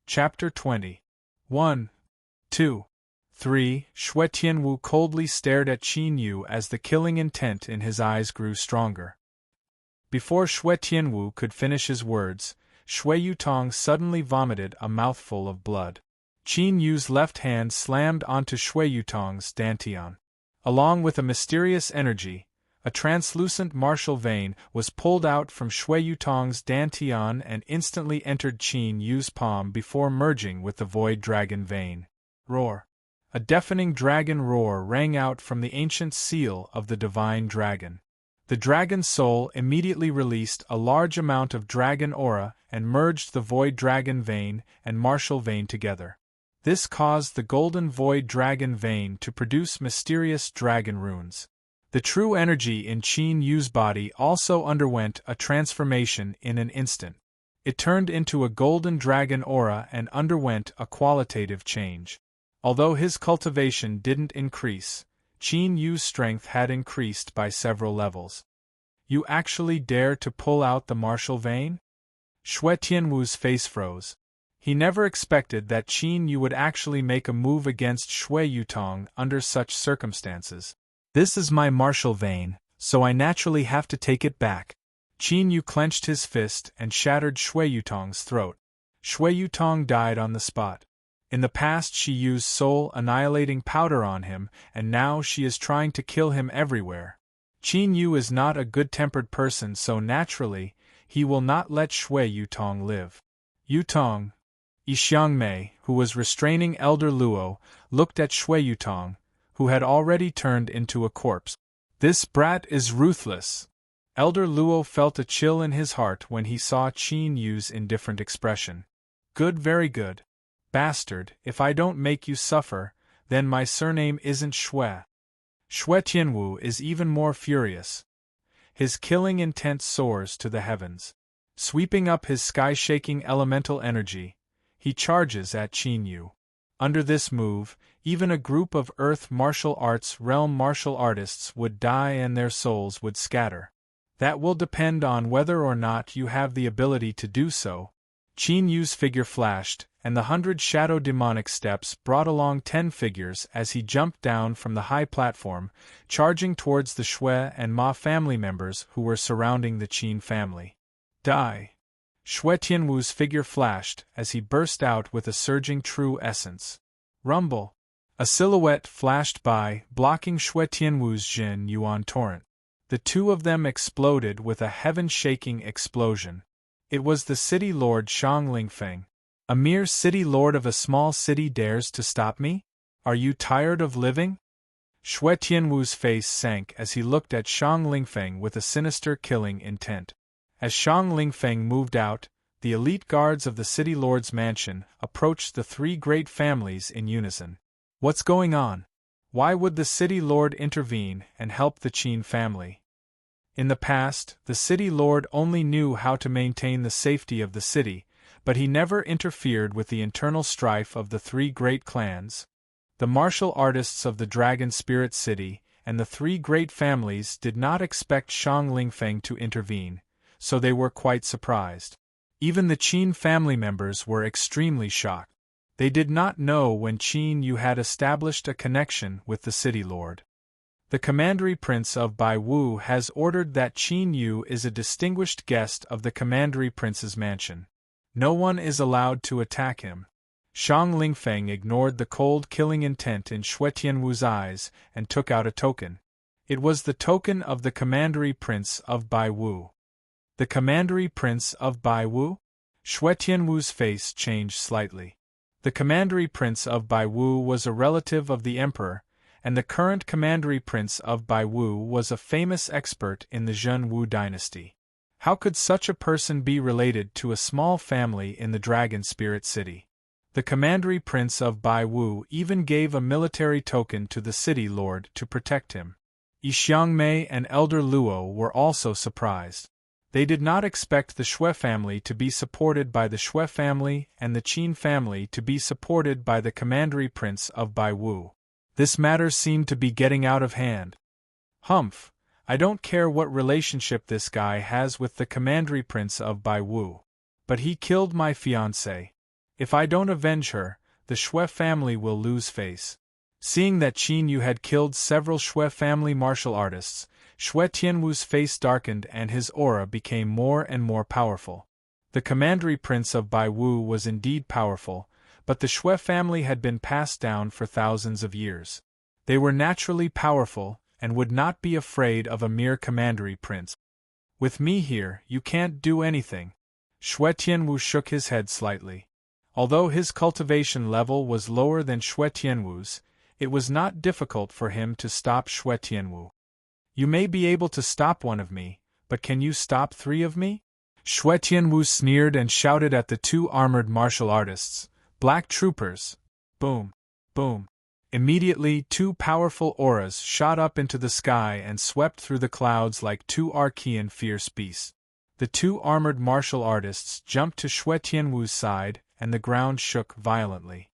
Chapter 20. 1, 2, 3. Shui Tianwu coldly stared at Qin Yu as the killing intent in his eyes grew stronger. Before Shui Tianwu could finish his words, Shui Yutong suddenly vomited a mouthful of blood. Qin Yu's left hand slammed onto Shui Yutong's dantian. Along with a mysterious energy, a translucent martial vein was pulled out from Shui Yutong's dantian and instantly entered Qin Yu's palm before merging with the void dragon vein. Roar! A deafening dragon roar rang out from the ancient seal of the divine dragon. The dragon soul immediately released a large amount of dragon aura and merged the void dragon vein and martial vein together. This caused the golden void dragon vein to produce mysterious dragon runes. The true energy in Qin Yu's body also underwent a transformation in an instant. It turned into a golden dragon aura and underwent a qualitative change. Although his cultivation didn't increase, Qin Yu's strength had increased by several levels. You actually dare to pull out the martial vein? Shui Tianwu's face froze. He never expected that Qin Yu would actually make a move against Shui Yutong under such circumstances. This is my martial vein, so I naturally have to take it back. Qin Yu clenched his fist and shattered Shui Yutong's throat. Shui Yutong died on the spot. In the past she used soul-annihilating powder on him, and now she is trying to kill him everywhere. Qin Yu is not a good-tempered person, so naturally, he will not let Shui Yutong live. Yutong. Yixiangmei, who was restraining Elder Luo, looked at Shui Yutong, who had already turned into a corpse. This brat is ruthless. Elder Luo felt a chill in his heart when he saw Qin Yu's indifferent expression. Good, very good. Bastard, if I don't make you suffer, then my surname isn't Shui. Shui Tianwu is even more furious. His killing intent soars to the heavens. Sweeping up his sky-shaking elemental energy, he charges at Qin Yu. Under this move, even a group of Earth martial arts realm martial artists would die and their souls would scatter. That will depend on whether or not you have the ability to do so. Qin Yu's figure flashed, and the 100 shadow demonic steps brought along 10 figures as he jumped down from the high platform, charging towards the Shui and Ma family members who were surrounding the Qin family. Die! Shui Tianwu's figure flashed as he burst out with a surging true essence. Rumble! A silhouette flashed by, blocking Shui Tianwu's Jin Yuan torrent. The two of them exploded with a heaven-shaking explosion. It was the city lord Shang Lingfeng. A mere city lord of a small city dares to stop me? Are you tired of living? Shui Tianwu's face sank as he looked at Shang Lingfeng with a sinister killing intent. As Shang Lingfeng moved out, the elite guards of the city lord's mansion approached the three great families in unison. What's going on? Why would the city lord intervene and help the Qin family? In the past, the city lord only knew how to maintain the safety of the city, but he never interfered with the internal strife of the three great clans. The martial artists of the Dragon Spirit City and the three great families did not expect Shang Lingfeng to intervene, so they were quite surprised. Even the Qin family members were extremely shocked. They did not know when Qin Yu had established a connection with the city lord. The Commandery Prince of Baiwu has ordered that Qin Yu is a distinguished guest of the Commandery Prince's mansion. No one is allowed to attack him. Shang Lingfeng ignored the cold killing intent in Shui Tianwu's eyes and took out a token. It was the token of the Commandery Prince of Baiwu. The Commandery Prince of Baiwu? Shui Tianwu's face changed slightly. The Commandery Prince of Baiwu was a relative of the Emperor, and the current Commandery Prince of Baiwu was a famous expert in the Zhenwu dynasty. How could such a person be related to a small family in the Dragon Spirit City? The Commandery Prince of Baiwu even gave a military token to the city lord to protect him. Yixiangmei and Elder Luo were also surprised. They did not expect the Shui family to be supported by the Shui family and the Qin family to be supported by the Commandery Prince of Baiwu. This matter seemed to be getting out of hand. Humph, I don't care what relationship this guy has with the Commandery Prince of Baiwu. But he killed my fiancé. If I don't avenge her, the Shui family will lose face. Seeing that Qin Yu had killed several Shui family martial artists, Shui Tianwu's face darkened and his aura became more and more powerful. The commandery prince of Bai Wu was indeed powerful, but the Shui family had been passed down for thousands of years. They were naturally powerful, and would not be afraid of a mere commandery prince. With me here, you can't do anything. Shui Tianwu shook his head slightly. Although his cultivation level was lower than Shui Tianwu's, it was not difficult for him to stop Shui Tianwu. You may be able to stop one of me, but can you stop 3 of me? Shui Tianwu sneered and shouted at the 2 armored martial artists, "Black troopers!" Boom! Boom! Immediately 2 powerful auras shot up into the sky and swept through the clouds like 2 Archean fierce beasts. The 2 armored martial artists jumped to Shui Tianwu's side, and the ground shook violently.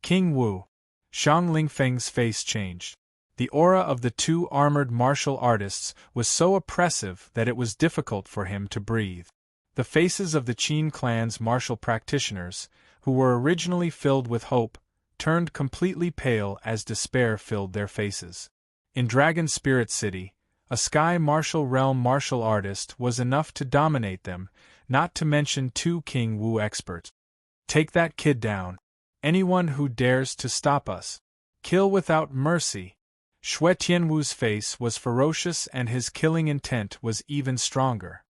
King Wu. Shang Lingfeng's face changed. The aura of the 2 armored martial artists was so oppressive that it was difficult for him to breathe. The faces of the Qin clan's martial practitioners, who were originally filled with hope, turned completely pale as despair filled their faces. In Dragon Spirit City, a Sky Martial Realm martial artist was enough to dominate them, not to mention 2 King Wu experts. Take that kid down. Anyone who dares to stop us. Kill without mercy. Shui Tianwu's face was ferocious and his killing intent was even stronger.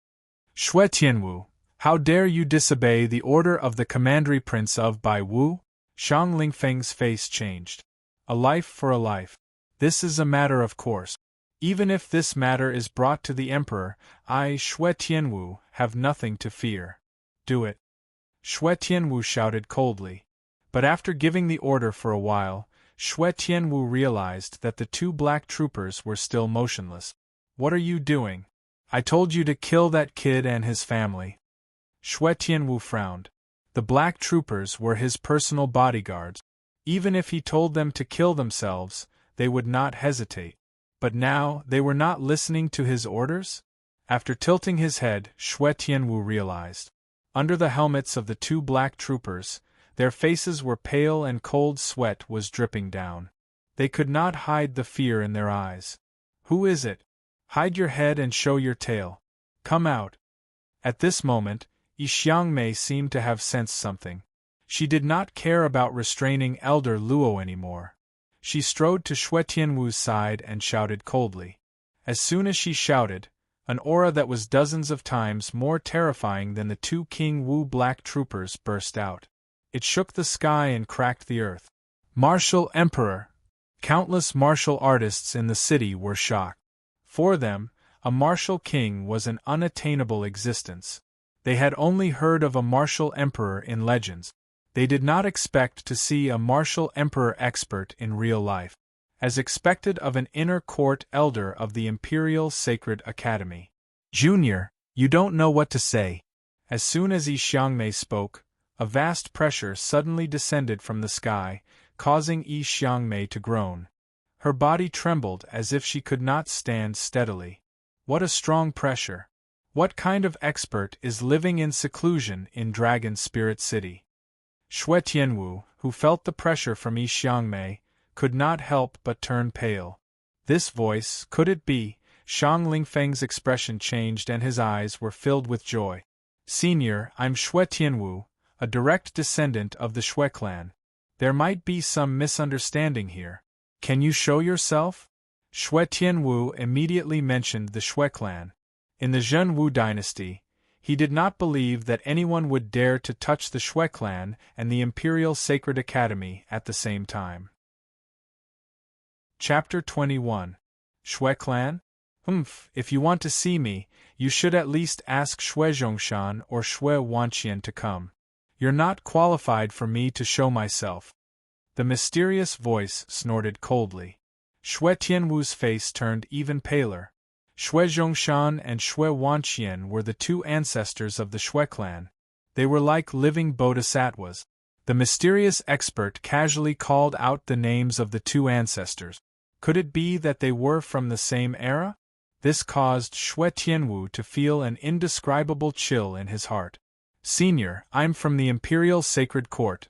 Shui Tianwu, how dare you disobey the order of the commandery prince of Bai Wu? Shang Lingfeng's face changed. A life for a life. This is a matter of course. Even if this matter is brought to the emperor, I, Shui Tianwu, have nothing to fear. Do it. Shui Tianwu shouted coldly. But after giving the order for a while, Shui Tianwu realized that the 2 black troopers were still motionless. What are you doing? I told you to kill that kid and his family. Shui Tianwu frowned. The black troopers were his personal bodyguards. Even if he told them to kill themselves, they would not hesitate. But now, they were not listening to his orders? After tilting his head, Shui Tianwu realized. Under the helmets of the 2 black troopers, their faces were pale and cold sweat was dripping down. They could not hide the fear in their eyes. Who is it? Hide your head and show your tail. Come out. At this moment, Yi Xiangmei seemed to have sensed something. She did not care about restraining Elder Luo anymore. She strode to Shui Tianwu's side and shouted coldly. As soon as she shouted, an aura that was dozens of times more terrifying than the 2 King Wu black troopers burst out. It shook the sky and cracked the earth. Martial Emperor! Countless martial artists in the city were shocked. For them, a martial king was an unattainable existence. They had only heard of a martial emperor in legends. They did not expect to see a martial emperor expert in real life, as expected of an inner court elder of the Imperial Sacred Academy. Junior, you don't know what to say. As soon as Yi Xiangmei spoke, a vast pressure suddenly descended from the sky, causing Yi Xiangmei to groan. Her body trembled as if she could not stand steadily. What a strong pressure! What kind of expert is living in seclusion in Dragon Spirit City? Shui Tianwu, who felt the pressure from Yi Xiangmei, could not help but turn pale. This voice, could it be? Shang Lingfeng's expression changed and his eyes were filled with joy. Senior, I'm Shui Tianwu, a direct descendant of the Shui clan. There might be some misunderstanding here. Can you show yourself? Shui Tianwu immediately mentioned the Shui clan. In the Zhen Wu dynasty, he did not believe that anyone would dare to touch the Shui clan and the Imperial Sacred Academy at the same time. Chapter 21. Shui clan? If you want to see me, you should at least ask Shui Zhongshan or Shui Wanqian to come. You're not qualified for me to show myself. The mysterious voice snorted coldly. Shui Tianwu's face turned even paler. Shui Zhongshan and Shui Wanqian were the 2 ancestors of the Shui clan. They were like living bodhisattvas. The mysterious expert casually called out the names of the 2 ancestors. Could it be that they were from the same era? This caused Shui Tianwu to feel an indescribable chill in his heart. Senior, I'm from the Imperial Sacred Court.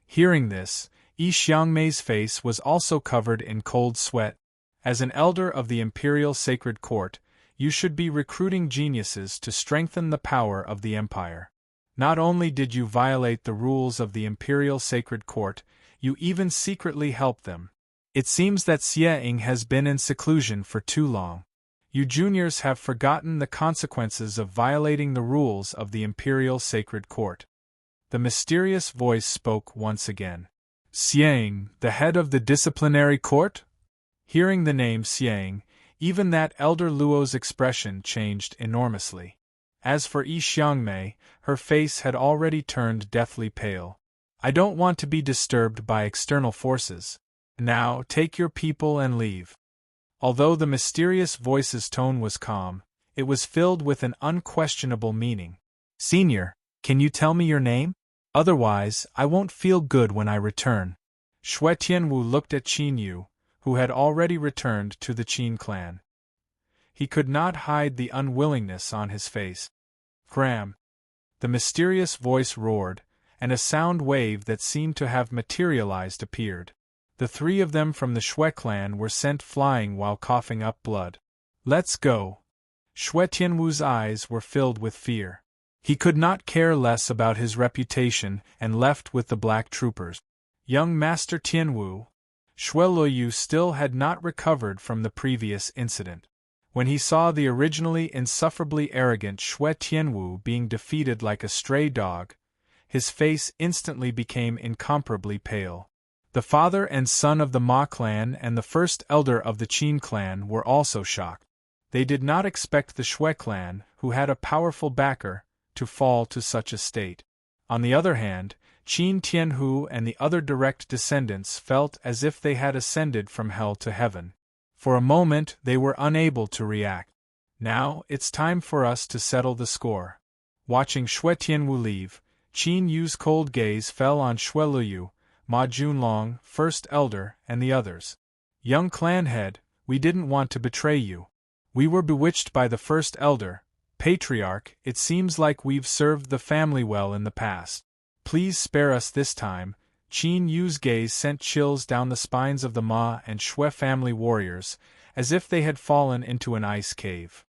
Hearing this, Yi Xiangmei's face was also covered in cold sweat. As an elder of the Imperial Sacred Court, you should be recruiting geniuses to strengthen the power of the Empire. Not only did you violate the rules of the Imperial Sacred Court, you even secretly helped them. It seems that Xiang has been in seclusion for too long. You juniors have forgotten the consequences of violating the rules of the Imperial Sacred Court. The mysterious voice spoke once again. Xiang, the head of the disciplinary court? Hearing the name Xiang, even that elder Luo's expression changed enormously. As for Yi Xiangmei, her face had already turned deathly pale. I don't want to be disturbed by external forces. Now, take your people and leave. Although the mysterious voice's tone was calm, it was filled with an unquestionable meaning. Senior, can you tell me your name? Otherwise, I won't feel good when I return. Xue Tianwu looked at Qin Yu, who had already returned to the Qin clan. He could not hide the unwillingness on his face. Cram! The mysterious voice roared, and a sound wave that seemed to have materialized appeared. The three of them from the Xue clan were sent flying while coughing up blood. Let's go! Xue Tianwu's eyes were filled with fear. He could not care less about his reputation and left with the black troopers. Young Master Tianwu, Xue Luoyu still had not recovered from the previous incident. When he saw the originally insufferably arrogant Xue Tianwu being defeated like a stray dog, his face instantly became incomparably pale. The father and son of the Ma clan and the first elder of the Qin clan were also shocked. They did not expect the Xue clan, who had a powerful backer, to fall to such a state. On the other hand, Qin Tianhu and the other direct descendants felt as if they had ascended from hell to heaven. For a moment they were unable to react. Now, it's time for us to settle the score. Watching Xue Tianwu leave, Qin Yu's cold gaze fell on Xue Luoyu, Ma Junlong, first elder, and the others. Young clan head, we didn't want to betray you. We were bewitched by the first elder, patriarch. It seems like we've served the family well in the past. Please spare us this time. Qin Yu's gaze sent chills down the spines of the Ma and Xue family warriors, as if they had fallen into an ice cave.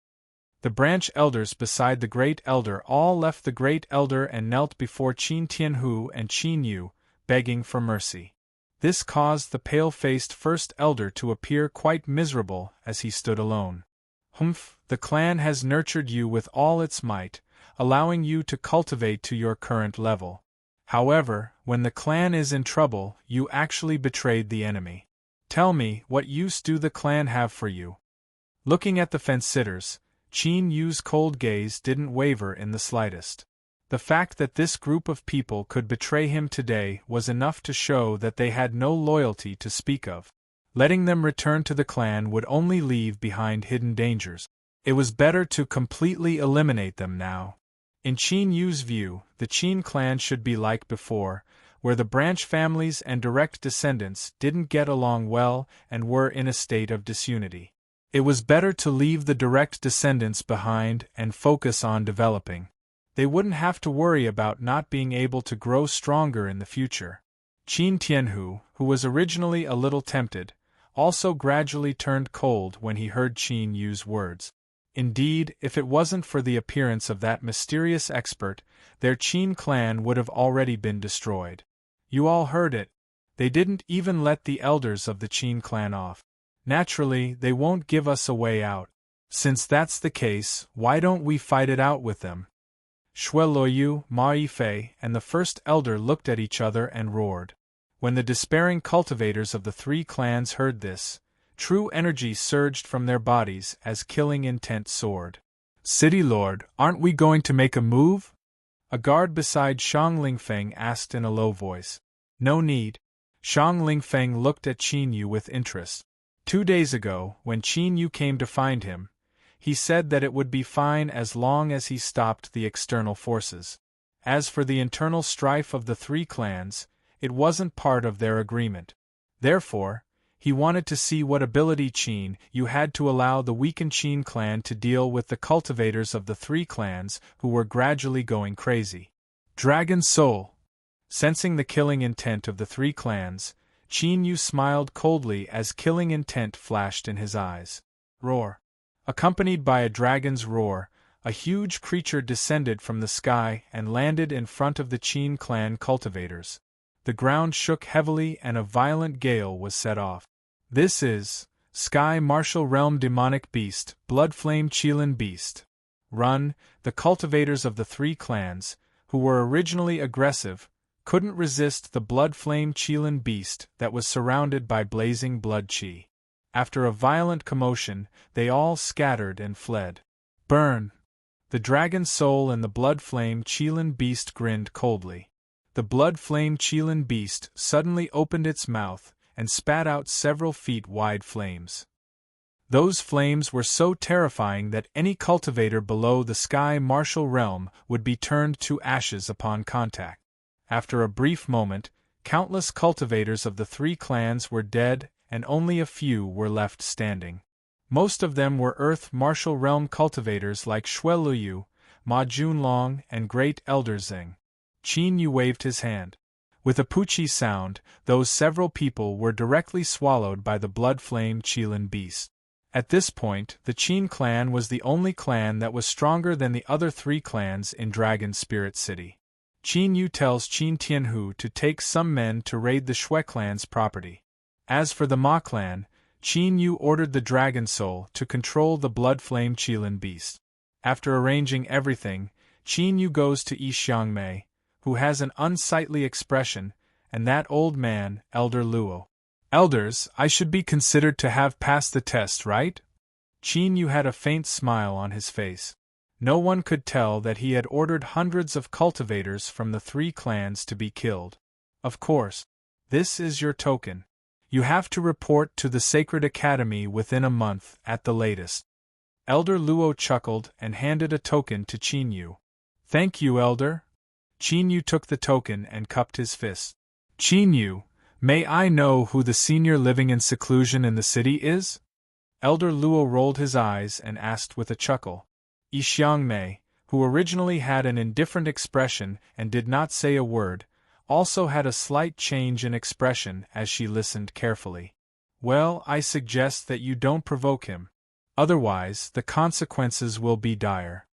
The branch elders beside the great elder all left the great elder and knelt before Qin Tianhu and Qin Yu, begging for mercy. This caused the pale-faced first elder to appear quite miserable as he stood alone. Humph, the clan has nurtured you with all its might, allowing you to cultivate to your current level. However, when the clan is in trouble, you actually betrayed the enemy. Tell me, what use do the clan have for you? Looking at the fence-sitters, Qin Yu's cold gaze didn't waver in the slightest. The fact that this group of people could betray him today was enough to show that they had no loyalty to speak of. Letting them return to the clan would only leave behind hidden dangers. It was better to completely eliminate them now. In Qin Yu's view, the Qin clan should be like before, where the branch families and direct descendants didn't get along well and were in a state of disunity. It was better to leave the direct descendants behind and focus on developing. They wouldn't have to worry about not being able to grow stronger in the future. Qin Tianhu, who was originally a little tempted, also gradually turned cold when he heard Qin Yu's words. Indeed, if it wasn't for the appearance of that mysterious expert, their Qin clan would have already been destroyed. You all heard it. They didn't even let the elders of the Qin clan off. Naturally, they won't give us a way out. Since that's the case, why don't we fight it out with them? Xue Luoyu, Ma Yifei, and the first elder looked at each other and roared. When the despairing cultivators of the three clans heard this, true energy surged from their bodies as killing intent soared. City Lord, aren't we going to make a move? A guard beside Shang Lingfeng asked in a low voice. No need. Shang Lingfeng looked at Qin Yu with interest. 2 days ago, when Qin Yu came to find him, he said that it would be fine as long as he stopped the external forces. As for the internal strife of the three clans, it wasn't part of their agreement. Therefore, he wanted to see what ability Qin Yu had to allow the weakened Qin clan to deal with the cultivators of the three clans who were gradually going crazy. Dragon Soul! Sensing the killing intent of the three clans, Qin Yu smiled coldly as killing intent flashed in his eyes. Roar! Accompanied by a dragon's roar, a huge creature descended from the sky and landed in front of the Qin clan cultivators. The ground shook heavily and a violent gale was set off. This is Sky Martial Realm Demonic Beast, Blood Flame Qilin Beast. Run! The cultivators of the three clans, who were originally aggressive, couldn't resist the Blood Flame Qilin Beast that was surrounded by blazing blood qi. After a violent commotion, they all scattered and fled. Burn! The Dragon Soul and the Blood Flame Qilin Beast grinned coldly. The Blood Flame Qilin Beast suddenly opened its mouth and spat out several feet wide flames. Those flames were so terrifying that any cultivator below the Sky Martial Realm would be turned to ashes upon contact. After a brief moment, countless cultivators of the three clans were dead and only a few were left standing. Most of them were Earth Martial Realm cultivators like Shui Luyu, Ma Junlong, and Great Elder Xing. Qin Yu waved his hand. With a poochie sound, those several people were directly swallowed by the Blood Flame Qilin Beast. At this point, the Qin clan was the only clan that was stronger than the other three clans in Dragon Spirit City. Qin Yu tells Qin Tianhu to take some men to raid the Shui clan's property. As for the Ma clan, Qin Yu ordered the Dragon Soul to control the Blood Flame Qilin Beast. After arranging everything, Qin Yu goes to Yi Xiangmei, who has an unsightly expression, and that old man, Elder Luo. Elders, I should be considered to have passed the test, right? Qin Yu had a faint smile on his face. No one could tell that he had ordered hundreds of cultivators from the three clans to be killed. Of course. This is your token. You have to report to the Sacred Academy within a month, at the latest. Elder Luo chuckled and handed a token to Qin Yu. Thank you, Elder. Qin Yu took the token and cupped his fist. Qin Yu, may I know who the senior living in seclusion in the city is? Elder Luo rolled his eyes and asked with a chuckle. Yi Xiangmei, who originally had an indifferent expression and did not say a word, also had a slight change in expression as she listened carefully. Well, I suggest that you don't provoke him. Otherwise, the consequences will be dire.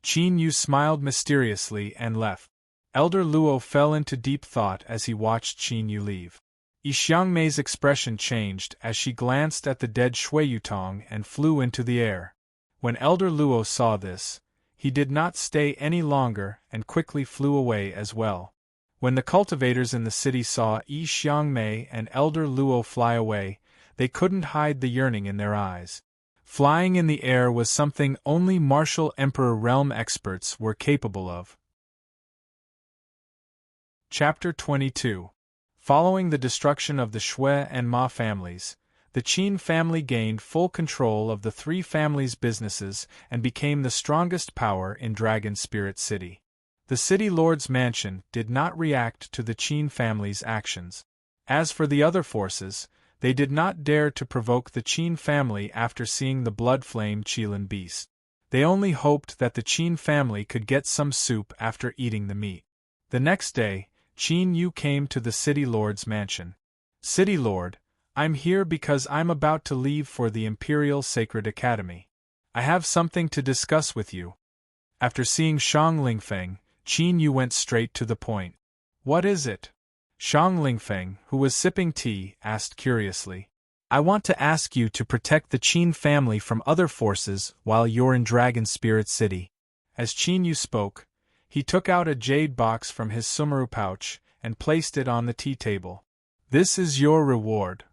Qin Yu smiled mysteriously and left. Elder Luo fell into deep thought as he watched Qin Yu leave. Yi Xiangmei's expression changed as she glanced at the dead Shui Yutong and flew into the air. When Elder Luo saw this, he did not stay any longer and quickly flew away as well. When the cultivators in the city saw Yi Xiangmei and Elder Luo fly away, they couldn't hide the yearning in their eyes. Flying in the air was something only Martial Emperor Realm experts were capable of. Chapter 22. Following the destruction of the Shui and Ma families, the Qin family gained full control of the three families' businesses and became the strongest power in Dragon Spirit City. The city lord's mansion did not react to the Qin family's actions. As for the other forces, they did not dare to provoke the Qin family after seeing the Blood Flame Qilin Beast. They only hoped that the Qin family could get some soup after eating the meat. The next day, Qin Yu came to the city lord's mansion. City Lord, I'm here because I'm about to leave for the Imperial Sacred Academy. I have something to discuss with you. After seeing Shang Lingfeng, Qin Yu went straight to the point. What is it? Shang Lingfeng, who was sipping tea, asked curiously. I want to ask you to protect the Qin family from other forces while you're in Dragon Spirit City. As Qin Yu spoke, he took out a jade box from his sumaru pouch and placed it on the tea table. This is your reward.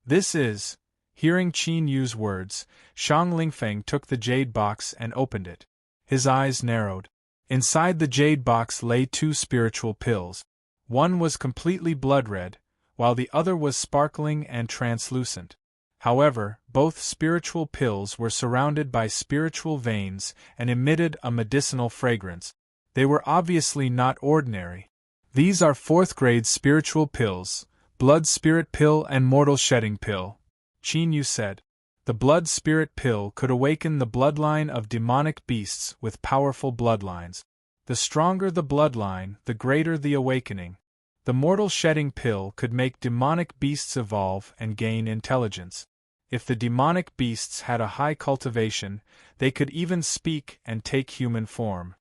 This is. Hearing Qin Yu's words, Shang Lingfeng took the jade box and opened it. His eyes narrowed. Inside the jade box lay 2 spiritual pills. One was completely blood red, while the other was sparkling and translucent. However, both spiritual pills were surrounded by spiritual veins and emitted a medicinal fragrance. They were obviously not ordinary. These are 4th-grade spiritual pills, Blood Spirit Pill and Mortal Shedding Pill, Qin Yu said. The Blood Spirit Pill could awaken the bloodline of demonic beasts with powerful bloodlines. The stronger the bloodline, the greater the awakening. The mortal shedding pill could make demonic beasts evolve and gain intelligence. If the demonic beasts had a high cultivation, they could even speak and take human form.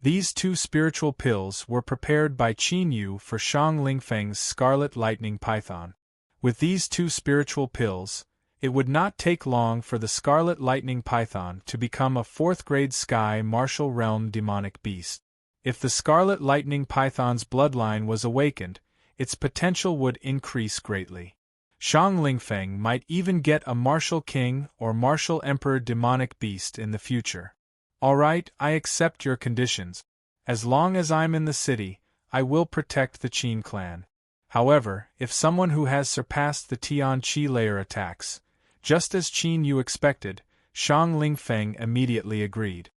These two spiritual pills were prepared by Qin Yu for Shang Lingfeng's Scarlet Lightning Python. With these two spiritual pills, it would not take long for the Scarlet Lightning Python to become a fourth-grade sky martial realm demonic beast. If the Scarlet Lightning Python's bloodline was awakened, its potential would increase greatly. Shang Lingfeng might even get a martial king or martial emperor demonic beast in the future. Alright, I accept your conditions. As long as I'm in the city, I will protect the Qin clan. However, if someone who has surpassed the Tian Qi layer attacks, just as Qin Yu expected, Shang Lingfeng immediately agreed.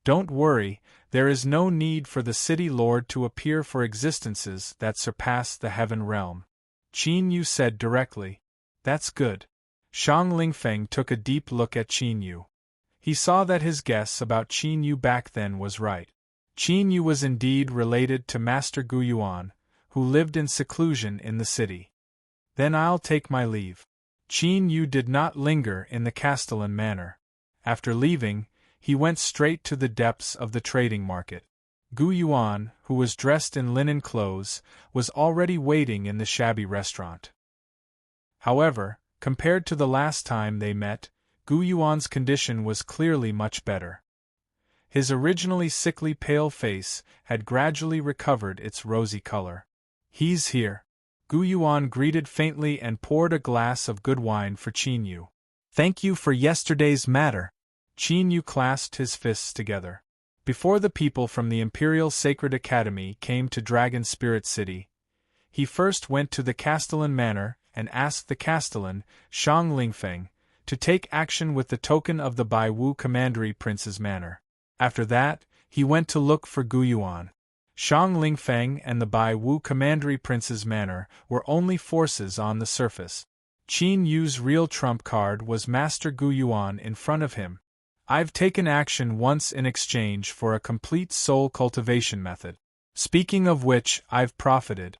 Don't worry, there is no need for the city lord to appear for existences that surpass the heaven realm. Qin Yu said directly. That's good. Shang Lingfeng took a deep look at Qin Yu. He saw that his guess about Qin Yu back then was right. Qin Yu was indeed related to Master Gu Yuan, who lived in seclusion in the city. Then I'll take my leave. Qin Yu did not linger in the Castellan manor. After leaving, he went straight to the depths of the trading market. Gu Yuan, who was dressed in linen clothes, was already waiting in the shabby restaurant. However, compared to the last time they met, Gu Yuan's condition was clearly much better. His originally sickly pale face had gradually recovered its rosy color. He's here. Gu Yuan greeted faintly and poured a glass of good wine for Qin Yu. Thank you for yesterday's matter. Qin Yu clasped his fists together. Before the people from the Imperial Sacred Academy came to Dragon Spirit City, he first went to the Castellan Manor and asked the Castellan, Shang Lingfeng, to take action with the token of the Bai Wu Commandery Prince's manor. After that, he went to look for Gu Yuan. Shang Lingfeng and the Bai Wu Commandery Prince's manor were only forces on the surface. Qin Yu's real trump card was Master Gu Yuan in front of him. I've taken action once in exchange for a complete soul cultivation method. Speaking of which, I've profited.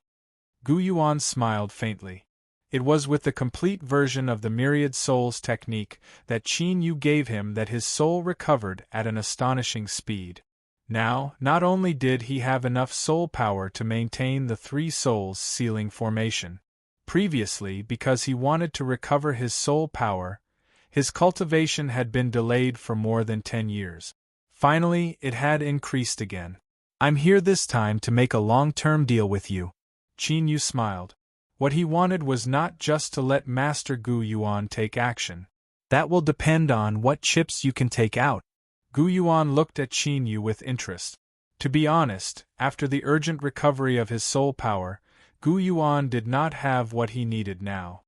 Gu Yuan smiled faintly. It was with the complete version of the Myriad Souls technique that Qin Yu gave him that his soul recovered at an astonishing speed. Now, not only did he have enough soul power to maintain the three souls sealing formation. Previously, because he wanted to recover his soul power, his cultivation had been delayed for more than 10 years. Finally, it had increased again. I'm here this time to make a long-term deal with you. Qin Yu smiled. What he wanted was not just to let Master Gu Yuan take action. That will depend on what chips you can take out. Gu Yuan looked at Qin Yu with interest. To be honest, after the urgent recovery of his soul power, Gu Yuan did not have what he needed now.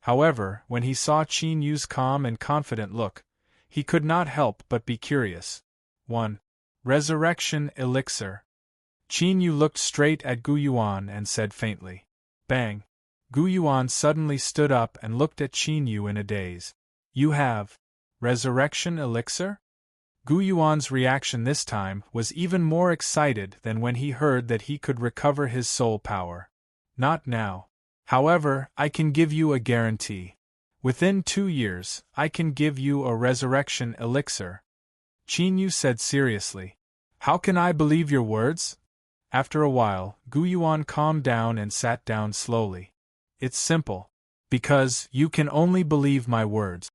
However, when he saw Qin Yu's calm and confident look, he could not help but be curious. 1. Resurrection Elixir. Qin Yu looked straight at Gu Yuan and said faintly. Bang! Gu Yuan suddenly stood up and looked at Qin Yu in a daze. You have Resurrection Elixir? Gu Yuan's reaction this time was even more excited than when he heard that he could recover his soul power. Not now. However, I can give you a guarantee. Within 2 years, I can give you a resurrection elixir. Qin Yu said seriously. How can I believe your words? After a while, Gu Yuan calmed down and sat down slowly. It's simple. Because you can only believe my words.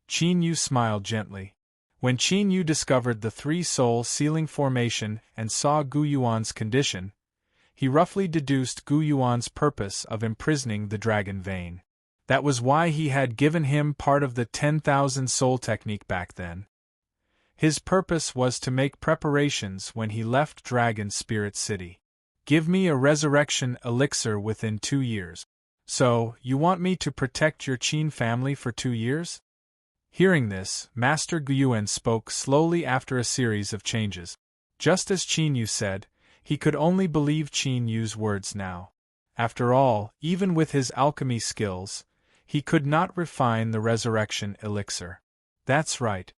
Qin Yu smiled gently. When Qin Yu discovered the three-soul sealing formation and saw Gu Yuan's condition, he roughly deduced Gu Yuan's purpose of imprisoning the dragon vein. That was why he had given him part of the 10,000 soul technique back then. His purpose was to make preparations when he left Dragon Spirit City. Give me a resurrection elixir within 2 years. So, you want me to protect your Qin family for 2 years? Hearing this, Master Gu Yuan spoke slowly after a series of changes. Just as Qin Yu said, he could only believe Qin Yu's words now. After all, even with his alchemy skills, he could not refine the resurrection elixir. That's right.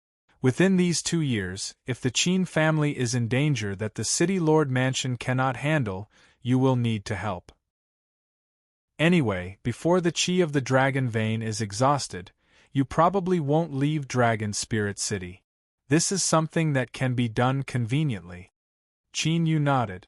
Within these 2 years, if the Qin family is in danger that the city lord mansion cannot handle, you will need to help. Anyway, before the qi of the dragon vein is exhausted, you probably won't leave Dragon Spirit City. This is something that can be done conveniently. Qin Yu nodded.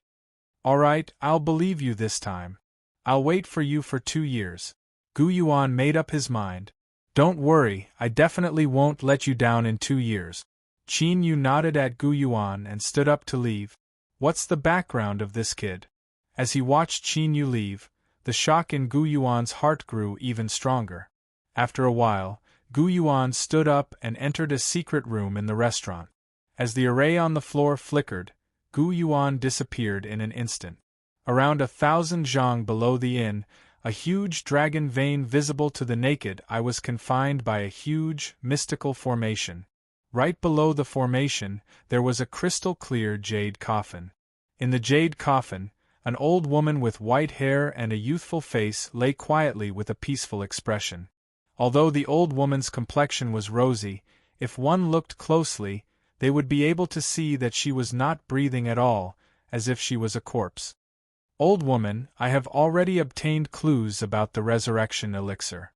Alright, I'll believe you this time. I'll wait for you for 2 years. Gu Yuan made up his mind. Don't worry, I definitely won't let you down in 2 years. Qin Yu nodded at Gu Yuan and stood up to leave. What's the background of this kid? As he watched Qin Yu leave, the shock in Gu Yuan's heart grew even stronger. After a while, Gu Yuan stood up and entered a secret room in the restaurant. As the array on the floor flickered, Gu Yuan disappeared in an instant. Around 1,000 zhang below the inn, a huge dragon vein visible to the naked eye was confined by a huge, mystical formation. Right below the formation, there was a crystal-clear jade coffin. In the jade coffin, an old woman with white hair and a youthful face lay quietly with a peaceful expression. Although the old woman's complexion was rosy, if one looked closely, they would be able to see that she was not breathing at all, as if she was a corpse. Old woman, I have already obtained clues about the resurrection elixir.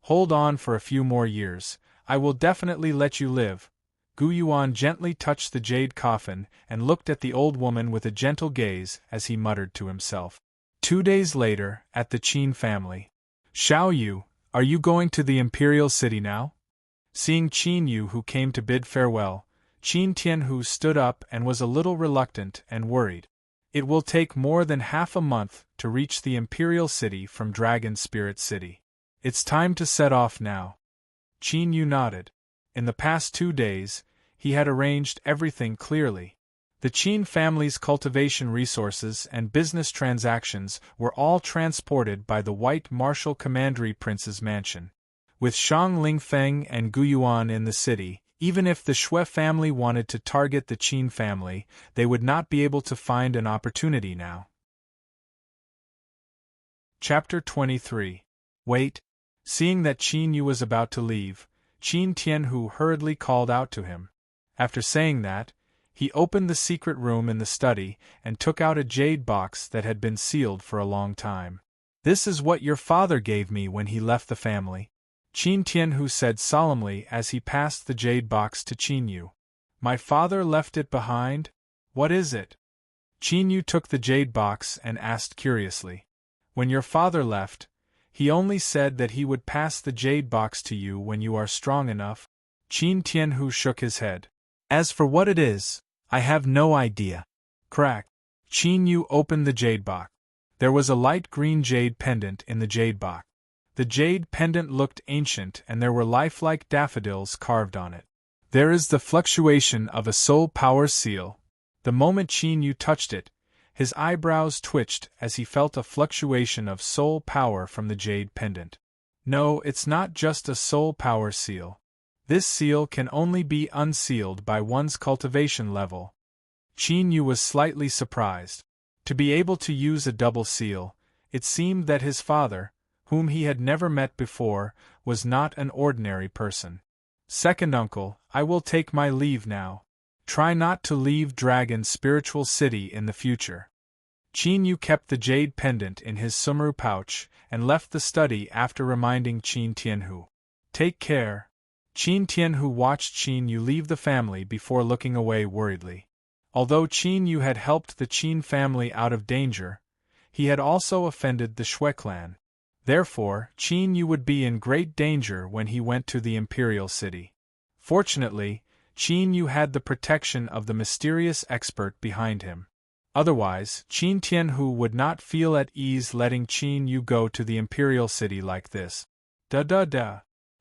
Hold on for a few more years, I will definitely let you live. Gu Yuan gently touched the jade coffin and looked at the old woman with a gentle gaze as he muttered to himself. 2 days later, at the Qin family. Xiao Yu, are you going to the imperial city now? Seeing Qin Yu who came to bid farewell, Qin Tianhu stood up and was a little reluctant and worried. It will take more than half a month to reach the imperial city from Dragon Spirit City. It's time to set off now. Qin Yu nodded. In the past 2 days, he had arranged everything clearly. The Qin family's cultivation resources and business transactions were all transported by the White Martial Commandery Prince's mansion. With Shang Lingfeng and Gu Yuan in the city, even if the Shui family wanted to target the Qin family, they would not be able to find an opportunity now. Chapter 23. Wait. Seeing that Qin Yu was about to leave, Qin Tianhu hurriedly called out to him. After saying that, he opened the secret room in the study and took out a jade box that had been sealed for a long time. This is what your father gave me when he left the family, Qin Tianhu said solemnly as he passed the jade box to Qin Yu. My father left it behind? What is it? Qin Yu took the jade box and asked curiously. When your father left, he only said that he would pass the jade box to you when you are strong enough. Qin Tianhu shook his head. As for what it is, I have no idea. Crack. Qin Yu opened the jade box. There was a light green jade pendant in the jade box. The jade pendant looked ancient and there were lifelike daffodils carved on it. There is the fluctuation of a soul power seal. The moment Qin Yu touched it, his eyebrows twitched as he felt a fluctuation of soul power from the jade pendant. No, it's not just a soul power seal. This seal can only be unsealed by one's cultivation level. Qin Yu was slightly surprised. To be able to use a double seal, it seemed that his father, whom he had never met before, was not an ordinary person. Second uncle, I will take my leave now. Try not to leave Dragon Spiritual City in the future. Qin Yu kept the jade pendant in his sumru pouch and left the study after reminding Qin Tianhu. Take care. Qin Tianhu watched Qin Yu leave the family before looking away worriedly. Although Qin Yu had helped the Qin family out of danger, he had also offended the Shui clan. Therefore, Qin Yu would be in great danger when he went to the imperial city. Fortunately, Qin Yu had the protection of the mysterious expert behind him. Otherwise, Qin Tianhu would not feel at ease letting Qin Yu go to the imperial city like this. Da.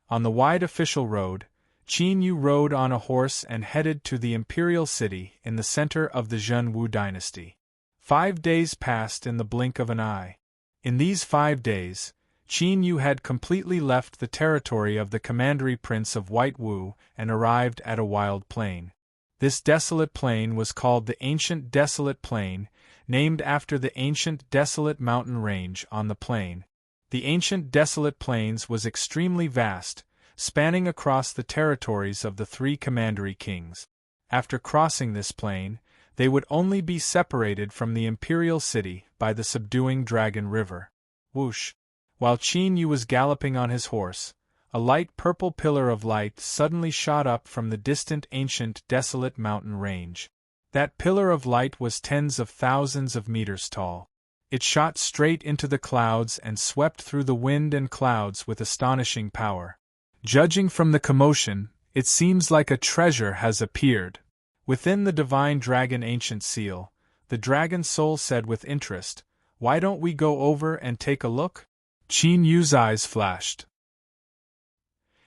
On the wide official road, Qin Yu rode on a horse and headed to the imperial city in the center of the Zhenwu dynasty. 5 days passed in the blink of an eye. In these 5 days, Qin Yu had completely left the territory of the Commandery Prince of White Wu and arrived at a wild plain. This desolate plain was called the Ancient Desolate Plain, named after the ancient desolate mountain range on the plain. The Ancient Desolate Plains was extremely vast, spanning across the territories of the three commandery kings. After crossing this plain, they would only be separated from the imperial city by the subduing Dragon River. Whoosh! While Qin Yu was galloping on his horse, a light purple pillar of light suddenly shot up from the distant ancient desolate mountain range. That pillar of light was tens of thousands of meters tall. It shot straight into the clouds and swept through the wind and clouds with astonishing power. Judging from the commotion, it seems like a treasure has appeared. Within the divine dragon ancient seal, the dragon soul said with interest, "Why don't we go over and take a look?" Qin Yu's eyes flashed.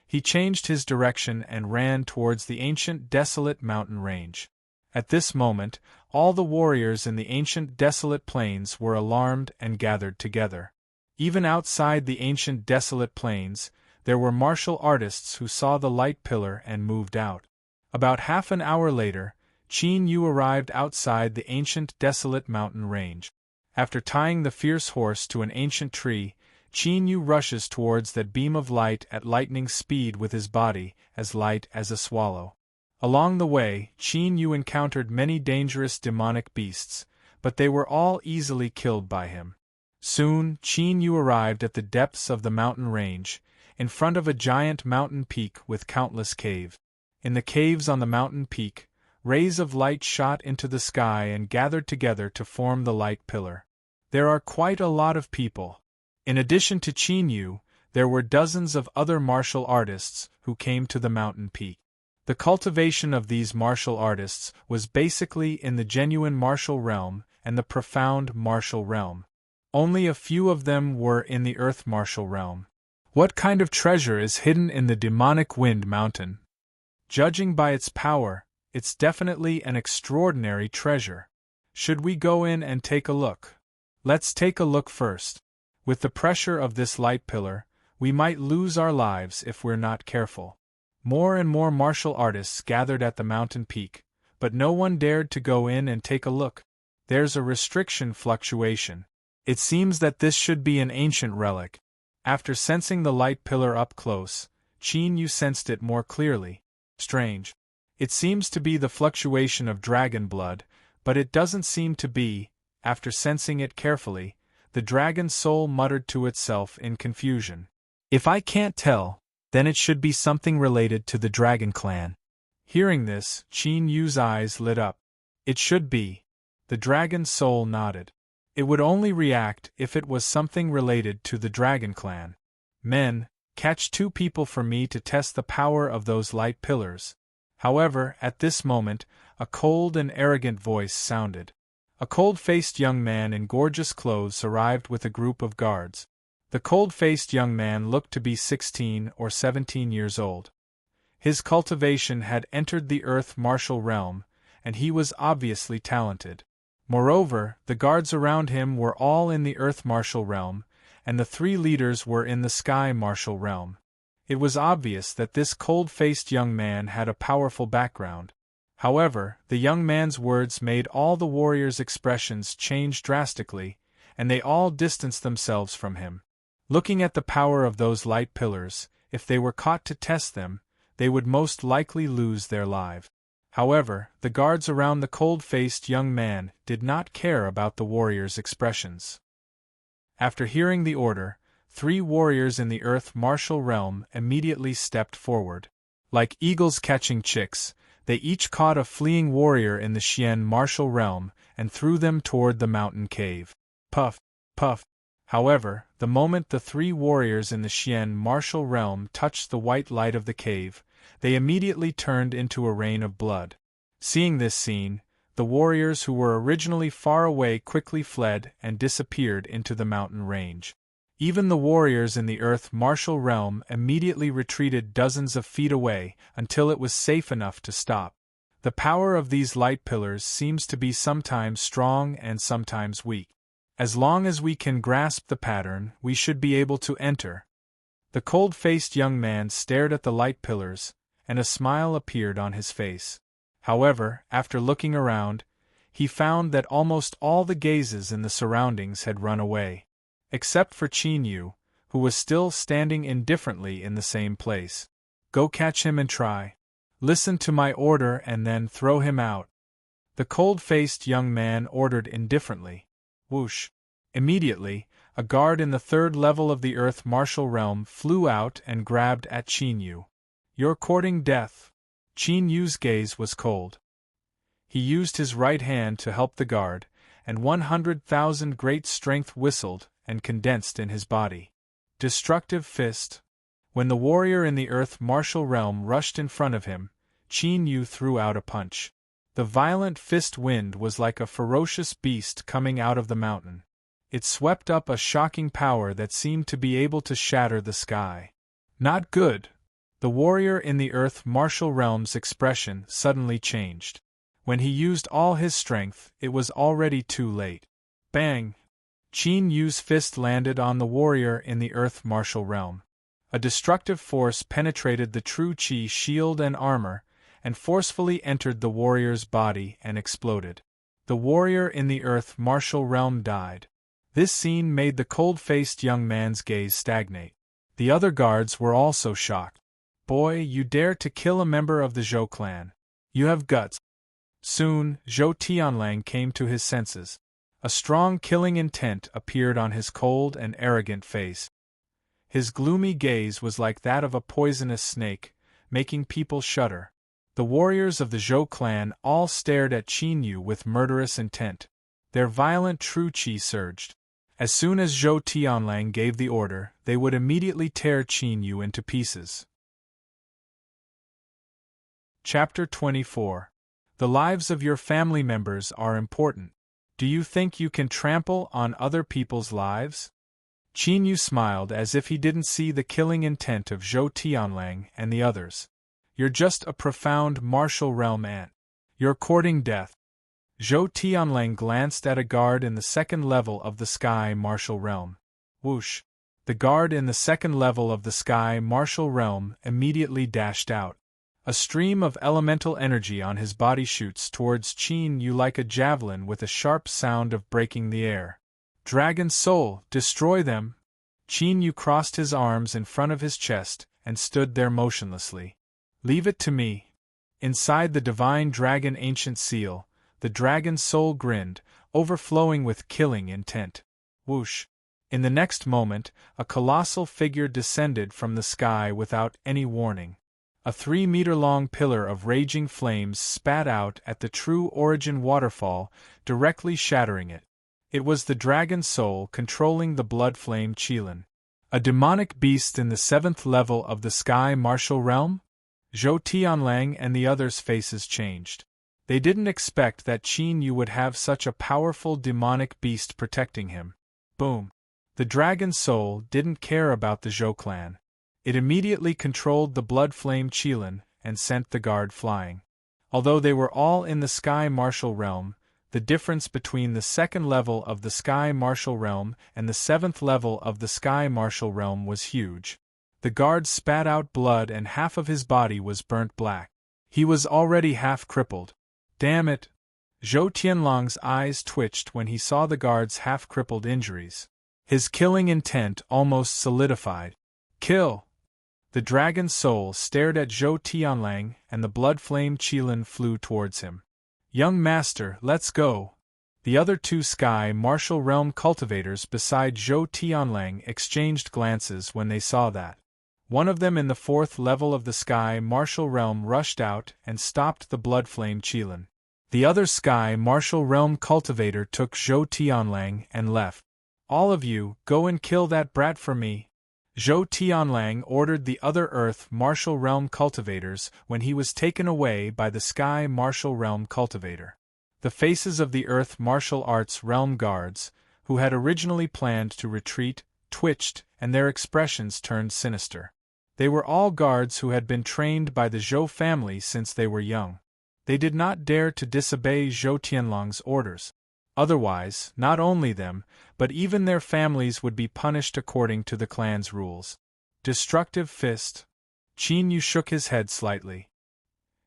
He changed his direction and ran towards the ancient desolate mountain range. At this moment, all the warriors in the ancient desolate plains were alarmed and gathered together. Even outside the ancient desolate plains, there were martial artists who saw the light pillar and moved out. About half an hour later, Qin Yu arrived outside the ancient desolate mountain range. After tying the fierce horse to an ancient tree, Qin Yu rushes towards that beam of light at lightning speed with his body as light as a swallow. Along the way, Qin Yu encountered many dangerous demonic beasts, but they were all easily killed by him. Soon, Qin Yu arrived at the depths of the mountain range, in front of a giant mountain peak with countless caves. In the caves on the mountain peak, rays of light shot into the sky and gathered together to form the light pillar. There are quite a lot of people. In addition to Qin Yu, there were dozens of other martial artists who came to the mountain peak. The cultivation of these martial artists was basically in the genuine martial realm and the profound martial realm. Only a few of them were in the earth martial realm. What kind of treasure is hidden in the demonic wind mountain? Judging by its power, it's definitely an extraordinary treasure. Should we go in and take a look? Let's take a look first. With the pressure of this light pillar, we might lose our lives if we're not careful. More and more martial artists gathered at the mountain peak, but no one dared to go in and take a look. There's a restriction fluctuation. It seems that this should be an ancient relic. After sensing the light pillar up close, Qin Yu sensed it more clearly. Strange. It seems to be the fluctuation of dragon blood, but it doesn't seem to be. After sensing it carefully, the dragon soul muttered to itself in confusion. If I can't tell, then it should be something related to the dragon clan. Hearing this, Qin Yu's eyes lit up. It should be. The dragon soul nodded. It would only react if it was something related to the dragon clan. Men, catch 2 people for me to test the power of those light pillars. However, at this moment, a cold and arrogant voice sounded. A cold-faced young man in gorgeous clothes arrived with a group of guards. The cold-faced young man looked to be 16 or 17 years old. His cultivation had entered the earth martial realm, and he was obviously talented. Moreover, the guards around him were all in the earth martial realm, and the 3 leaders were in the sky martial realm. It was obvious that this cold-faced young man had a powerful background. However, the young man's words made all the warriors' expressions change drastically, and they all distanced themselves from him. Looking at the power of those light pillars, if they were caught to test them, they would most likely lose their lives. However, the guards around the cold-faced young man did not care about the warriors' expressions. After hearing the order, 3 warriors in the earth martial realm immediately stepped forward. Like eagles catching chicks, they each caught a fleeing warrior in the Xian martial realm and threw them toward the mountain cave. Puff, puff. However, the moment the 3 warriors in the Xian martial realm touched the white light of the cave, they immediately turned into a rain of blood. Seeing this scene, the warriors who were originally far away quickly fled and disappeared into the mountain range. Even the warriors in the earth martial realm immediately retreated dozens of feet away until it was safe enough to stop. The power of these light pillars seems to be sometimes strong and sometimes weak. As long as we can grasp the pattern, we should be able to enter. The cold-faced young man stared at the light pillars, and a smile appeared on his face. However, after looking around, he found that almost all the gazes in the surroundings had run away. Except for Qin Yu, who was still standing indifferently in the same place. Go catch him and try. Listen to my order and then throw him out. The cold-faced young man ordered indifferently. Whoosh! Immediately, a guard in the third level of the earth martial realm flew out and grabbed at Qin Yu. You're courting death. Qin Yu's gaze was cold. He used his right hand to help the guard, and 100,000 great strength whistled and condensed in his body. Destructive fist. When the warrior in the earth martial realm rushed in front of him, Qin Yu threw out a punch. The violent fist wind was like a ferocious beast coming out of the mountain. It swept up a shocking power that seemed to be able to shatter the sky. Not good. The warrior in the earth martial realm's expression suddenly changed. When he used all his strength, it was already too late. Bang! Qin Yu's fist landed on the warrior in the earth martial realm. A destructive force penetrated the true Qi shield and armor, and forcefully entered the warrior's body and exploded. The warrior in the earth martial realm died. This scene made the cold-faced young man's gaze stagnate. The other guards were also shocked. Boy, you dare to kill a member of the Zhou clan. You have guts. Soon, Zhou Tianlang came to his senses. A strong killing intent appeared on his cold and arrogant face. His gloomy gaze was like that of a poisonous snake, making people shudder. The warriors of the Zhou clan all stared at Qin Yu with murderous intent. Their violent true qi surged. As soon as Zhou Tianlang gave the order, they would immediately tear Qin Yu into pieces. Chapter 24. The lives of your family members are important. Do you think you can trample on other people's lives? Qin Yu smiled as if he didn't see the killing intent of Zhou Tianlang and the others. You're just a profound martial realm ant. You're courting death. Zhou Tianlang glanced at a guard in the second level of the sky martial realm. Whoosh! The guard in the second level of the sky martial realm immediately dashed out. A stream of elemental energy on his body shoots towards Qin Yu like a javelin with a sharp sound of breaking the air. Dragon Soul, destroy them! Qin Yu crossed his arms in front of his chest and stood there motionlessly. Leave it to me. Inside the divine dragon ancient seal, the dragon soul grinned, overflowing with killing intent. Whoosh! In the next moment, a colossal figure descended from the sky without any warning. A 3-meter-long pillar of raging flames spat out at the true origin waterfall, directly shattering it. It was the dragon soul controlling the blood flame Qilin. A demonic beast in the 7th level of the sky martial realm? Zhou Tianlang and the others' faces changed. They didn't expect that Qin Yu would have such a powerful demonic beast protecting him. Boom! The dragon soul didn't care about the Zhou clan. It immediately controlled the blood flame Qilin and sent the guard flying. Although they were all in the sky martial realm, the difference between the 2nd level of the sky martial realm and the 7th level of the sky martial realm was huge. The guard spat out blood and half of his body was burnt black. He was already half crippled. Damn it! Zhou Tianlang's eyes twitched when he saw the guard's half-crippled injuries. His killing intent almost solidified. Kill! The dragon soul stared at Zhou Tianlang and the blood flame Qilin flew towards him. Young master, let's go! The other 2 sky martial realm cultivators beside Zhou Tianlang exchanged glances when they saw that. One of them in the 4th level of the sky martial realm rushed out and stopped the blood flame Qilin. The other sky martial realm cultivator took Zhou Tianlang and left. All of you, go and kill that brat for me. Zhou Tianlang ordered the other earth martial realm cultivators when he was taken away by the sky martial realm cultivator. The faces of the earth martial arts realm guards, who had originally planned to retreat, twitched, and their expressions turned sinister. They were all guards who had been trained by the Zhou family since they were young. They did not dare to disobey Zhou Tianlang's orders. Otherwise, not only them, but even their families would be punished according to the clan's rules. Destructive fist. Qin Yu shook his head slightly.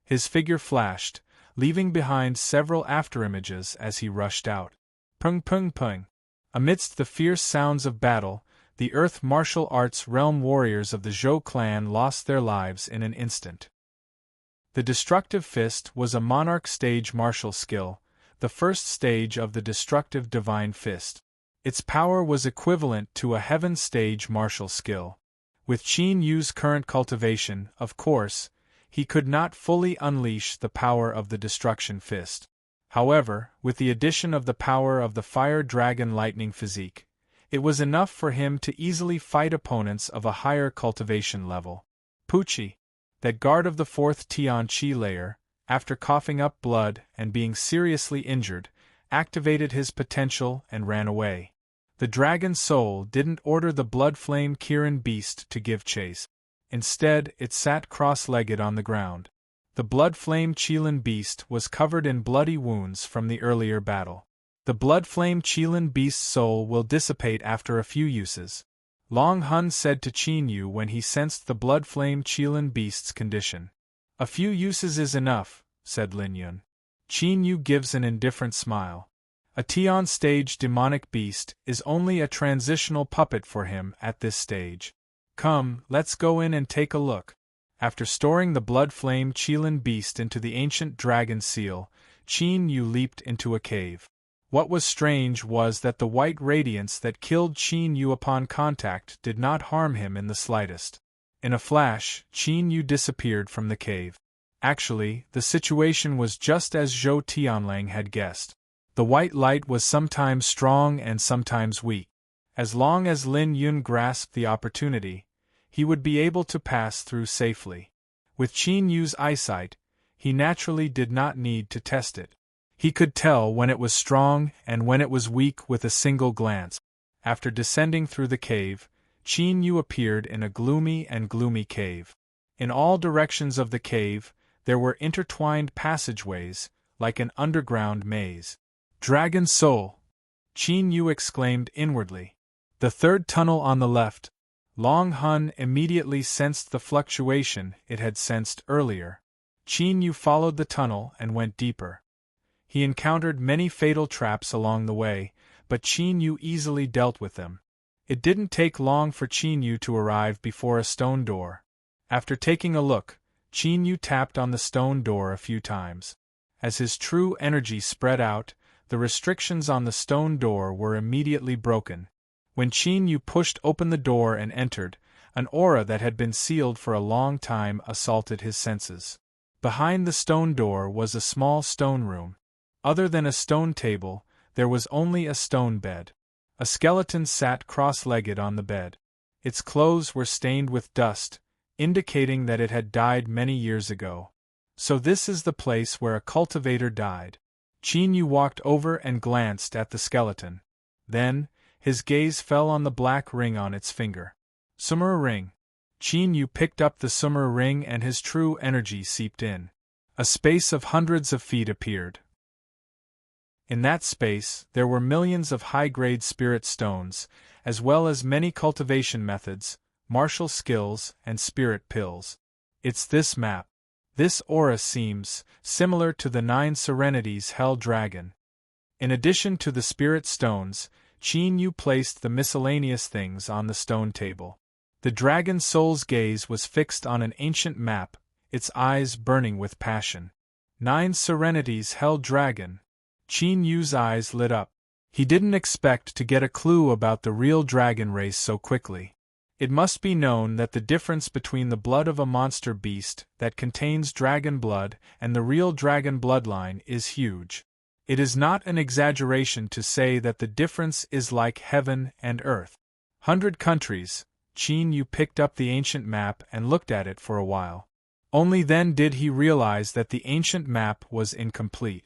His figure flashed, leaving behind several afterimages as he rushed out. Pung pung pung. Amidst the fierce sounds of battle, The Earth martial arts realm warriors of the Zhou clan lost their lives in an instant. The Destructive Fist was a monarch stage martial skill, the first stage of the Destructive Divine Fist. Its power was equivalent to a Heaven stage martial skill. With Qin Yu's current cultivation, of course, he could not fully unleash the power of the Destruction Fist. However, with the addition of the power of the Fire Dragon Lightning physique, it was enough for him to easily fight opponents of a higher cultivation level. Pucci, that guard of the 4th Tian Qi layer, after coughing up blood and being seriously injured, activated his potential and ran away. The dragon soul didn't order the blood-flame Kirin beast to give chase. Instead, it sat cross-legged on the ground. The blood-flame Qilin beast was covered in bloody wounds from the earlier battle. The blood-flame Qilin beast's soul will dissipate after a few uses, Long Hun said to Qin Yu when he sensed the blood-flame Qilin beast's condition. A few uses is enough, said Lin Yun. Qin Yu gives an indifferent smile. A Tian stage demonic beast is only a transitional puppet for him at this stage. Come, let's go in and take a look. After storing the blood-flame Qilin beast into the ancient dragon seal, Qin Yu leaped into a cave. What was strange was that the white radiance that killed Qin Yu upon contact did not harm him in the slightest. In a flash, Qin Yu disappeared from the cave. Actually, the situation was just as Zhou Tianlang had guessed. The white light was sometimes strong and sometimes weak. As long as Lin Yun grasped the opportunity, he would be able to pass through safely. With Qin Yu's eyesight, he naturally did not need to test it. He could tell when it was strong and when it was weak with a single glance. After descending through the cave, Qin Yu appeared in a gloomy cave. In all directions of the cave, there were intertwined passageways, like an underground maze. Dragon Soul! Qin Yu exclaimed inwardly. The third tunnel on the left. Long Hun immediately sensed the fluctuation it had sensed earlier. Qin Yu followed the tunnel and went deeper. He encountered many fatal traps along the way, but Qin Yu easily dealt with them. It didn't take long for Qin Yu to arrive before a stone door. After taking a look, Qin Yu tapped on the stone door a few times. As his true energy spread out, the restrictions on the stone door were immediately broken. When Qin Yu pushed open the door and entered, an aura that had been sealed for a long time assaulted his senses. Behind the stone door was a small stone room. Other than a stone table, there was only a stone bed. A skeleton sat cross-legged on the bed. Its clothes were stained with dust, indicating that it had died many years ago. So this is the place where a cultivator died. Qin Yu walked over and glanced at the skeleton. Then, his gaze fell on the black ring on its finger. Summer ring. Qin Yu picked up the summer ring and his true energy seeped in. A space of hundreds of feet appeared. In that space, there were millions of high-grade spirit stones, as well as many cultivation methods, martial skills, and spirit pills. It's this map. This aura seems similar to the 9 Serenities Hell Dragon. In addition to the spirit stones, Qin Yu placed the miscellaneous things on the stone table. The dragon soul's gaze was fixed on an ancient map, its eyes burning with passion. 9 Serenities Hell Dragon. Qin Yu's eyes lit up. He didn't expect to get a clue about the real dragon race so quickly. It must be known that the difference between the blood of a monster beast that contains dragon blood and the real dragon bloodline is huge. It is not an exaggeration to say that the difference is like heaven and earth. 100 countries. Qin Yu picked up the ancient map and looked at it for a while. Only then did he realize that the ancient map was incomplete.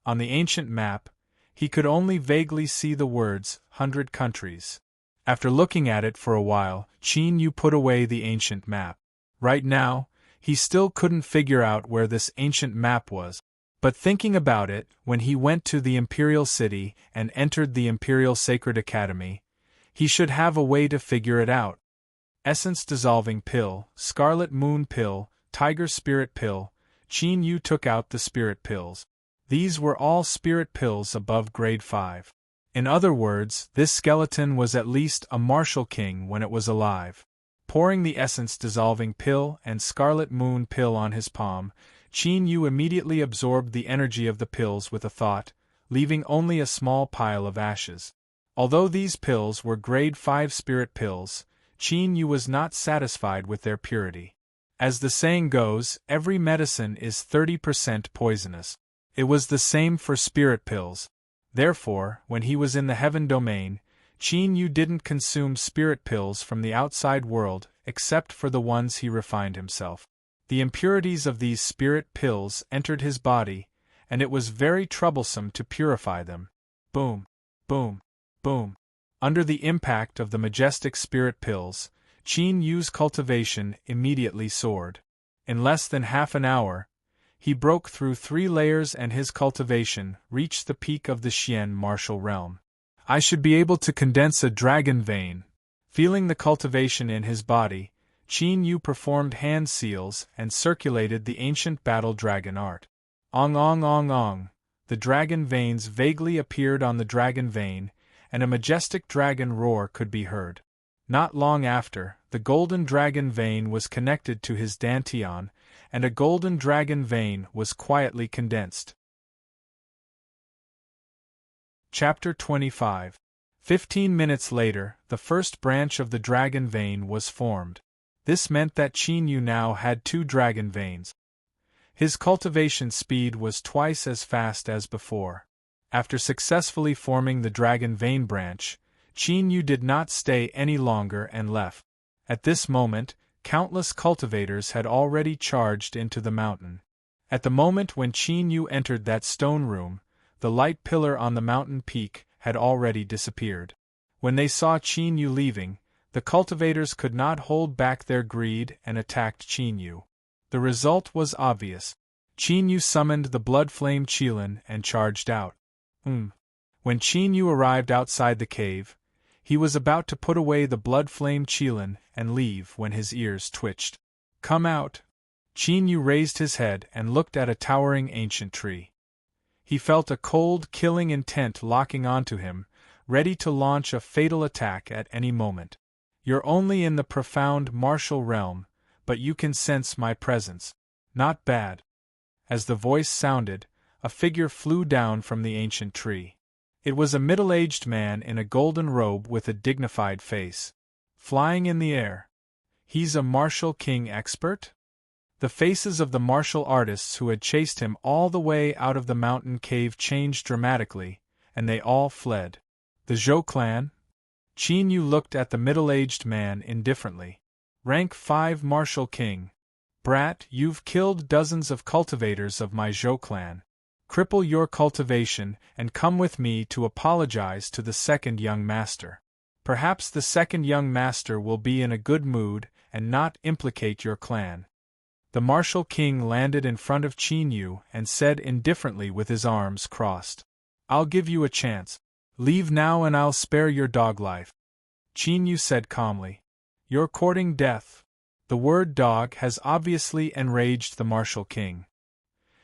On the ancient map, he could only vaguely see the words, 100 countries. After looking at it for a while, Qin Yu put away the ancient map. Right now, he still couldn't figure out where this ancient map was. But thinking about it, when he went to the Imperial City and entered the Imperial Sacred Academy, he should have a way to figure it out. Essence Dissolving Pill, Scarlet Moon Pill, Tiger Spirit Pill. Qin Yu took out the spirit pills. These were all spirit pills above grade 5. In other words, this skeleton was at least a martial king when it was alive. Pouring the essence-dissolving pill and scarlet moon pill on his palm, Qin Yu immediately absorbed the energy of the pills with a thought, leaving only a small pile of ashes. Although these pills were grade 5 spirit pills, Qin Yu was not satisfied with their purity. As the saying goes, every medicine is 30% poisonous. It was the same for spirit pills. Therefore, when he was in the heaven domain, Qin Yu didn't consume spirit pills from the outside world except for the ones he refined himself. The impurities of these spirit pills entered his body, and it was very troublesome to purify them. Boom, boom, boom. Under the impact of the majestic spirit pills, Qin Yu's cultivation immediately soared. In less than half an hour, he broke through 3 layers and his cultivation reached the peak of the Xian martial realm. I should be able to condense a dragon vein. Feeling the cultivation in his body, Qin Yu performed hand seals and circulated the ancient battle dragon art. Ong ong ong ong. The dragon veins vaguely appeared on the dragon vein, and a majestic dragon roar could be heard. Not long after, the golden dragon vein was connected to his dantian, and a golden dragon vein was quietly condensed. Chapter 25. 15 minutes later, the first branch of the dragon vein was formed. This meant that Qin Yu now had 2 dragon veins. His cultivation speed was twice as fast as before. After successfully forming the dragon vein branch, Qin Yu did not stay any longer and left. At this moment, countless cultivators had already charged into the mountain. At the moment when Qin Yu entered that stone room, the light pillar on the mountain peak had already disappeared. When they saw Qin Yu leaving, the cultivators could not hold back their greed and attacked Qin Yu. The result was obvious. Qin Yu summoned the blood flame Qilin and charged out. When Qin Yu arrived outside the cave, he was about to put away the blood flame Qilin and leave when his ears twitched. Come out! Qin Yu raised his head and looked at a towering ancient tree. He felt a cold, killing intent locking onto him, ready to launch a fatal attack at any moment. You're only in the profound martial realm, but you can sense my presence. Not bad. As the voice sounded, a figure flew down from the ancient tree. It was a middle-aged man in a golden robe with a dignified face. Flying in the air. He's a martial king expert? The faces of the martial artists who had chased him all the way out of the mountain cave changed dramatically, and they all fled. The Zhou clan? Qin Yu looked at the middle-aged man indifferently. Rank 5 martial king. Brat, you've killed dozens of cultivators of my Zhou clan. Cripple your cultivation and come with me to apologize to the second young master. Perhaps the second young master will be in a good mood and not implicate your clan. The martial king landed in front of Qin Yu and said indifferently with his arms crossed. I'll give you a chance. Leave now and I'll spare your dog life. Qin Yu said calmly. You're courting death. The word dog has obviously enraged the martial king.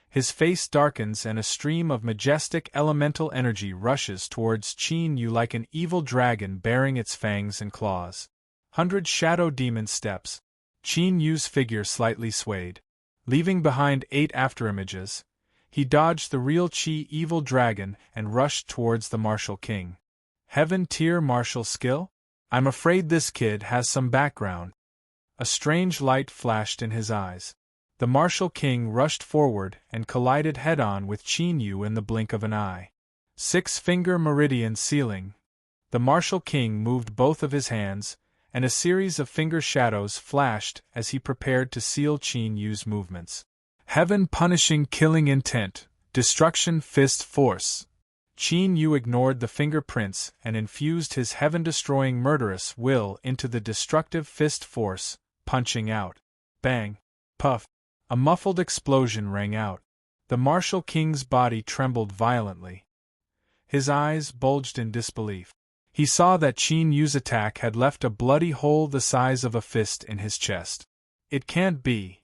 His face darkens and a stream of majestic elemental energy rushes towards Qin Yu like an evil dragon bearing its fangs and claws. 100 shadow demon steps. Qin Yu's figure slightly swayed. Leaving behind 8 afterimages, he dodged the real Qi evil dragon and rushed towards the martial king. Heaven tier martial skill? I'm afraid this kid has some background. A strange light flashed in his eyes. The martial king rushed forward and collided head-on with Qin Yu in the blink of an eye. 6-finger meridian sealing. The martial king moved both of his hands, and a series of finger shadows flashed as he prepared to seal Qin Yu's movements. Heaven punishing killing intent, destruction fist force. Qin Yu ignored the fingerprints and infused his heaven-destroying murderous will into the destructive fist force, punching out. Bang! Puff! A muffled explosion rang out. The martial king's body trembled violently. His eyes bulged in disbelief. He saw that Qin Yu's attack had left a bloody hole the size of a fist in his chest. It can't be.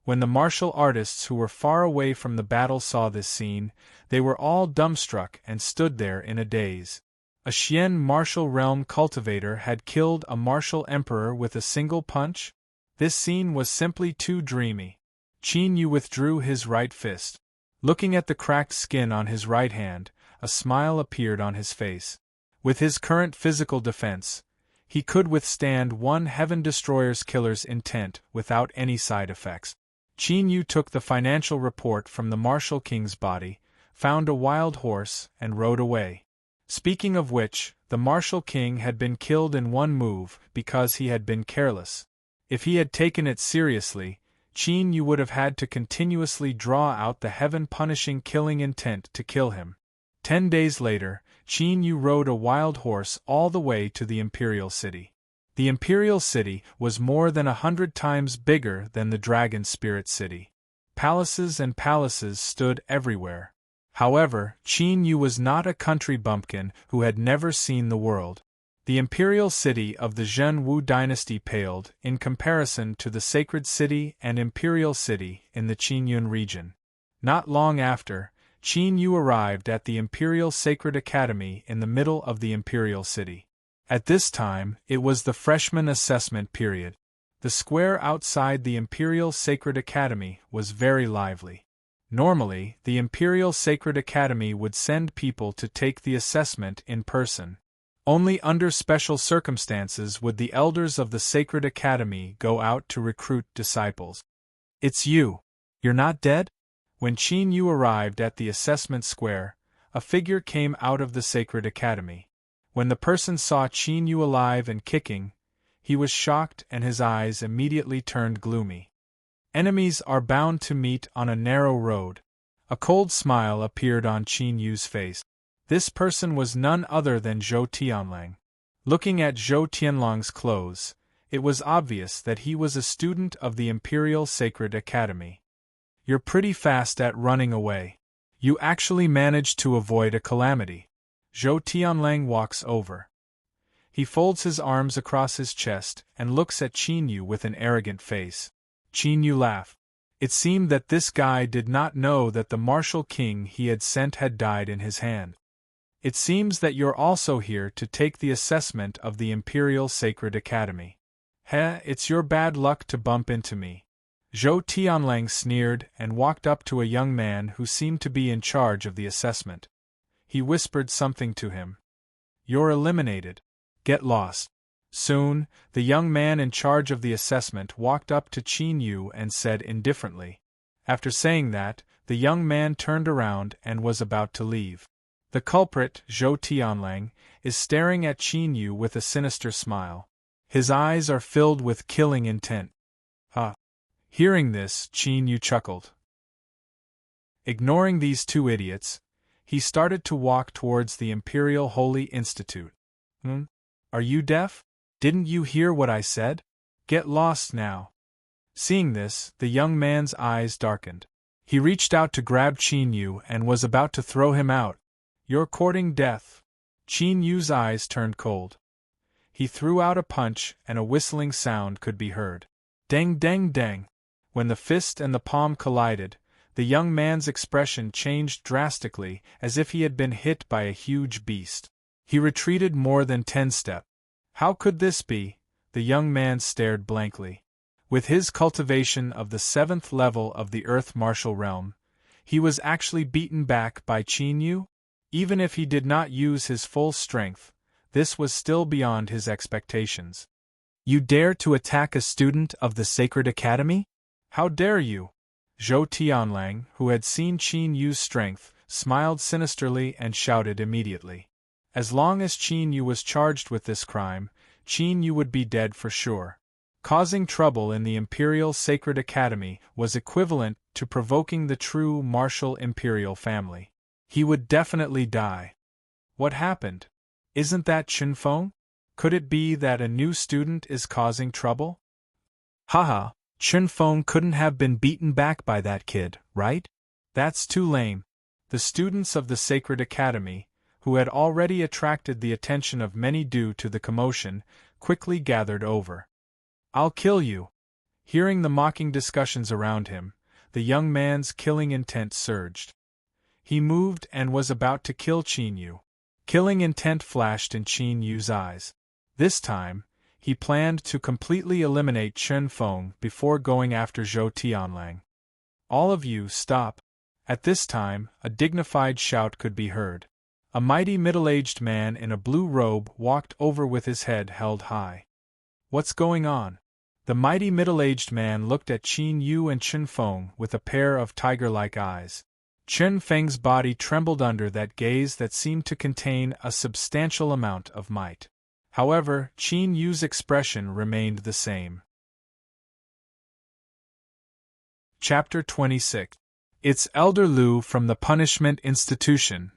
When the martial artists who were far away from the battle saw this scene, they were all dumbstruck and stood there in a daze. A Xian martial realm cultivator had killed a martial emperor with a single punch? This scene was simply too dreamy. Qin Yu withdrew his right fist. Looking at the cracked skin on his right hand, a smile appeared on his face. With his current physical defense, he could withstand one Heaven Destroyer's killer's intent without any side effects. Qin Yu took the financial report from the martial king's body, found a wild horse, and rode away. Speaking of which, the martial king had been killed in one move because he had been careless. If he had taken it seriously, Qin Yu would have had to continuously draw out the heaven-punishing killing intent to kill him. 10 days later, Qin Yu rode a wild horse all the way to the imperial city. The imperial city was more than 100 times bigger than the dragon spirit city. Palaces and palaces stood everywhere. However, Qin Yu was not a country bumpkin who had never seen the world. The imperial city of the Zhen Wu dynasty paled in comparison to the sacred city and imperial city in the Qinyun region. Not long after, Qin Yu arrived at the Imperial Sacred Academy in the middle of the imperial city. At this time, it was the freshman assessment period. The square outside the Imperial Sacred Academy was very lively. Normally, the Imperial Sacred Academy would send people to take the assessment in person. Only under special circumstances would the elders of the Sacred Academy go out to recruit disciples. "It's you. You're not dead?" When Qin Yu arrived at the assessment square, a figure came out of the Sacred Academy. When the person saw Qin Yu alive and kicking, he was shocked and his eyes immediately turned gloomy. Enemies are bound to meet on a narrow road. A cold smile appeared on Qin Yu's face. This person was none other than Zhou Tianlang. Looking at Zhou Tianlang's clothes, it was obvious that he was a student of the Imperial Sacred Academy. "You're pretty fast at running away. You actually managed to avoid a calamity." Zhou Tianlang walks over. He folds his arms across his chest and looks at Qin Yu with an arrogant face. Qin Yu laughed. It seemed that this guy did not know that the martial king he had sent had died in his hand. "It seems that you're also here to take the assessment of the Imperial Sacred Academy. It's your bad luck to bump into me." Zhou Tianlang sneered and walked up to a young man who seemed to be in charge of the assessment. He whispered something to him. "You're eliminated. Get lost." Soon, the young man in charge of the assessment walked up to Qin Yu and said indifferently. After saying that, the young man turned around and was about to leave. The culprit, Zhou Tianlang, is staring at Qin Yu with a sinister smile. His eyes are filled with killing intent. Hearing this, Qin Yu chuckled. Ignoring these two idiots, he started to walk towards the Imperial Holy Institute. Are you deaf? Didn't you hear what I said? Get lost now." Seeing this, the young man's eyes darkened. He reached out to grab Qin Yu and was about to throw him out. "You're courting death." Qin Yu's eyes turned cold. He threw out a punch and a whistling sound could be heard. Dang dang dang. When the fist and the palm collided, the young man's expression changed drastically as if he had been hit by a huge beast. He retreated more than 10 steps. How could this be? The young man stared blankly. With his cultivation of the 7th level of the Earth Martial Realm, he was actually beaten back by Qin Yu? Even if he did not use his full strength, this was still beyond his expectations. "You dare to attack a student of the Sacred Academy? How dare you?" Zhou Tianlang, who had seen Qin Yu's strength, smiled sinisterly and shouted immediately. As long as Qin Yu was charged with this crime, Qin Yu would be dead for sure. Causing trouble in the Imperial Sacred Academy was equivalent to provoking the true martial imperial family. He would definitely die. What happened? Isn't that Qinfeng? Could it be that a new student is causing trouble? Haha, Qinfeng couldn't have been beaten back by that kid, right? That's too lame. The students of the Sacred Academy, who had already attracted the attention of many due to the commotion, quickly gathered over. "I'll kill you." Hearing the mocking discussions around him, the young man's killing intent surged. He moved and was about to kill Qin Yu. Killing intent flashed in Qin Yu's eyes. This time, he planned to completely eliminate Chen Feng before going after Zhou Tianlang. All of you, stop. At this time, a dignified shout could be heard. A mighty middle-aged man in a blue robe walked over with his head held high. What's going on? The mighty middle-aged man looked at Qin Yu and Chen Feng with a pair of tiger-like eyes. Chen Feng's body trembled under that gaze that seemed to contain a substantial amount of might. However, Qin Yu's expression remained the same. Chapter 26. It's Elder Lu from the Punishment Institution.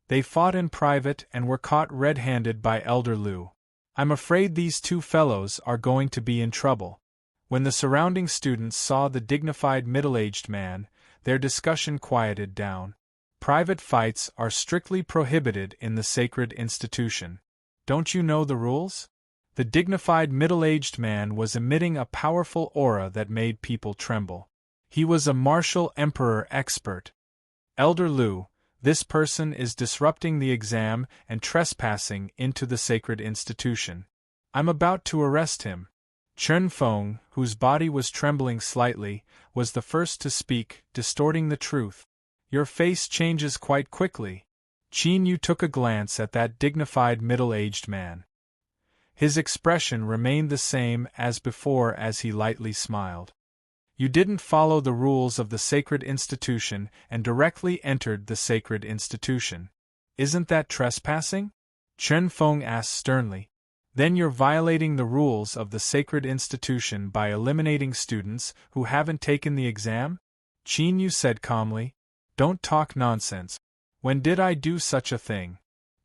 They fought in private and were caught red-handed by Elder Lu. I'm afraid these two fellows are going to be in trouble. When the surrounding students saw the dignified middle-aged man, their discussion quieted down. Private fights are strictly prohibited in the sacred institution. Don't you know the rules? The dignified middle-aged man was emitting a powerful aura that made people tremble. He was a martial emperor expert. Elder Lu, this person is disrupting the exam and trespassing into the sacred institution. I'm about to arrest him. Chen Feng, whose body was trembling slightly, was the first to speak, distorting the truth. Your face changes quite quickly. Qin Yu took a glance at that dignified middle-aged man. His expression remained the same as before as he lightly smiled. You didn't follow the rules of the sacred institution and directly entered the sacred institution. Isn't that trespassing? Chen Feng asked sternly. Then you're violating the rules of the sacred institution by eliminating students who haven't taken the exam? Qin Yu said calmly. Don't talk nonsense. When did I do such a thing?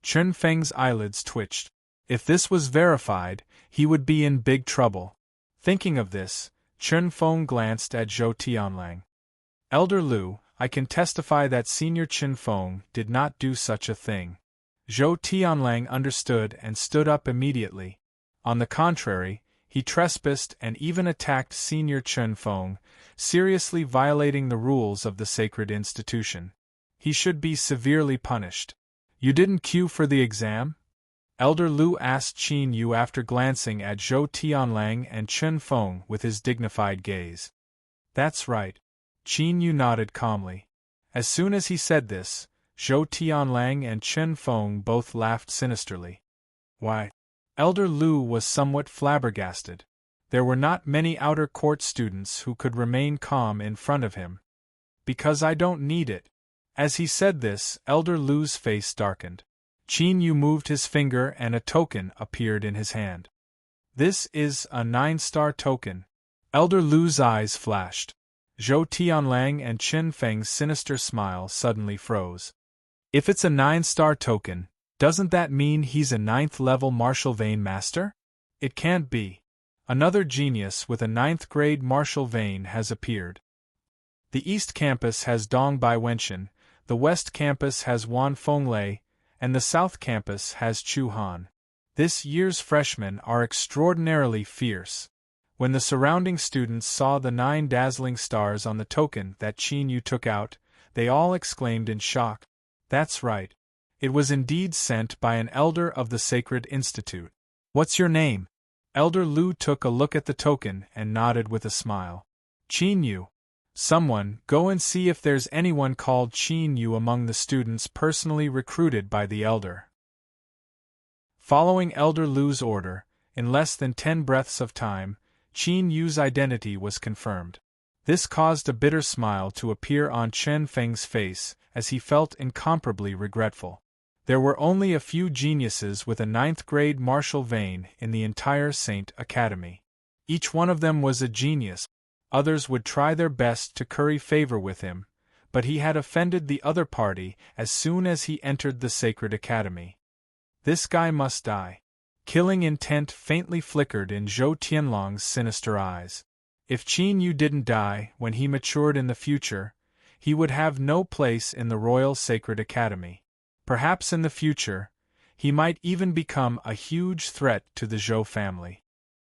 Chen Feng's eyelids twitched. If this was verified, he would be in big trouble. Thinking of this, Chen Feng glanced at Zhou Tianlang. Elder Lu, I can testify that Senior Chen Feng did not do such a thing. Zhou Tianlang understood and stood up immediately. On the contrary, he trespassed and even attacked Senior Chen Feng, seriously violating the rules of the sacred institution. He should be severely punished. You didn't queue for the exam? Elder Lu asked Qin Yu after glancing at Zhou Tianlang and Chen Feng with his dignified gaze. That's right. Qin Yu nodded calmly. As soon as he said this, Zhou Tianlang and Chen Feng both laughed sinisterly. Why? Elder Lu was somewhat flabbergasted. There were not many outer court students who could remain calm in front of him. Because I don't need it. As he said this, Elder Lu's face darkened. Qin Yu moved his finger and a token appeared in his hand. This is a 9-star token. Elder Lu's eyes flashed. Zhou Tianlang and Chen Feng's sinister smile suddenly froze. If it's a 9-star token, doesn't that mean he's a 9th-level martial vein master? It can't be. Another genius with a 9th-grade martial vein has appeared. The East Campus has Dong Bai Wenchen, the West Campus has Wan Fenglei, and the South Campus has Chu Han. This year's freshmen are extraordinarily fierce. When the surrounding students saw the 9 dazzling stars on the token that Qin Yu took out, they all exclaimed in shock. That's right. It was indeed sent by an elder of the Sacred Institute. What's your name? Elder Lu took a look at the token and nodded with a smile. Qin Yu. Someone, go and see if there's anyone called Qin Yu among the students personally recruited by the elder. Following Elder Lu's order, in less than 10 breaths of time, Qin Yu's identity was confirmed. This caused a bitter smile to appear on Chen Feng's face, as he felt incomparably regretful. There were only a few geniuses with a 9th-grade martial vein in the entire Saint Academy. Each one of them was a genius. Others would try their best to curry favor with him, but he had offended the other party as soon as he entered the Sacred Academy. This guy must die. Killing intent faintly flickered in Zhou Tianlang's sinister eyes. If Qin Yu didn't die when he matured in the future, he would have no place in the Royal Sacred Academy. Perhaps in the future, he might even become a huge threat to the Zhou family.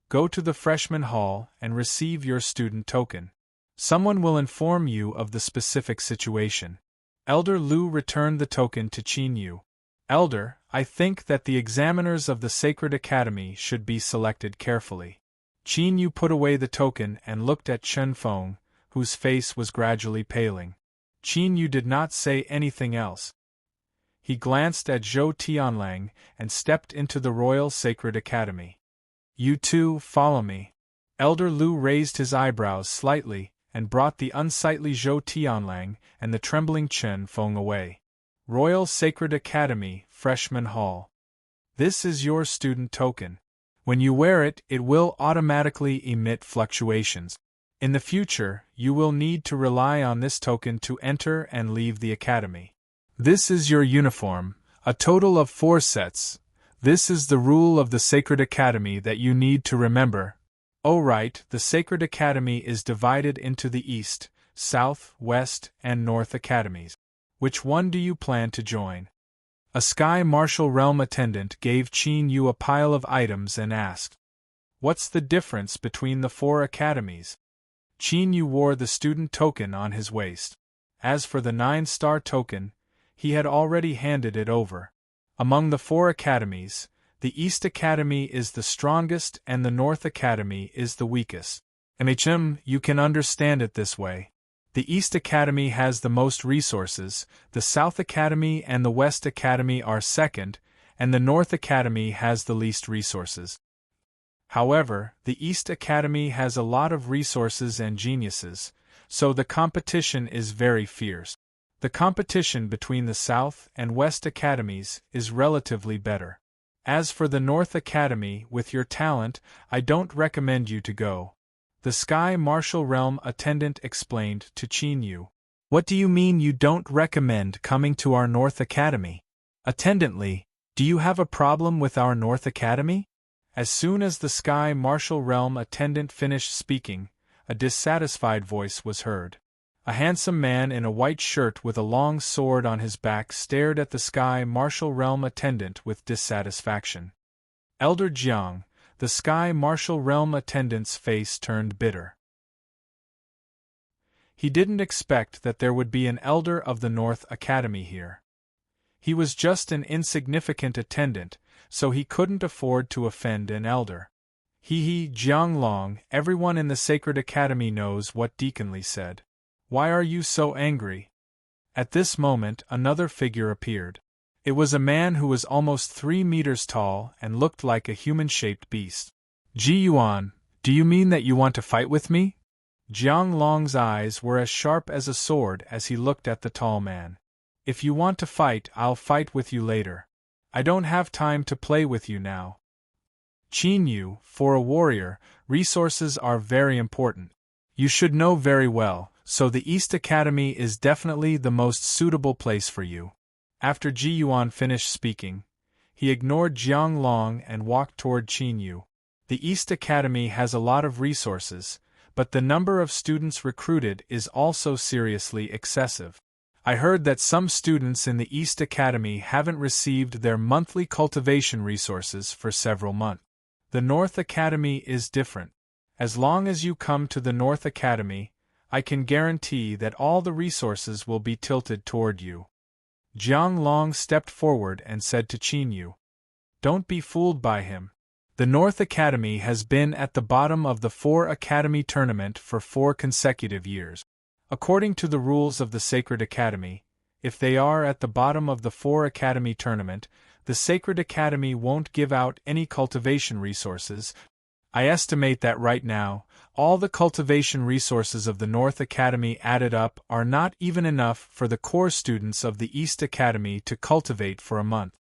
Go to the freshman hall and receive your student token. Someone will inform you of the specific situation. Elder Lu returned the token to Qin Yu. Elder, I think that the examiners of the Sacred Academy should be selected carefully. Qin Yu put away the token and looked at Chen Feng, whose face was gradually paling. Qin Yu did not say anything else. He glanced at Zhou Tianlang and stepped into the Royal Sacred Academy. You two, follow me. Elder Lu raised his eyebrows slightly and brought the unsightly Zhou Tianlang and the trembling Chen Feng away. Royal Sacred Academy, Freshman Hall. This is your student token. When you wear it, it will automatically emit fluctuations. In the future, you will need to rely on this token to enter and leave the academy. This is your uniform, a total of 4 sets. This is the rule of the Sacred Academy that you need to remember. Oh right, the Sacred Academy is divided into the East, South, West, and North Academies. Which one do you plan to join? A Sky Martial Realm attendant gave Qin Yu a pile of items and asked, What's the difference between the 4 academies? Qin Yu wore the student token on his waist. As for the 9-star token, he had already handed it over. Among the 4 academies, the East Academy is the strongest and the North Academy is the weakest. You can understand it this way. The East Academy has the most resources, the South Academy and the West Academy are second, and the North Academy has the least resources. However, the East Academy has a lot of resources and geniuses, so the competition is very fierce. The competition between the South and West Academies is relatively better. As for the North Academy, with your talent, I don't recommend you to go. The Sky Martial Realm attendant explained to Qin Yu. What do you mean you don't recommend coming to our North Academy? Attendantly, do you have a problem with our North Academy? As soon as the Sky Martial Realm attendant finished speaking, a dissatisfied voice was heard. A handsome man in a white shirt with a long sword on his back stared at the Sky Martial Realm attendant with dissatisfaction. Elder Jiang, the Sky Martial Realm attendant's face turned bitter. He didn't expect that there would be an elder of the North Academy here. He was just an insignificant attendant, so he couldn't afford to offend an elder. Jiang Long, everyone in the Sacred Academy knows what Deaconly said. Why are you so angry? At this moment, another figure appeared. It was a man who was almost 3 meters tall and looked like a human-shaped beast. Ji Yuan, do you mean that you want to fight with me? Jiang Long's eyes were as sharp as a sword as he looked at the tall man. If you want to fight, I'll fight with you later. I don't have time to play with you now. Qin Yu, for a warrior, resources are very important. You should know very well, so the East Academy is definitely the most suitable place for you. After Ji Yuan finished speaking, he ignored Jiang Long and walked toward Qin Yu. The East Academy has a lot of resources, but the number of students recruited is also seriously excessive. I heard that some students in the East Academy haven't received their monthly cultivation resources for several months. The North Academy is different. As long as you come to the North Academy, I can guarantee that all the resources will be tilted toward you. Jiang Long stepped forward and said to Qin Yu, Don't be fooled by him. The North Academy has been at the bottom of the 4 Academy tournament for 4 consecutive years. According to the rules of the Sacred Academy, if they are at the bottom of the 4 Academy tournament, the Sacred Academy won't give out any cultivation resources. I estimate that right now, all the cultivation resources of the North Academy added up are not even enough for the core students of the East Academy to cultivate for a month.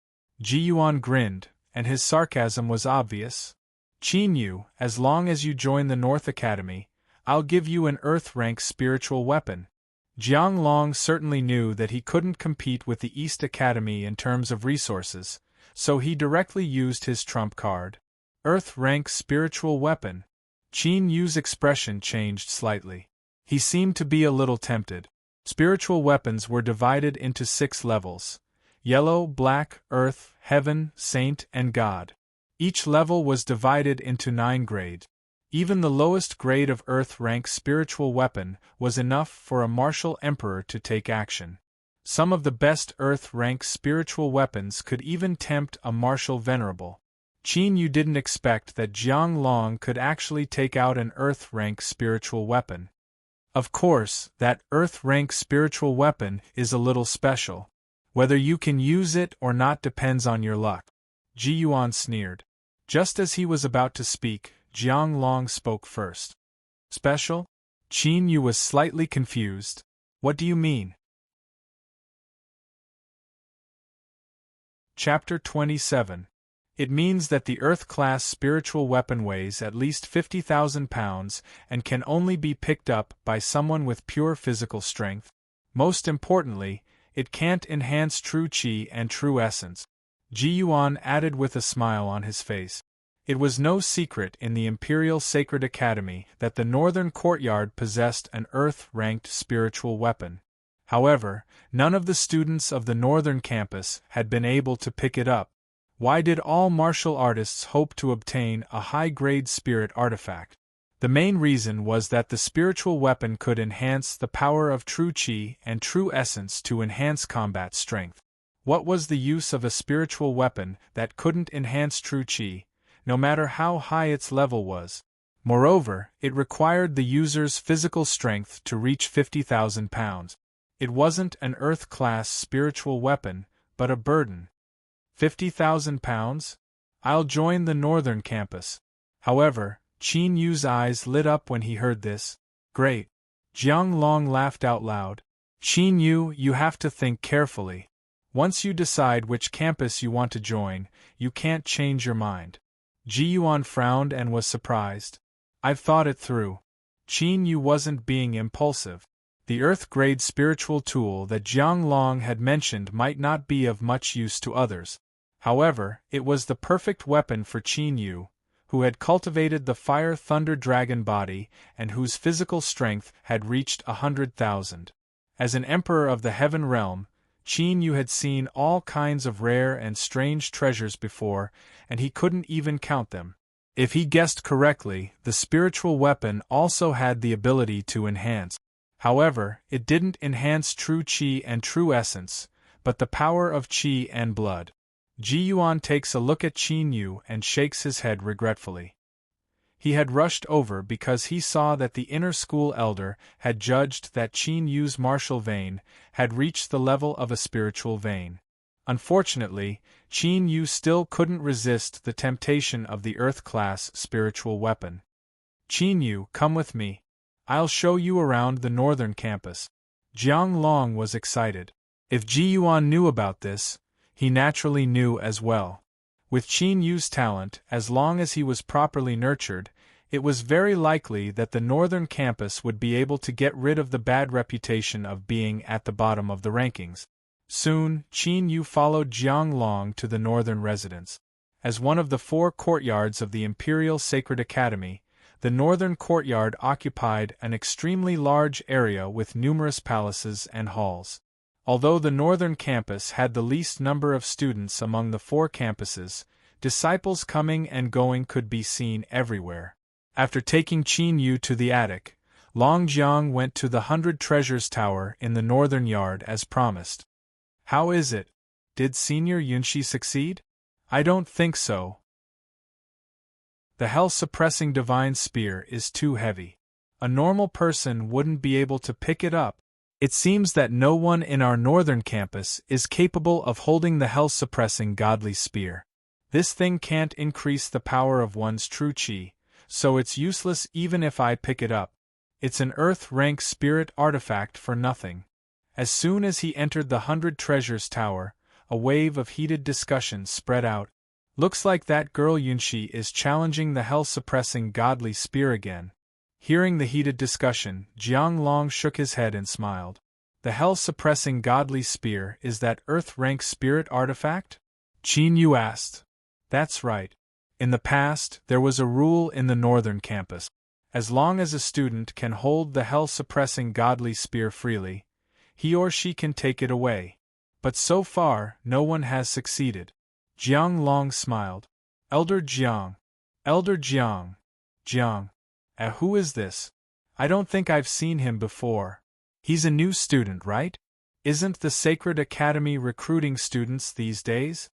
Ji Yuan grinned, and his sarcasm was obvious. Qin Yu, as long as you join the North Academy, I'll give you an Earth-rank spiritual weapon. Jiang Long certainly knew that he couldn't compete with the East Academy in terms of resources, so he directly used his trump card. Earth-rank spiritual weapon. Qin Yu's expression changed slightly. He seemed to be a little tempted. Spiritual weapons were divided into 6 levels: yellow, black, earth, heaven, saint, and god. Each level was divided into 9 grades. Even the lowest grade of Earth-rank spiritual weapon was enough for a martial emperor to take action. Some of the best Earth-rank spiritual weapons could even tempt a martial venerable. Qin Yu didn't expect that Jiang Long could actually take out an Earth-rank spiritual weapon. Of course, that Earth-rank spiritual weapon is a little special. Whether you can use it or not depends on your luck. Ji Yuan sneered. Just as he was about to speak, Jiang Long spoke first. Special? Qin Yu was slightly confused. What do you mean? Chapter 27. It means that the Earth-class spiritual weapon weighs at least 50,000 pounds and can only be picked up by someone with pure physical strength. Most importantly, it can't enhance true qi and true essence. Ji Yuan added with a smile on his face. It was no secret in the Imperial Sacred Academy that the Northern Courtyard possessed an Earth-ranked spiritual weapon. However, none of the students of the Northern Campus had been able to pick it up. Why did all martial artists hope to obtain a high-grade spirit artifact? The main reason was that the spiritual weapon could enhance the power of true qi and true essence to enhance combat strength. What was the use of a spiritual weapon that couldn't enhance true qi, no matter how high its level was? Moreover, it required the user's physical strength to reach 50,000 pounds. It wasn't an Earth-class spiritual weapon, but a burden. 50,000 pounds? I'll join the Northern Campus. However, Qin Yu's eyes lit up when he heard this. Great. Jiang Long laughed out loud. Qin Yu, you have to think carefully. Once you decide which campus you want to join, you can't change your mind. Ji Yuan frowned and was surprised. I've thought it through. Qin Yu wasn't being impulsive. The Earth-grade spiritual tool that Jiang Long had mentioned might not be of much use to others. However, it was the perfect weapon for Qin Yu, who had cultivated the Fire Thunder Dragon body and whose physical strength had reached 100,000. As an emperor of the Heaven Realm, Qin Yu had seen all kinds of rare and strange treasures before, and he couldn't even count them. If he guessed correctly, the spiritual weapon also had the ability to enhance. However, it didn't enhance true qi and true essence, but the power of qi and blood. Ji Yuan takes a look at Qin Yu and shakes his head regretfully. He had rushed over because he saw that the inner school elder had judged that Qin Yu's martial vein had reached the level of a spiritual vein. Unfortunately, Qin Yu still couldn't resist the temptation of the Earth-class spiritual weapon. Qin Yu, come with me. I'll show you around the Northern Campus. Jiang Long was excited. If Ji Yuan knew about this, he naturally knew as well. With Qin Yu's talent, as long as he was properly nurtured, it was very likely that the Northern Campus would be able to get rid of the bad reputation of being at the bottom of the rankings. Soon, Qin Yu followed Jiang Long to the Northern residence. As one of the 4 courtyards of the Imperial Sacred Academy, the Northern Courtyard occupied an extremely large area with numerous palaces and halls. Although the Northern Campus had the least number of students among the 4 campuses, disciples coming and going could be seen everywhere. After taking Qin Yu to the attic, Long Jiang went to the 100 Treasures Tower in the Northern Yard as promised. How is it? Did Senior Yunshi succeed? I don't think so. The hell-suppressing divine spear is too heavy. A normal person wouldn't be able to pick it up. It seems that no one in our Northern Campus is capable of holding the hell-suppressing godly spear. This thing can't increase the power of one's true qi, so it's useless even if I pick it up. It's an Earth-rank spirit artifact for nothing. As soon as he entered the 100 Treasures Tower, a wave of heated discussion spread out. Looks like that girl Yunshi is challenging the hell-suppressing godly spear again. Hearing the heated discussion, Jiang Long shook his head and smiled. The hell-suppressing godly spear is that Earth-rank spirit artifact? Qin Yu asked. That's right. In the past, there was a rule in the Northern Campus. As long as a student can hold the hell-suppressing godly spear freely, he or she can take it away. But so far, no one has succeeded. Jiang Long smiled. Elder Jiang. Elder Jiang. Jiang. Who is this? I don't think I've seen him before. He's a new student, right? Isn't the Sacred Academy recruiting students these days?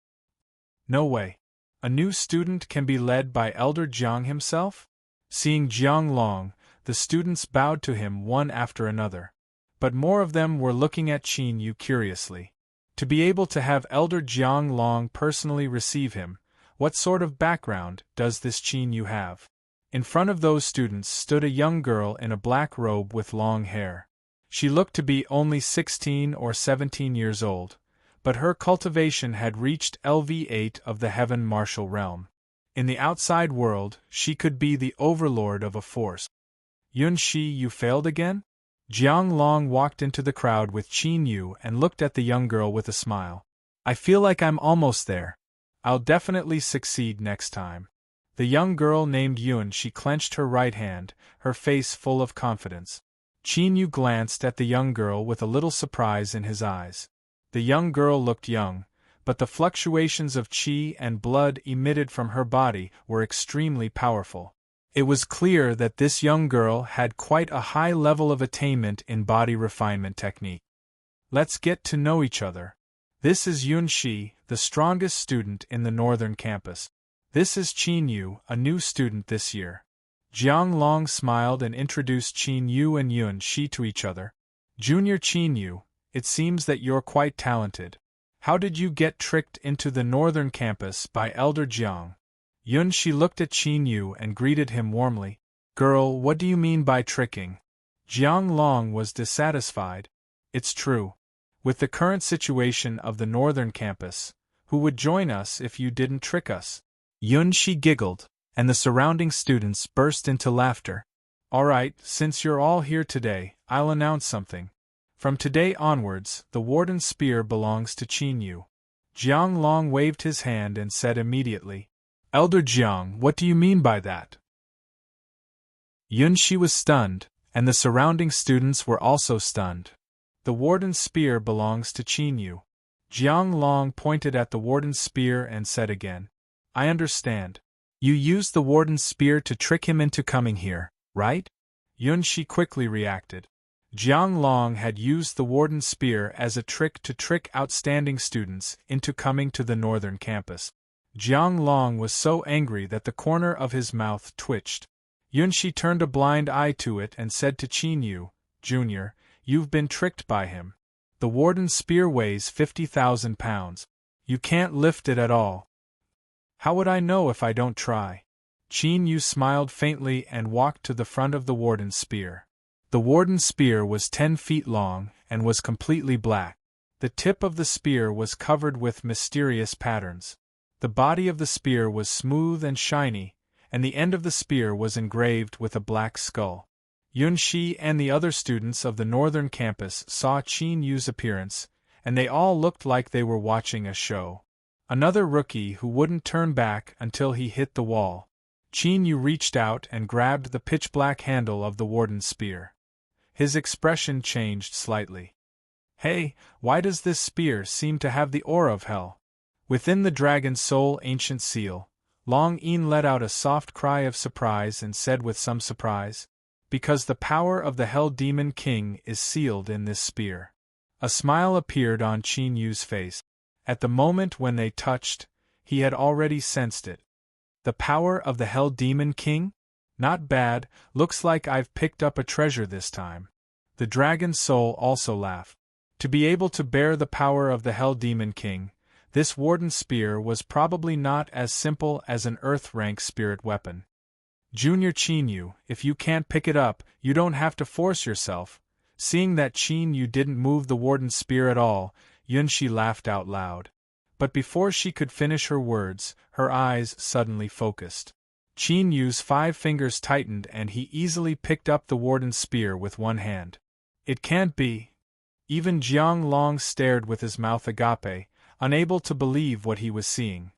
No way. A new student can be led by Elder Jiang himself? Seeing Jiang Long, the students bowed to him one after another. But more of them were looking at Qin Yu curiously. To be able to have Elder Jiang Long personally receive him, what sort of background does this Qin Yu have? In front of those students stood a young girl in a black robe with long hair. She looked to be only 16 or 17 years old, but her cultivation had reached LV8 of the Heaven Martial Realm. In the outside world, she could be the overlord of a force. Yun Shi, you failed again? Jiang Long walked into the crowd with Qin Yu and looked at the young girl with a smile. I feel like I'm almost there. I'll definitely succeed next time. The young girl named Yun Shi clenched her right hand, her face full of confidence. Qin Yu glanced at the young girl with a little surprise in his eyes. The young girl looked young, but the fluctuations of qi and blood emitted from her body were extremely powerful. It was clear that this young girl had quite a high level of attainment in body refinement technique. Let's get to know each other. This is Yun Shi, the strongest student in the northern campus. This is Qin Yu, a new student this year. Jiang Long smiled and introduced Qin Yu and Yun Shi to each other. Junior Qin Yu, it seems that you're quite talented. How did you get tricked into the northern campus by Elder Jiang? Yun Shi looked at Qin Yu and greeted him warmly. Girl, what do you mean by tricking? Jiang Long was dissatisfied. It's true. With the current situation of the northern campus, who would join us if you didn't trick us? Yun Shi giggled, and the surrounding students burst into laughter. Alright, since you're all here today, I'll announce something. From today onwards, the Warden's spear belongs to Qin Yu. Jiang Long waved his hand and said immediately, Elder Jiang, what do you mean by that? Yun Shi was stunned, and the surrounding students were also stunned. The Warden's spear belongs to Qin Yu. Jiang Long pointed at the Warden's spear and said again, I understand. You used the Warden's spear to trick him into coming here, right? Yun Shi quickly reacted. Jiang Long had used the Warden's spear as a trick to trick outstanding students into coming to the northern campus. Jiang Long was so angry that the corner of his mouth twitched. Yun Shi turned a blind eye to it and said to Qin Yu, Junior, you've been tricked by him. The Warden's spear weighs 50,000 pounds. You can't lift it at all. How would I know if I don't try? Qin Yu smiled faintly and walked to the front of the Warden's spear. The Warden's spear was 10 feet long and was completely black. The tip of the spear was covered with mysterious patterns. The body of the spear was smooth and shiny, and the end of the spear was engraved with a black skull. Yun Shi and the other students of the northern campus saw Qin Yu's appearance, and they all looked like they were watching a show. Another rookie who wouldn't turn back until he hit the wall. Qin Yu reached out and grabbed the pitch-black handle of the Warden's spear. His expression changed slightly. Hey, why does this spear seem to have the aura of hell? Within the dragon's soul ancient seal, Long Yin let out a soft cry of surprise and said with some surprise, Because the power of the Hell Demon King is sealed in this spear. A smile appeared on Qin Yu's face. At the moment when they touched, he had already sensed it. The power of the Hell Demon King? Not bad, looks like I've picked up a treasure this time. The dragon's soul also laughed. To be able to bear the power of the Hell Demon King, this Warden's spear was probably not as simple as an Earth-rank spirit weapon. Junior Qin Yu, if you can't pick it up, you don't have to force yourself. Seeing that Qin Yu didn't move the Warden's spear at all, Yun Shi laughed out loud. But before she could finish her words, her eyes suddenly focused. Qin Yu's 5 fingers tightened and he easily picked up the Warden's spear with one hand. It can't be. Even Jiang Long stared with his mouth agape, unable to believe what he was seeing.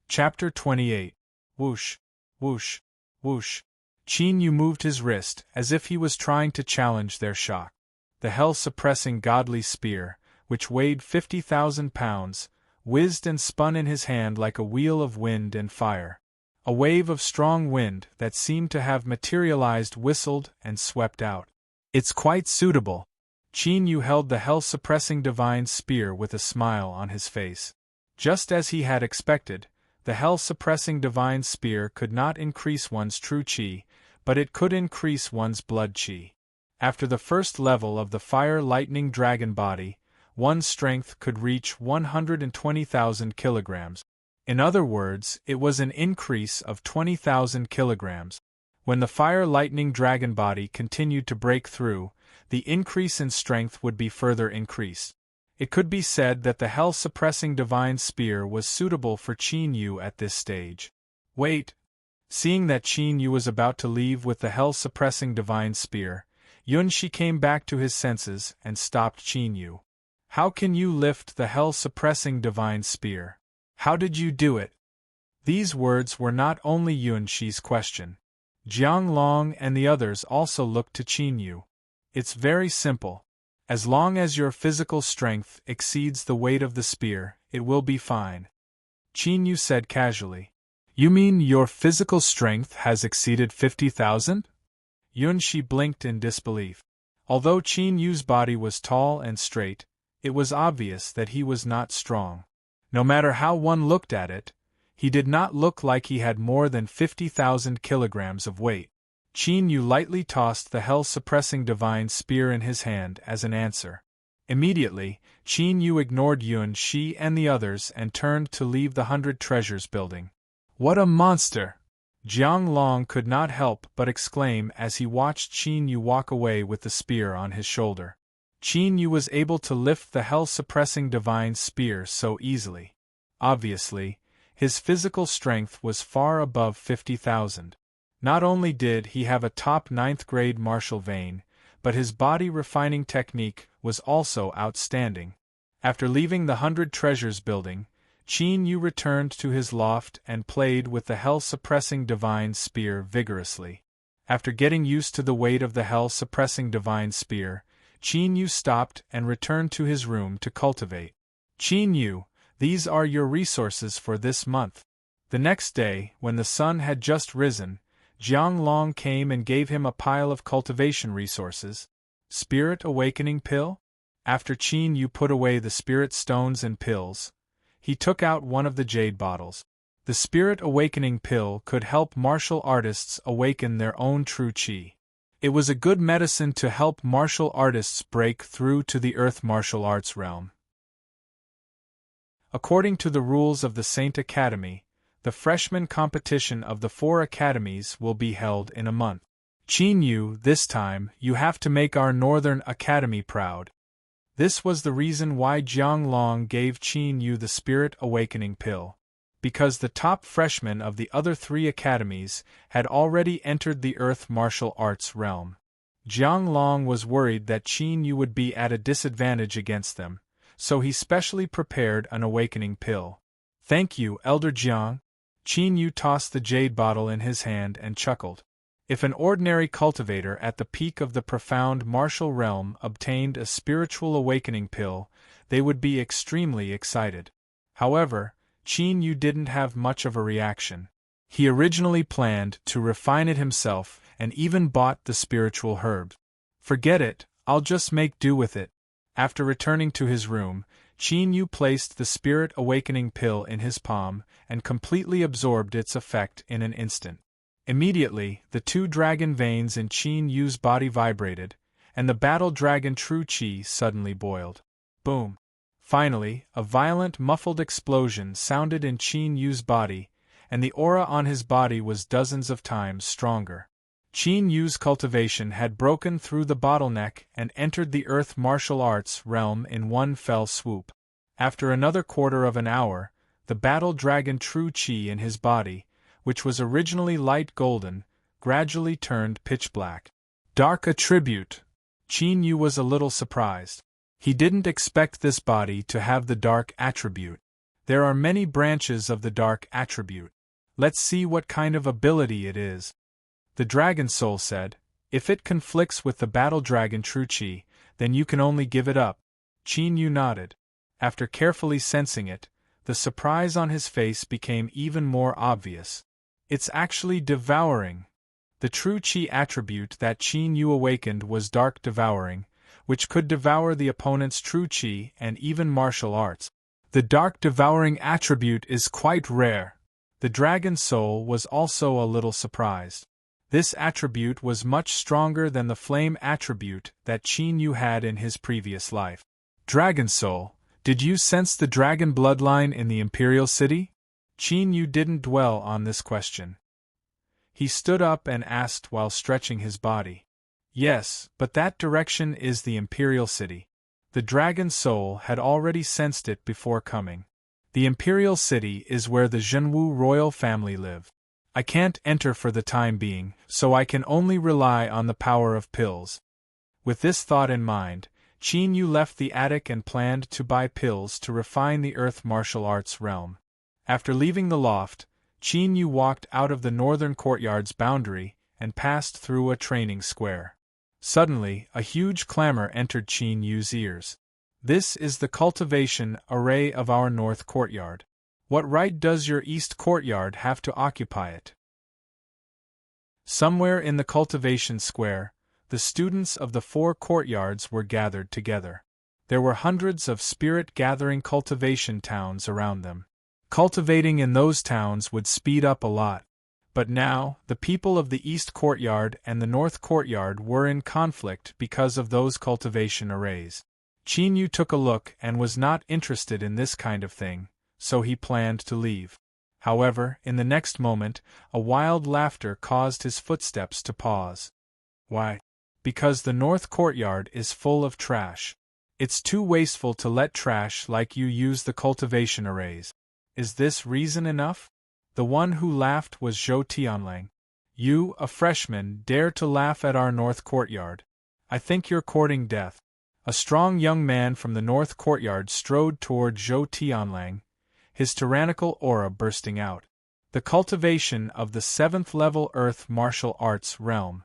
Chapter 28. Whoosh, whoosh, whoosh. Qin Yu moved his wrist as if he was trying to challenge their shock. The hell-suppressing godly spear, which weighed 50,000 pounds, whizzed and spun in his hand like a wheel of wind and fire. A wave of strong wind that seemed to have materialized whistled and swept out. "It's quite suitable." Qin Yu held the hell-suppressing divine spear with a smile on his face. Just as he had expected, the hell-suppressing divine spear could not increase one's true qi, but it could increase one's blood qi. After the first level of the fire-lightning dragon body, one's strength could reach 120,000 kilograms. In other words, it was an increase of 20,000 kilograms. When the fire-lightning dragon body continued to break through, the increase in strength would be further increased. It could be said that the hell-suppressing divine spear was suitable for Qin Yu at this stage. Wait! Seeing that Qin Yu was about to leave with the hell-suppressing divine spear, Yun Shi came back to his senses and stopped Qin Yu. "How can you lift the hell-suppressing divine spear? How did you do it?" These words were not only Yun Shi's question. Jiang Long and the others also looked to Qin Yu. "It's very simple. As long as your physical strength exceeds the weight of the spear, it will be fine," Qin Yu said casually. "You mean your physical strength has exceeded 50,000? Yun Shi blinked in disbelief. Although Qin Yu's body was tall and straight, it was obvious that he was not strong. No matter how one looked at it, he did not look like he had more than 50,000 kilograms of weight. Qin Yu lightly tossed the hell-suppressing divine spear in his hand as an answer. Immediately, Qin Yu ignored Yun Shi and the others and turned to leave the 100 Treasures building. "What a monster!" Jiang Long could not help but exclaim as he watched Qin Yu walk away with the spear on his shoulder. Qin Yu was able to lift the hell-suppressing divine spear so easily. Obviously, his physical strength was far above 50,000. Not only did he have a top 9th grade martial vein, but his body refining technique was also outstanding. After leaving the 100 Treasures building, Qin Yu returned to his loft and played with the hell-suppressing divine spear vigorously. After getting used to the weight of the hell-suppressing divine spear, Qin Yu stopped and returned to his room to cultivate. "Qin Yu, these are your resources for this month." The next day, when the sun had just risen, Jiang Long came and gave him a pile of cultivation resources. "Spirit Awakening Pill?" After Qin Yu put away the spirit stones and pills, he took out one of the jade bottles. The Spirit Awakening Pill could help martial artists awaken their own true qi. It was a good medicine to help martial artists break through to the earth martial arts realm. According to the rules of the Saint Academy, the freshman competition of the 4 academies will be held in a month. "Qin Yu, this time, you have to make our Northern Academy proud." This was the reason why Jiang Long gave Qin Yu the Spirit Awakening Pill. Because the top freshmen of the other 3 academies had already entered the earth martial arts realm. Jiang Long was worried that Qin Yu would be at a disadvantage against them, so he specially prepared an awakening pill. "Thank you, Elder Jiang." Qin Yu tossed the jade bottle in his hand and chuckled. If an ordinary cultivator at the peak of the profound martial realm obtained a spiritual awakening pill, they would be extremely excited. However, Qin Yu didn't have much of a reaction. He originally planned to refine it himself and even bought the spiritual herb. "Forget it, I'll just make do with it." After returning to his room, Qin Yu placed the Spirit Awakening Pill in his palm and completely absorbed its effect in an instant. Immediately, the 2 dragon veins in Qin Yu's body vibrated, and the battle dragon true qi suddenly boiled. Boom! Finally, a violent muffled explosion sounded in Qin Yu's body, and the aura on his body was dozens of times stronger. Qin Yu's cultivation had broken through the bottleneck and entered the earth martial arts realm in one fell swoop. After another quarter of an hour, the battle dragon true qi in his body, which was originally light golden, gradually turned pitch black. Dark attribute. Qin Yu was a little surprised. He didn't expect this body to have the dark attribute. There are many branches of the dark attribute. Let's see what kind of ability it is. The dragon soul said, "If it conflicts with the battle dragon true qi, then you can only give it up." Qin Yu nodded. After carefully sensing it, The surprise on his face became even more obvious. It's actually devouring. The true Qi attribute that Qin Yu awakened was dark devouring, which could devour the opponent's true Qi and even martial arts. The dark devouring attribute is quite rare. The dragon soul was also a little surprised. This attribute was much stronger than the flame attribute that Qin Yu had in his previous life. Dragon soul, did you sense the dragon bloodline in the Imperial City? Qin Yu didn't dwell on this question. He stood up and asked while stretching his body. Yes, but that direction is the Imperial City. The dragon soul had already sensed it before coming. The Imperial City is where the Zhenwu royal family live. I can't enter for the time being, so I can only rely on the power of pills. With this thought in mind, Qin Yu left the attic and planned to buy pills to refine the earth martial arts realm. After leaving the loft, Qin Yu walked out of the northern courtyard's boundary and passed through a training square. Suddenly, a huge clamor entered Qin Yu's ears. This is the cultivation array of our north courtyard. What right does your east courtyard have to occupy it? Somewhere in the cultivation square, the students of the 4 courtyards were gathered together. There were hundreds of spirit-gathering cultivation towns around them. Cultivating in those towns would speed up a lot. But now, the people of the East Courtyard and the North Courtyard were in conflict because of those cultivation arrays. Qin Yu took a look and was not interested in this kind of thing, so he planned to leave. However, in the next moment, a wild laughter caused his footsteps to pause. Why? Because the North Courtyard is full of trash. It's too wasteful to let trash like you use the cultivation arrays. Is this reason enough? The one who laughed was Zhou Tianlang. You, a freshman, dare to laugh at our North Courtyard. I think you're courting death. A strong young man from the North Courtyard strode toward Zhou Tianlang, his tyrannical aura bursting out. The cultivation of the 7th-level Earth martial arts realm.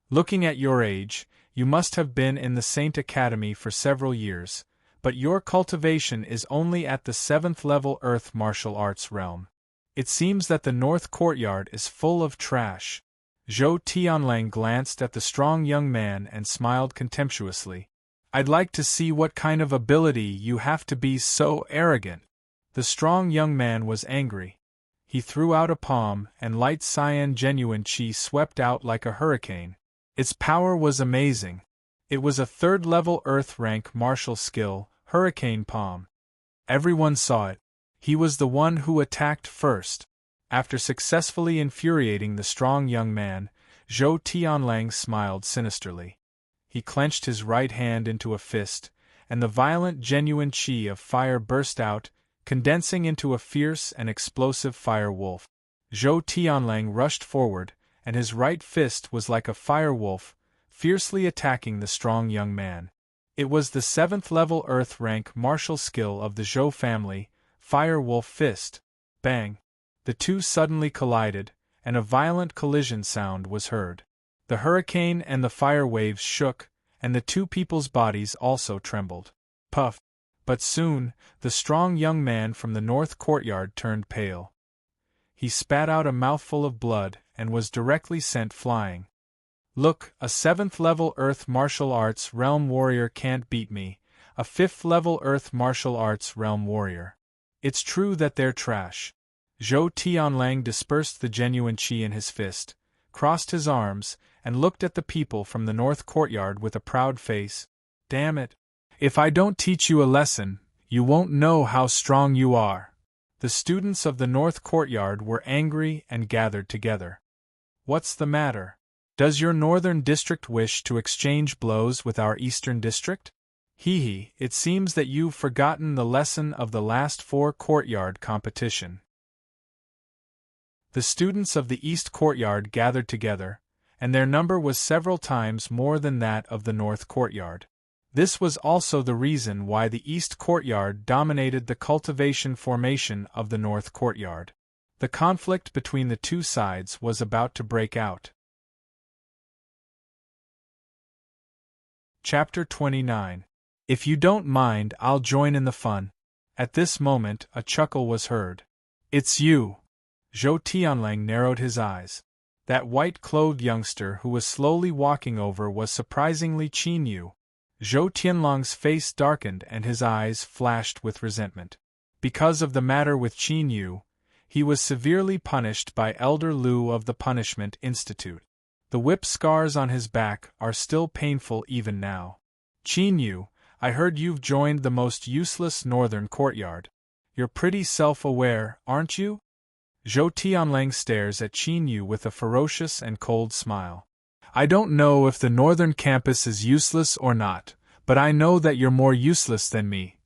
Looking at your age, you must have been in the Saint Academy for several years, but your cultivation is only at the 7th-level Earth martial arts realm. It seems that the North Courtyard is full of trash. Zhou Tianlang glanced at the strong young man and smiled contemptuously. I'd like to see what kind of ability you have to be so arrogant. The strong young man was angry. He threw out a palm, and light cyan genuine qi swept out like a hurricane. Its power was amazing. It was a 3rd-level Earth rank martial skill, Hurricane Palm. Everyone saw it. He was the one who attacked first. After successfully infuriating the strong young man, Zhou Tianlang smiled sinisterly. He clenched his right hand into a fist, and the violent genuine qi of fire burst out, condensing into a fierce and explosive fire wolf. Zhou Tianlang rushed forward, and his right fist was like a fire wolf, fiercely attacking the strong young man. It was the 7th-level Earth rank martial skill of the Zhou family, Fire Wolf Fist. Bang! The two suddenly collided, and a violent collision sound was heard. The hurricane and the fire waves shook, and the two people's bodies also trembled. Puff! But soon, the strong young man from the North Courtyard turned pale. He spat out a mouthful of blood and was directly sent flying. Look, a 7th-level Earth martial arts realm warrior can't beat me, a 5th-level Earth martial arts realm warrior. It's true that they're trash. Zhou Tianlang dispersed the genuine qi in his fist, crossed his arms, and looked at the people from the North Courtyard with a proud face. Damn it! If I don't teach you a lesson, you won't know how strong you are. The students of the North Courtyard were angry and gathered together. What's the matter? Does your Northern District wish to exchange blows with our Eastern District? Hee, it seems that you've forgotten the lesson of the last 4 courtyard competition. The students of the East Courtyard gathered together, and their number was several times more than that of the North Courtyard. This was also the reason why the East Courtyard dominated the cultivation formation of the North Courtyard. The conflict between the two sides was about to break out. Chapter 29. If you don't mind, I'll join in the fun. At this moment, a chuckle was heard. "It's you!" Zhou Tianlang narrowed his eyes. That white-clothed youngster who was slowly walking over was surprisingly Qin Yu. Zhou Tianlang's face darkened and his eyes flashed with resentment. Because of the matter with Qin Yu, he was severely punished by Elder Liu of the Punishment Institute. The whip scars on his back are still painful even now. "Qin Yu, I heard you've joined the most useless northern courtyard. You're pretty self-aware, aren't you?" Zhou Tianlang stares at Qin Yu with a ferocious and cold smile. "I don't know if the northern campus is useless or not, but I know that you're more useless than me."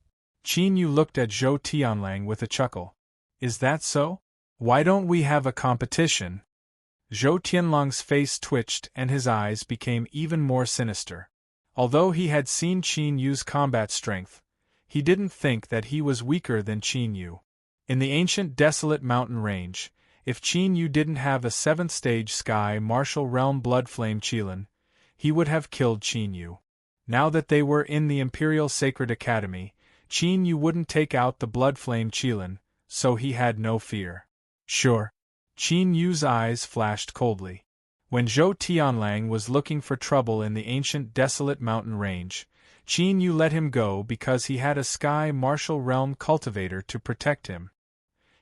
Qin Yu looked at Zhou Tianlang with a chuckle. "Is that so? Why don't we have a competition?" Zhou Tianlang's face twitched and his eyes became even more sinister. Although he had seen Qin Yu's combat strength, he didn't think that he was weaker than Qin Yu. In the ancient desolate mountain range, if Qin Yu didn't have a 7th stage sky martial realm bloodflame Qilin, he would have killed Qin Yu. Now that they were in the Imperial Sacred Academy, Qin Yu wouldn't take out the bloodflame Qilin, so he had no fear. "Sure." Qin Yu's eyes flashed coldly. When Zhou Tianlang was looking for trouble in the ancient desolate mountain range, Qin Yu let him go because he had a sky martial realm cultivator to protect him.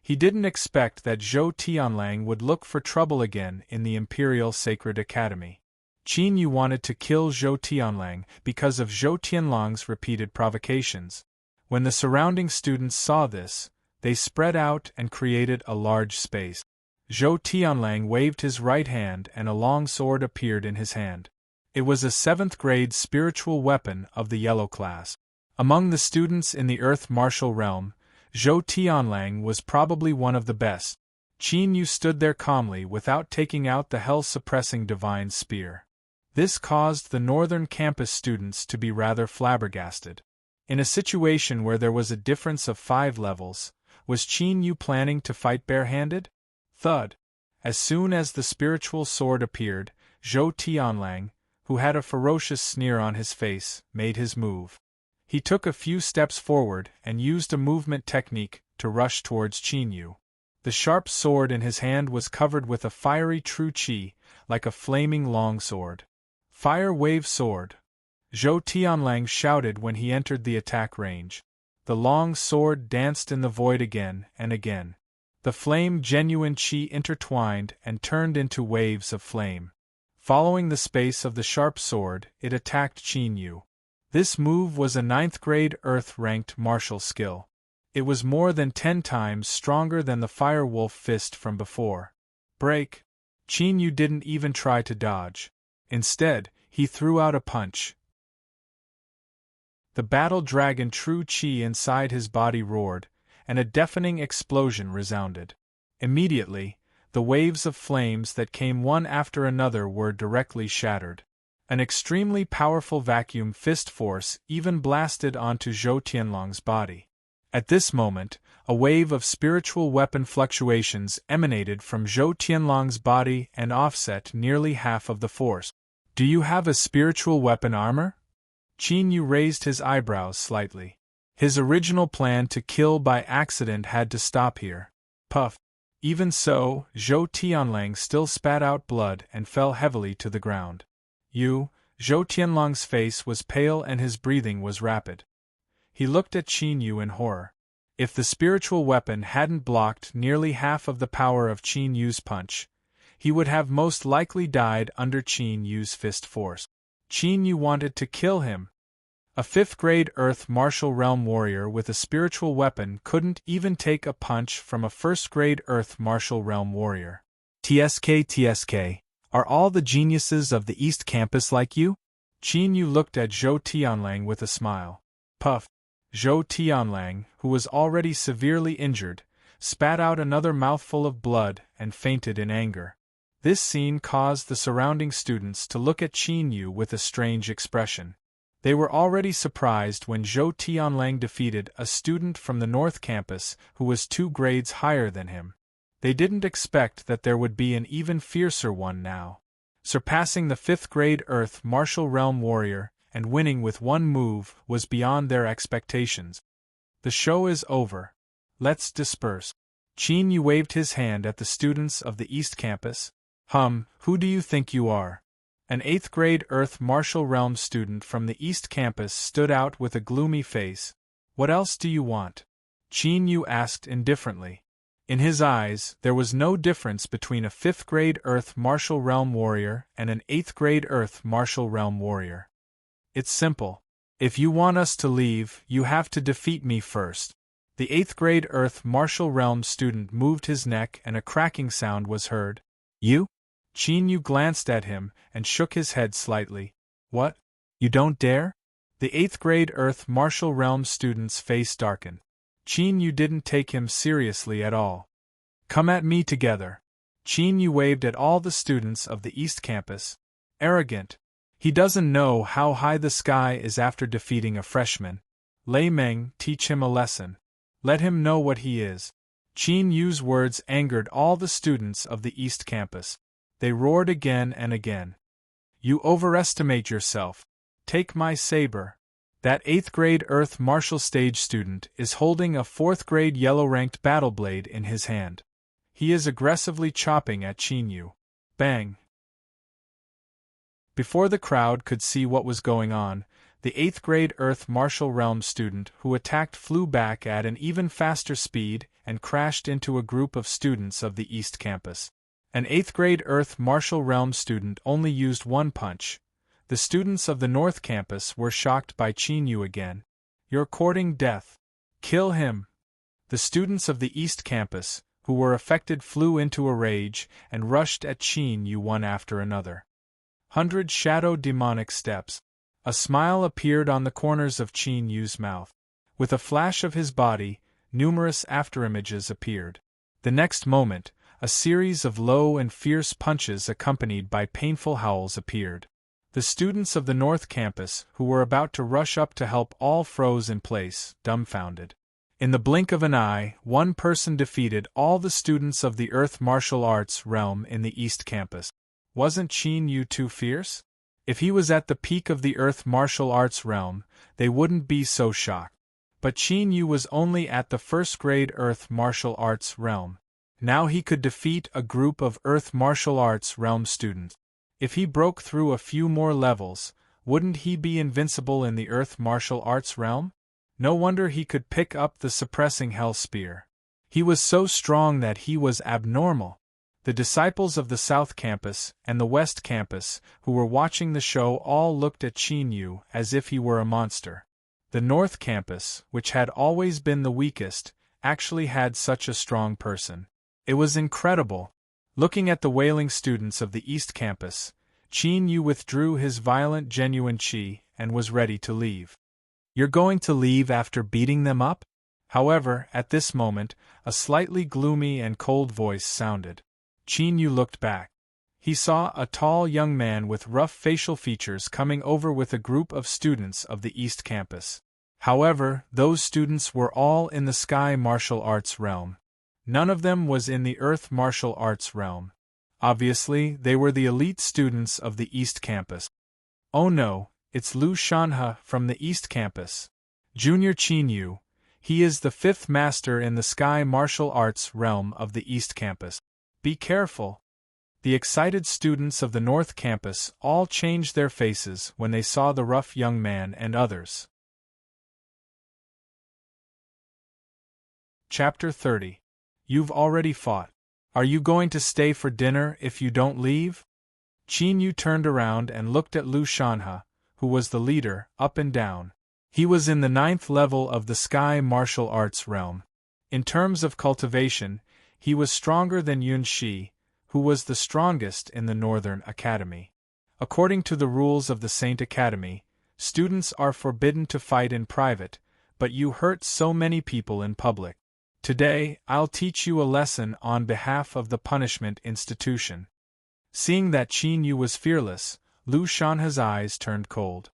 He didn't expect that Zhou Tianlang would look for trouble again in the Imperial Sacred Academy. Qin Yu wanted to kill Zhou Tianlang because of Zhou Tianlang's repeated provocations. When the surrounding students saw this, they spread out and created a large space. Zhou Tianlang waved his right hand and a long sword appeared in his hand. It was a 7th grade spiritual weapon of the yellow class. Among the students in the Earth martial realm, Zhou Tianlang was probably one of the best. Qin Yu stood there calmly without taking out the hell-suppressing divine spear. This caused the northern campus students to be rather flabbergasted. In a situation where there was a difference of 5 levels, was Qin Yu planning to fight barehanded? Thud! As soon as the spiritual sword appeared, Zhou Tianlang, who had a ferocious sneer on his face, made his move. He took a few steps forward and used a movement technique to rush towards Qin Yu. The sharp sword in his hand was covered with a fiery true qi, like a flaming longsword. "Fire wave sword!" Zhou Tianlang shouted when he entered the attack range. The long sword danced in the void again and again. The flame genuine qi intertwined and turned into waves of flame. Following the space of the sharp sword, it attacked Qin Yu. This move was a 9th grade Earth-ranked martial skill. It was more than 10 times stronger than the Fire Wolf fist from before. Break! Qin Yu didn't even try to dodge. Instead, he threw out a punch. The battle dragon true qi inside his body roared, and a deafening explosion resounded. Immediately, the waves of flames that came one after another were directly shattered. An extremely powerful vacuum fist force even blasted onto Zhou Tianlang's body. At this moment, a wave of spiritual weapon fluctuations emanated from Zhou Tianlang's body and offset nearly half of the force. "Do you have a spiritual weapon armor?" Qin Yu raised his eyebrows slightly. His original plan to kill by accident had to stop here. Puff. Even so, Zhou Tianlang still spat out blood and fell heavily to the ground. Zhou Tianlang's face was pale and his breathing was rapid. He looked at Qin Yu in horror. If the spiritual weapon hadn't blocked nearly half of the power of Qin Yu's punch, he would have most likely died under Qin Yu's fist force. Qin Yu wanted to kill him. A 5th grade Earth martial realm warrior with a spiritual weapon couldn't even take a punch from a 1st grade Earth martial realm warrior. TSK. Are all the geniuses of the East Campus like you? Qin Yu looked at Zhou Tianlang with a smile. Puff. Zhou Tianlang, who was already severely injured, spat out another mouthful of blood and fainted in anger. This scene caused the surrounding students to look at Qin Yu with a strange expression. They were already surprised when Zhou Tianlang defeated a student from the North Campus who was 2 grades higher than him. They didn't expect that there would be an even fiercer one now. Surpassing the 5th grade Earth martial realm warrior and winning with one move was beyond their expectations. The show is over. Let's disperse. Qin Yu waved his hand at the students of the East Campus. Who do you think you are? An 8th grade Earth Martial Realm student from the East Campus stood out with a gloomy face. What else do you want? Qin Yu asked indifferently. In his eyes, there was no difference between a 5th grade Earth Martial Realm warrior and an 8th grade Earth Martial Realm warrior. It's simple. If you want us to leave, you have to defeat me first. The 8th grade Earth Martial Realm student moved his neck and a cracking sound was heard. You? Qin Yu glanced at him and shook his head slightly. What? You don't dare? The 8th grade Earth Martial Realm student's face darkened. Qin Yu didn't take him seriously at all. Come at me together. Qin Yu waved at all the students of the East Campus. Arrogant. He doesn't know how high the sky is after defeating a freshman. Lei Meng, teach him a lesson. Let him know what he is. Qin Yu's words angered all the students of the East Campus. They roared again and again. You overestimate yourself. Take my saber. That 8th grade Earth Martial Stage student is holding a 4th grade yellow-ranked battle blade in his hand. He is aggressively chopping at Qin Yu. Bang! Before the crowd could see what was going on, the 8th grade Earth Martial Realm student who attacked flew back at an even faster speed and crashed into a group of students of the East Campus. An 8th grade Earth Martial Realm student only used one punch. The students of the North Campus were shocked by Qin Yu again. You're courting death. Kill him. The students of the East Campus, who were affected, flew into a rage and rushed at Qin Yu one after another. 100 shadow demonic steps. A smile appeared on the corners of Qin Yu's mouth. With a flash of his body, numerous afterimages appeared. The next moment, a series of low and fierce punches accompanied by painful howls appeared. The students of the North Campus, who were about to rush up to help, all froze in place, dumbfounded. In the blink of an eye, one person defeated all the students of the Earth Martial Arts realm in the East Campus. Wasn't Qin Yu too fierce? If he was at the peak of the Earth Martial Arts realm, they wouldn't be so shocked. But Qin Yu was only at the 1st grade Earth Martial Arts realm. Now he could defeat a group of Earth Martial Arts realm students. If he broke through a few more levels, wouldn't he be invincible in the Earth Martial Arts realm? No wonder he could pick up the suppressing Hell Spear. He was so strong that he was abnormal. The disciples of the South Campus and the West Campus, who were watching the show, all looked at Qin Yu as if he were a monster. The North Campus, which had always been the weakest, actually had such a strong person. It was incredible. Looking at the wailing students of the East Campus, Qin Yu withdrew his violent genuine qi and was ready to leave. You're going to leave after beating them up? However, at this moment, a slightly gloomy and cold voice sounded. Qin Yu looked back. He saw a tall young man with rough facial features coming over with a group of students of the East Campus. However, those students were all in the Sky Martial Arts realm. None of them was in the Earth Martial Arts realm. Obviously, they were the elite students of the East Campus. Oh no, it's Lu Shanhe from the East Campus. Junior Qin Yu. He is the 5th master in the Sky Martial Arts realm of the East Campus. Be careful. The excited students of the North Campus all changed their faces when they saw the rough young man and others. Chapter 30. You've already fought. Are you going to stay for dinner if you don't leave? Qin Yu turned around and looked at Lu Shanhe, who was the leader, up and down. He was in the 9th level of the Sky Martial Arts realm. In terms of cultivation, he was stronger than Yun Shi, who was the strongest in the Northern Academy. According to the rules of the Saint Academy, students are forbidden to fight in private, but you hurt so many people in public. Today, I'll teach you a lesson on behalf of the punishment institution. Seeing that Qin Yu was fearless, Lu Shanhe's eyes turned cold.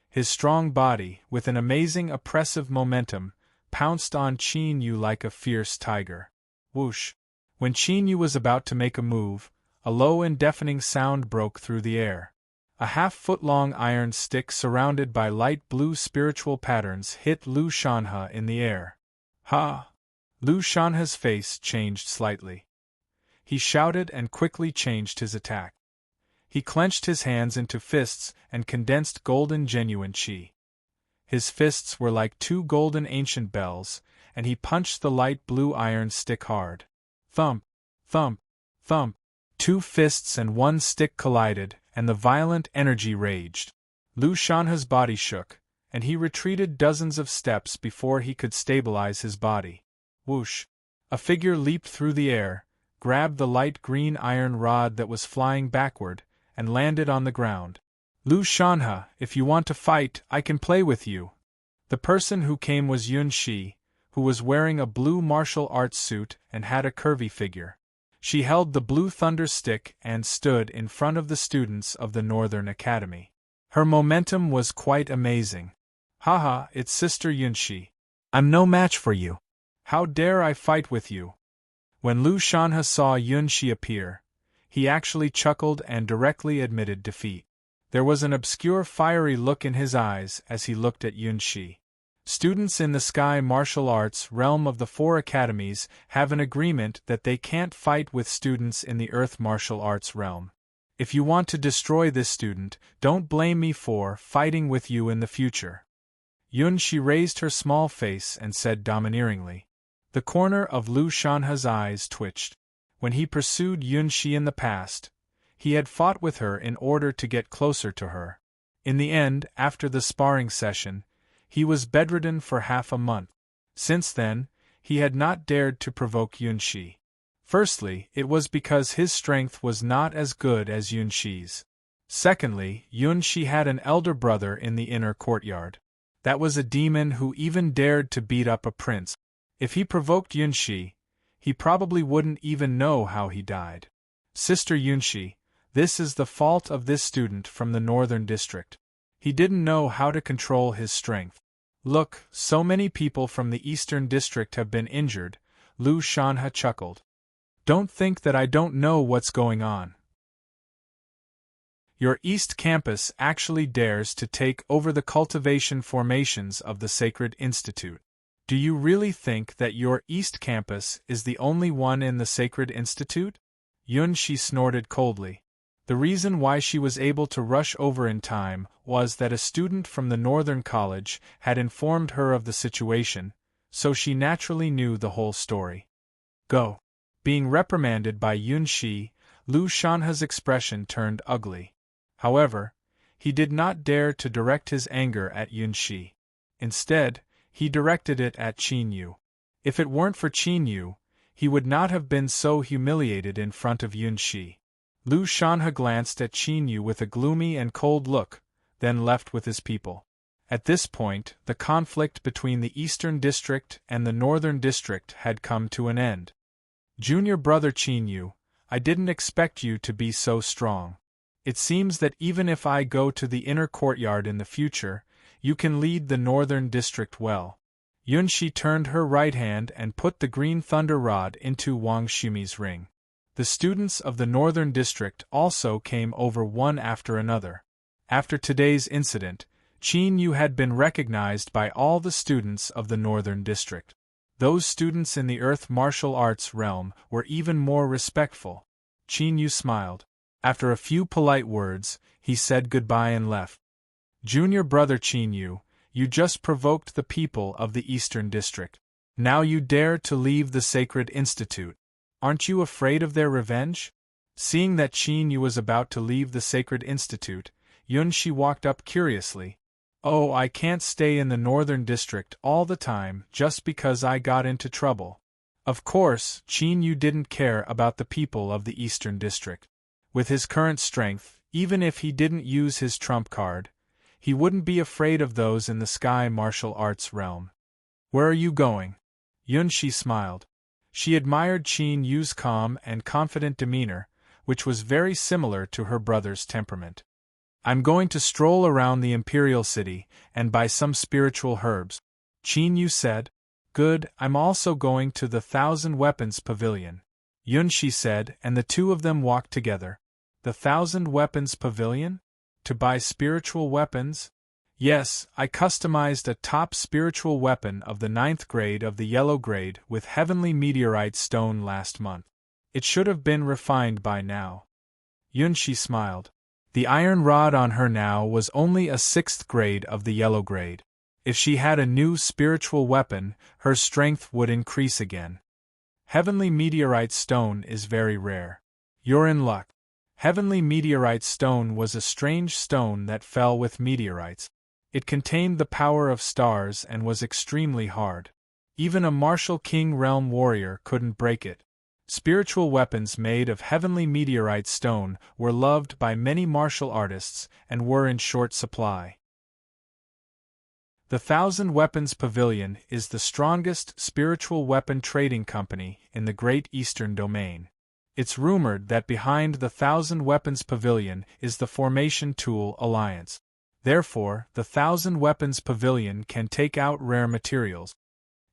His strong body, with an amazing oppressive momentum, pounced on Qin Yu like a fierce tiger. Whoosh! When Qin Yu was about to make a move, a low and deafening sound broke through the air. A half-foot-long iron stick surrounded by light blue spiritual patterns hit Lu Shanhe in the air. Ha! Lu Shanhe's face changed slightly. He shouted and quickly changed his attack. He clenched his hands into fists and condensed golden genuine qi. His fists were like two golden ancient bells, and he punched the light blue iron stick hard. Thump! Thump! Thump! 2 fists and 1 stick collided, and the violent energy raged. Lu Shanhe's body shook, and he retreated dozens of steps before he could stabilize his body. Whoosh! A figure leaped through the air, grabbed the light green iron rod that was flying backward, and landed on the ground. Lu Shanhe, if you want to fight, I can play with you. The person who came was Yun Shi, who was wearing a blue martial arts suit and had a curvy figure. She held the blue thunder stick and stood in front of the students of the Northern Academy. Her momentum was quite amazing. Haha, it's Sister Yunshi. I'm no match for you. How dare I fight with you? When Lu Shanhe saw Yunshi appear, he actually chuckled and directly admitted defeat. There was an obscure fiery look in his eyes as he looked at Yunshi. Students in the Sky Martial Arts realm of the 4 academies have an agreement that they can't fight with students in the Earth Martial Arts realm. If you want to destroy this student, don't blame me for fighting with you in the future. Yunshi raised her small face and said domineeringly. The corner of Lu Shanhe's eyes twitched. When he pursued Yunshi in the past, he had fought with her in order to get closer to her. In the end, after the sparring session, he was bedridden for half a month. Since then, he had not dared to provoke Yunshi. Firstly, it was because his strength was not as good as Yunshi's. Secondly, Yunshi had an elder brother in the inner courtyard. That was a demon who even dared to beat up a prince. If he provoked Yunshi, he probably wouldn't even know how he died. Sister Yunshi, this is the fault of this student from the Northern District. He didn't know how to control his strength. Look, so many people from the Eastern District have been injured, Lu Shanhe chuckled. Don't think that I don't know what's going on. Your East Campus actually dares to take over the cultivation formations of the Sacred Institute. Do you really think that your East Campus is the only one in the Sacred Institute? Yunshi snorted coldly. The reason why she was able to rush over in time was that a student from the Northern College had informed her of the situation, so she naturally knew the whole story. Go. Being reprimanded by Yunshi, Lu Shanhe's expression turned ugly. However, he did not dare to direct his anger at Yunshi. Instead, he directed it at Qinyu. If it weren't for Qinyu, he would not have been so humiliated in front of Yunshi. Lu Shanhe glanced at Qinyu with a gloomy and cold look, then left with his people. At this point, the conflict between the Eastern District and the Northern District had come to an end. Junior brother Qinyu, I didn't expect you to be so strong. It seems that even if I go to the inner courtyard in the future, you can lead the Northern District well. Yunshi turned her right hand and put the green thunder rod into Wang Xumi's ring. The students of the Northern District also came over one after another. After today's incident, Qinyu had been recognized by all the students of the Northern District. Those students in the Earth Martial Arts realm were even more respectful. Qinyu smiled. After a few polite words, he said goodbye and left. Junior brother Qinyu, you just provoked the people of the Eastern District. Now you dare to leave the Sacred Institute. Aren't you afraid of their revenge? Seeing that Qinyu was about to leave the Sacred Institute, Yunshi walked up curiously. Oh, I can't stay in the Northern District all the time just because I got into trouble. Of course, Qinyu didn't care about the people of the Eastern District. With his current strength, even if he didn't use his trump card, he wouldn't be afraid of those in the Sky Martial Arts realm. Where are you going? Yunshi smiled. She admired Qinyu's calm and confident demeanor, which was very similar to her brother's temperament. I'm going to stroll around the Imperial City and buy some spiritual herbs, Qinyu said. Good, I'm also going to the 1,000 Weapons Pavilion, Yunshi said, and the two of them walked together. The 1,000 Weapons Pavilion? to buy spiritual weapons? Yes, I customized a top spiritual weapon of the 9th grade of the yellow grade with heavenly meteorite stone last month. It should have been refined by now. Yunshi smiled. The iron rod on her now was only a 6th grade of the yellow grade. If she had a new spiritual weapon, her strength would increase again. Heavenly meteorite stone is very rare. You're in luck. Heavenly meteorite stone was a strange stone that fell with meteorites. It contained the power of stars and was extremely hard. Even a martial king realm warrior couldn't break it. Spiritual weapons made of heavenly meteorite stone were loved by many martial artists and were in short supply. The Thousand Weapons Pavilion is the strongest spiritual weapon trading company in the Great Eastern Domain. It's rumored that behind the Thousand Weapons Pavilion is the Formation Tool Alliance. Therefore, the Thousand Weapons Pavilion can take out rare materials.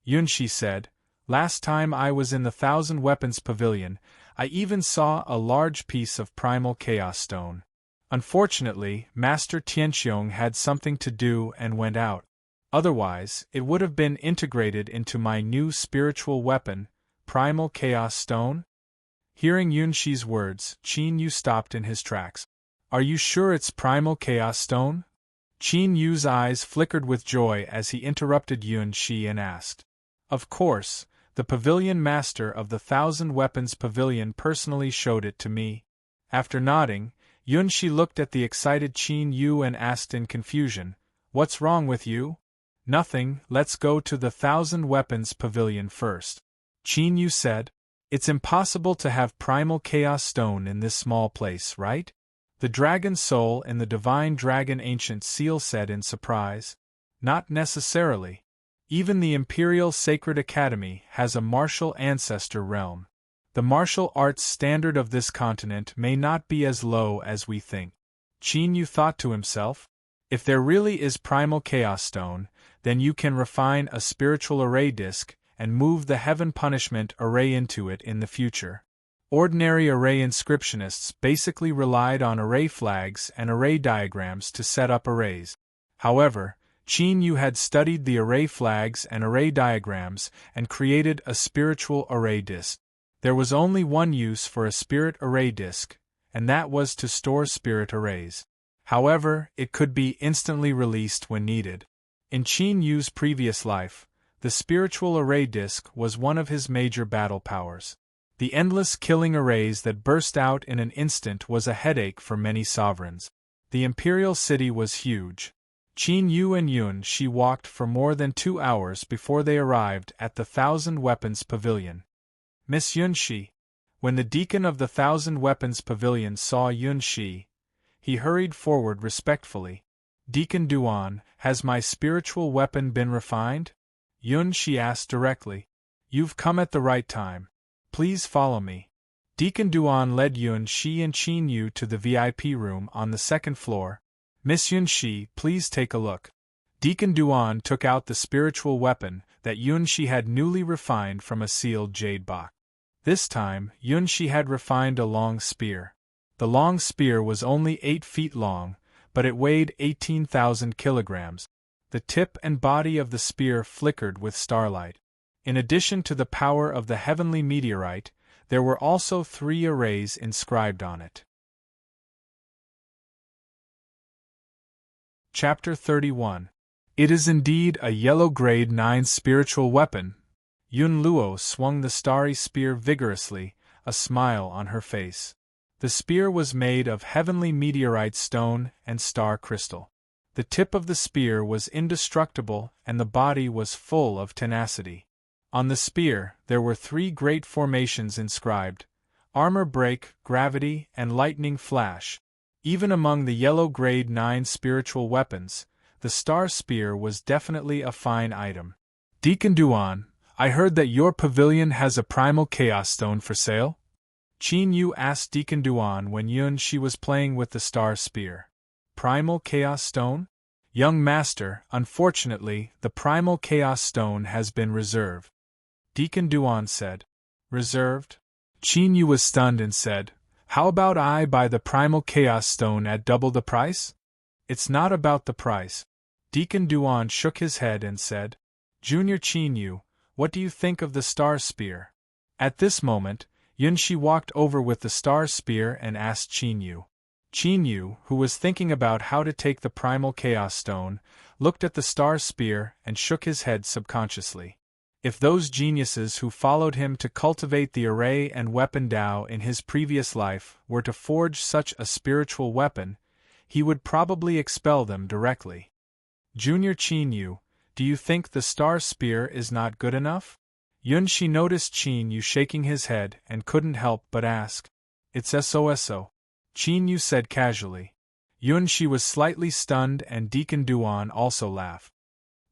Yunshi said, "Last time I was in the Thousand Weapons Pavilion, I even saw a large piece of primal chaos stone. Unfortunately, Master Tianqiong had something to do and went out. Otherwise, it would have been integrated into my new spiritual weapon, primal chaos stone." Hearing Yunshi's words, Qin Yu stopped in his tracks. "Are you sure it's primal chaos stone?" Qin Yu's eyes flickered with joy as he interrupted Yunshi and asked. "Of course, the pavilion master of the Thousand Weapons Pavilion personally showed it to me." After nodding, Yunshi looked at the excited Qin Yu and asked in confusion, "What's wrong with you?" "Nothing, let's go to the Thousand Weapons Pavilion first," Qin Yu said. "It's impossible to have primal chaos stone in this small place, right?" The dragon soul and the divine dragon ancient seal said in surprise. "Not necessarily. Even the Imperial Sacred Academy has a martial ancestor realm. The martial arts standard of this continent may not be as low as we think." Qin Yu thought to himself, "If there really is primal chaos stone, then you can refine a spiritual array disk and move the heaven punishment array into it in the future." Ordinary array inscriptionists basically relied on array flags and array diagrams to set up arrays. However, Qin Yu had studied the array flags and array diagrams and created a spiritual array disk. There was only one use for a spirit array disk, and that was to store spirit arrays. However, it could be instantly released when needed. In Qin Yu's previous life, the spiritual array disk was one of his major battle powers. The endless killing arrays that burst out in an instant was a headache for many sovereigns. The imperial city was huge. Qin Yu and Yunshi walked for more than 2 hours before they arrived at the Thousand Weapons Pavilion. "Miss Yunshi." When the deacon of the Thousand Weapons Pavilion saw Yunshi, he hurried forward respectfully. "Deacon Duan, has my spiritual weapon been refined?" Yunshi asked directly. "You've come at the right time. Please follow me." Deacon Duan led Yunshi and Qin Yu to the VIP room on the 2nd floor. "Miss Yunshi, please take a look." Deacon Duan took out the spiritual weapon that Yunshi had newly refined from a sealed jade box. This time, Yunshi had refined a long spear. The long spear was only 8 feet long, but it weighed 18,000 kilograms. The tip and body of the spear flickered with starlight. In addition to the power of the heavenly meteorite, there were also 3 arrays inscribed on it. Chapter 31. It is indeed a yellow grade 9 spiritual weapon. Yun Luo swung the starry spear vigorously, a smile on her face. The spear was made of heavenly meteorite stone and star crystal. The tip of the spear was indestructible and the body was full of tenacity. On the spear, there were 3 great formations inscribed: armor break, gravity, and lightning flash. Even among the yellow grade 9 spiritual weapons, the star spear was definitely a fine item. "Deacon Duan, I heard that your pavilion has a primal chaos stone for sale?" Qin Yu asked Deacon Duan when Yunshi was playing with the star spear. "Primal chaos stone?" "Young master, unfortunately, the primal chaos stone has been reserved," Deacon Duan said. "Reserved?" Qin Yu was stunned and said, "How about I buy the primal chaos stone at double the price?" It's not about the price. Deacon Duan shook his head and said, Junior Qin Yu, what do you think of the star spear? At this moment, Yunshi walked over with the star spear and asked Qin Yu. Qin Yu, who was thinking about how to take the primal chaos stone, looked at the star spear and shook his head subconsciously. If those geniuses who followed him to cultivate the array and weapon Tao in his previous life were to forge such a spiritual weapon, he would probably expel them directly. Junior Qin Yu, do you think the star spear is not good enough? Yunshi noticed Qin Yu shaking his head and couldn't help but ask. It's SOSO. Qin Yu said casually. Yunshi was slightly stunned and Deacon Duan also laughed.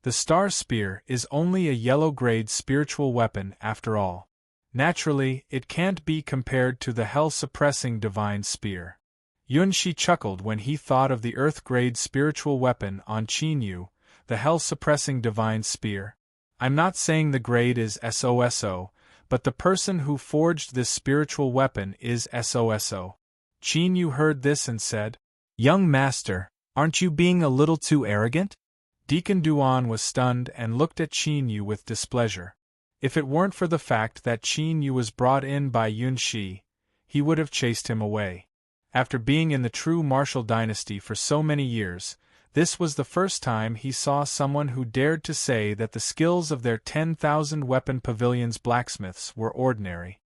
The star spear is only a yellow-grade spiritual weapon after all. Naturally, it can't be compared to the hell-suppressing divine spear. Yunshi chuckled when he thought of the earth-grade spiritual weapon on Qin Yu, the hell-suppressing divine spear. I'm not saying the grade is SOSO, but the person who forged this spiritual weapon is SOSO. Qin Yu heard this and said, Young master, aren't you being a little too arrogant? Deacon Duan was stunned and looked at Qin Yu with displeasure. If it weren't for the fact that Qin Yu was brought in by Yunshi, he would have chased him away. After being in the true martial dynasty for so many years, this was the first time he saw someone who dared to say that the skills of their 10,000 weapon pavilions blacksmiths were ordinary.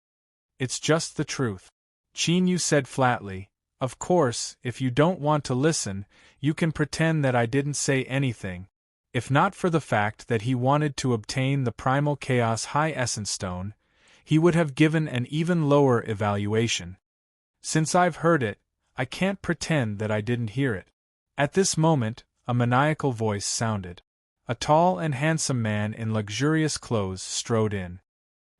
It's just the truth. Qin Yu said flatly, Of course, if you don't want to listen, you can pretend that I didn't say anything. If not for the fact that he wanted to obtain the primal chaos high essence stone, he would have given an even lower evaluation. Since I've heard it, I can't pretend that I didn't hear it. At this moment, a maniacal voice sounded. A tall and handsome man in luxurious clothes strode in.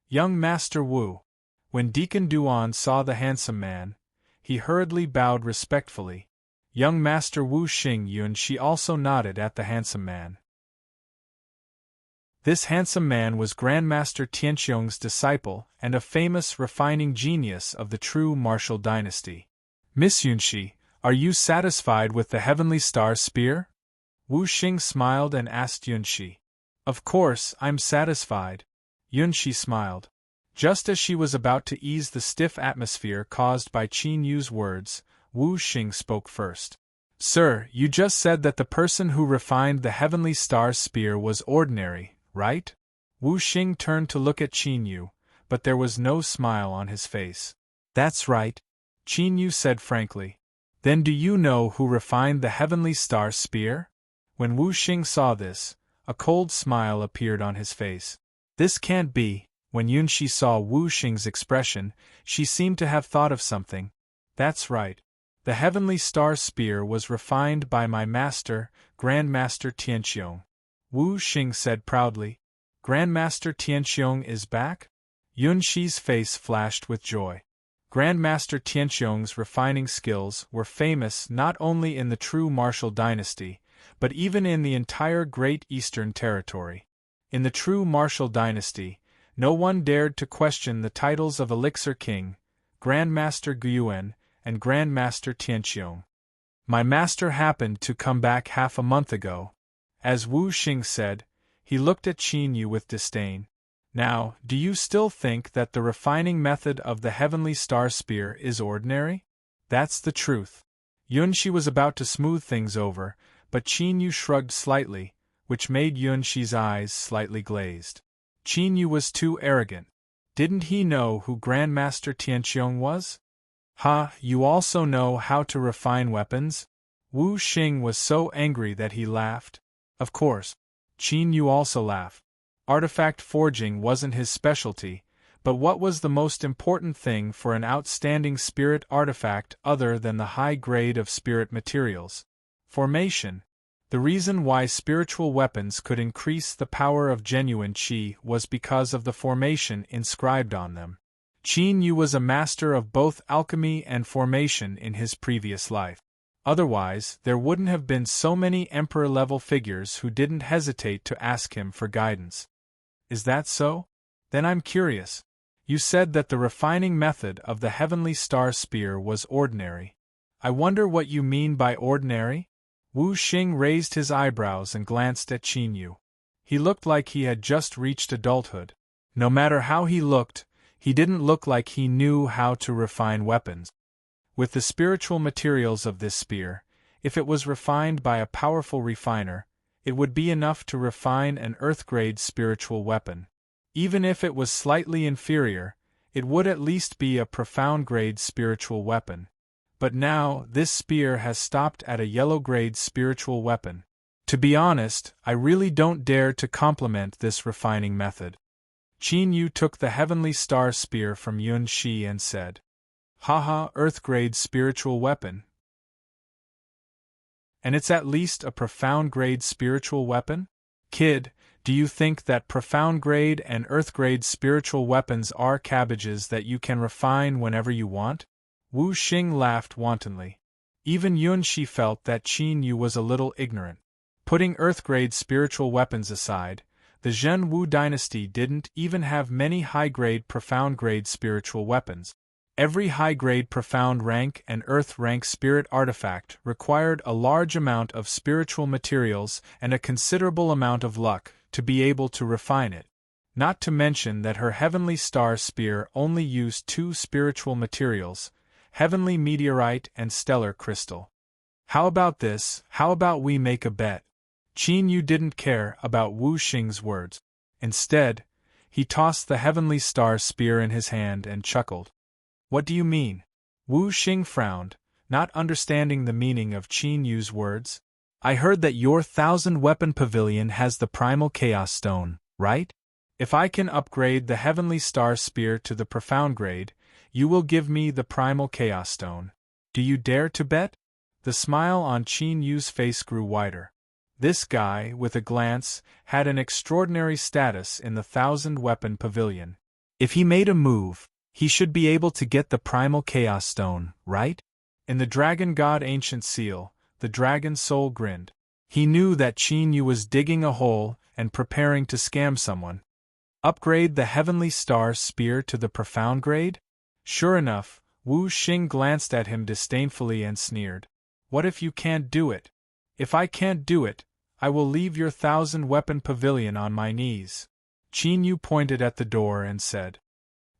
Young Master Wu. When Deacon Duan saw the handsome man, he hurriedly bowed respectfully. Young Master Wu Xing Yunshi also nodded at the handsome man. This handsome man was Grandmaster Tianqiong's disciple and a famous refining genius of the true martial dynasty. Miss Yunshi, are you satisfied with the heavenly star spear? Wu Xing smiled and asked Yunshi. Of course, I'm satisfied. Yunshi smiled. Just as she was about to ease the stiff atmosphere caused by Qin Yu's words, Wu Xing spoke first. Sir, you just said that the person who refined the heavenly star spear was ordinary, right? Wu Xing turned to look at Qin Yu, but there was no smile on his face. That's right, Qin Yu said frankly. Then do you know who refined the heavenly star spear? When Wu Xing saw this, a cold smile appeared on his face. This can't be. When Yunshi saw Wu Xing's expression, she seemed to have thought of something. That's right. The heavenly star spear was refined by my master, Grandmaster Tianqiong. Wu Xing said proudly. Grandmaster Tianqiong is back? Yunshi's face flashed with joy. Grandmaster Tianqiong's refining skills were famous not only in the true martial dynasty, but even in the entire Great Eastern Territory. In the true martial dynasty, no one dared to question the titles of Elixir King, Grandmaster Guyuan, and Grandmaster Tianqiong. My master happened to come back half a month ago. As Wu Xing said, he looked at Qin Yu with disdain. Now, do you still think that the refining method of the heavenly star spear is ordinary? That's the truth. Yunshi was about to smooth things over, but Qin Yu shrugged slightly, which made Yunshi's eyes slightly glazed. Qin Yu was too arrogant. Didn't he know who Grandmaster Tianqiong was? Ha, you also know how to refine weapons? Wu Xing was so angry that he laughed. Of course. Qin Yu also laughed. Artifact forging wasn't his specialty, but what was the most important thing for an outstanding spirit artifact other than the high grade of spirit materials? Formation. The reason why spiritual weapons could increase the power of genuine qi was because of the formation inscribed on them. Qin Yu was a master of both alchemy and formation in his previous life. Otherwise, there wouldn't have been so many emperor-level figures who didn't hesitate to ask him for guidance. Is that so? Then I'm curious. You said that the refining method of the heavenly star spear was ordinary. I wonder what you mean by ordinary? Wu Xing raised his eyebrows and glanced at Qin Yu. He looked like he had just reached adulthood. No matter how he looked, he didn't look like he knew how to refine weapons. With the spiritual materials of this spear, if it was refined by a powerful refiner, it would be enough to refine an earth-grade spiritual weapon. Even if it was slightly inferior, it would at least be a profound-grade spiritual weapon. But now, this spear has stopped at a yellow-grade spiritual weapon. To be honest, I really don't dare to compliment this refining method. Qin Yu took the Heavenly Star Spear from Yun Shi and said, "Haha, earth-grade spiritual weapon. And it's at least a profound-grade spiritual weapon? Kid, do you think that profound-grade and earth-grade spiritual weapons are cabbages that you can refine whenever you want?" Wu Xing laughed wantonly. Even Yun Shi felt that Qin Yu was a little ignorant. Putting earth-grade spiritual weapons aside, the Zhen Wu dynasty didn't even have many high-grade profound-grade spiritual weapons. Every high-grade profound rank and earth-rank spirit artifact required a large amount of spiritual materials and a considerable amount of luck to be able to refine it. Not to mention that her Heavenly Star Spear only used 2 spiritual materials, heavenly meteorite and stellar crystal. How about this? How about we make a bet? Qin Yu didn't care about Wu Xing's words. Instead, he tossed the Heavenly Star Spear in his hand and chuckled. "What do you mean?" Wu Xing frowned, not understanding the meaning of Qin Yu's words. "I heard that your 1,000-weapon pavilion has the primal chaos stone, right? If I can upgrade the Heavenly Star Spear to the profound grade, you will give me the primal chaos stone. Do you dare to bet?" The smile on Qin Yu's face grew wider. This guy, with a glance, had an extraordinary status in the 1,000-weapon pavilion. If he made a move, he should be able to get the primal chaos stone, right? In the Dragon God Ancient Seal, the dragon's soul grinned. He knew that Qin Yu was digging a hole and preparing to scam someone. Upgrade the Heavenly Star Spear to the profound grade? Sure enough, Wu Xing glanced at him disdainfully and sneered. "What if you can't do it?" "If I can't do it, I will leave your 1,000-weapon pavilion on my knees." Qin Yu pointed at the door and said,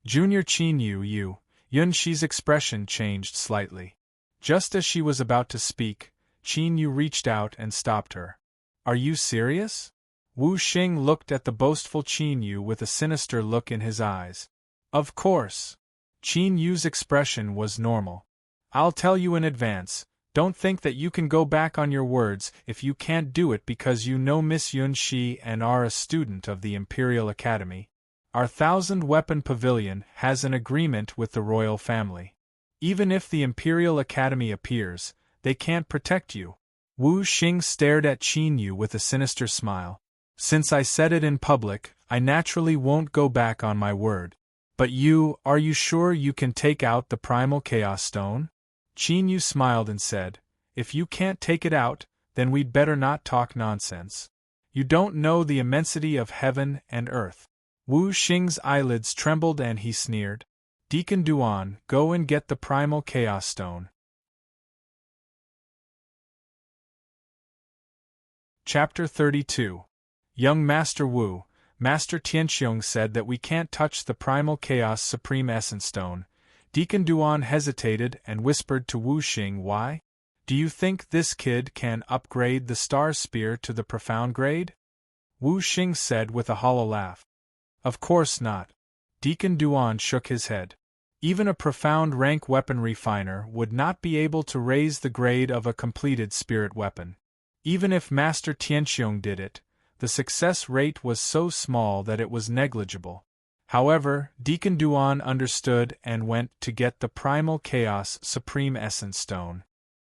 "Junior Qin Yu." Yun Shi's expression changed slightly. Just as she was about to speak, Qin Yu reached out and stopped her. "Are you serious?" Wu Xing looked at the boastful Qin Yu with a sinister look in his eyes. "Of course." Qin Yu's expression was normal. "I'll tell you in advance, don't think that you can go back on your words if you can't do it because you know Miss Yun Shi and are a student of the Imperial Academy. Our 1,000-weapon pavilion has an agreement with the royal family. Even if the Imperial Academy appears, they can't protect you." Wu Xing stared at Qin Yu with a sinister smile. "Since I said it in public, I naturally won't go back on my word. But are you sure you can take out the primal chaos stone?" Qin Yu smiled and said, "If you can't take it out, then we'd better not talk nonsense. You don't know the immensity of heaven and earth." Wu Xing's eyelids trembled and he sneered. "Deacon Duan, go and get the primal chaos stone." Chapter 32. Young Master Wu, Master Tianxiong said that we can't touch the primal chaos supreme essence stone. Deacon Duan hesitated and whispered to Wu Xing, "Why? Do you think this kid can upgrade the star spear to the profound grade?" Wu Xing said with a hollow laugh. "Of course not." Deacon Duan shook his head. Even a profound rank weapon refiner would not be able to raise the grade of a completed spirit weapon. Even if Master Tianxiong did it, the success rate was so small that it was negligible. However, Deacon Duan understood and went to get the Primal Chaos Supreme Essence Stone.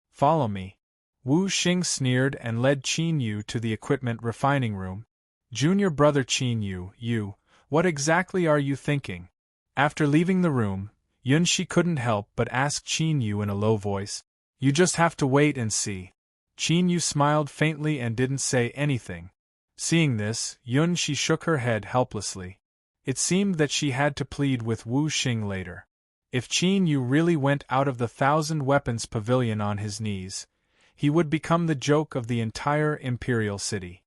"Follow me." Wu Xing sneered and led Qin Yu to the equipment refining room. "Junior brother Qin Yu, what exactly are you thinking?" After leaving the room, Yun Shi couldn't help but ask Qin Yu in a low voice. "You just have to wait and see." Qin Yu smiled faintly and didn't say anything. Seeing this, Yun Shi shook her head helplessly. It seemed that she had to plead with Wu Xing later. If Qin Yu really went out of the 1,000 Weapons Pavilion on his knees, He would become the joke of the entire Imperial City.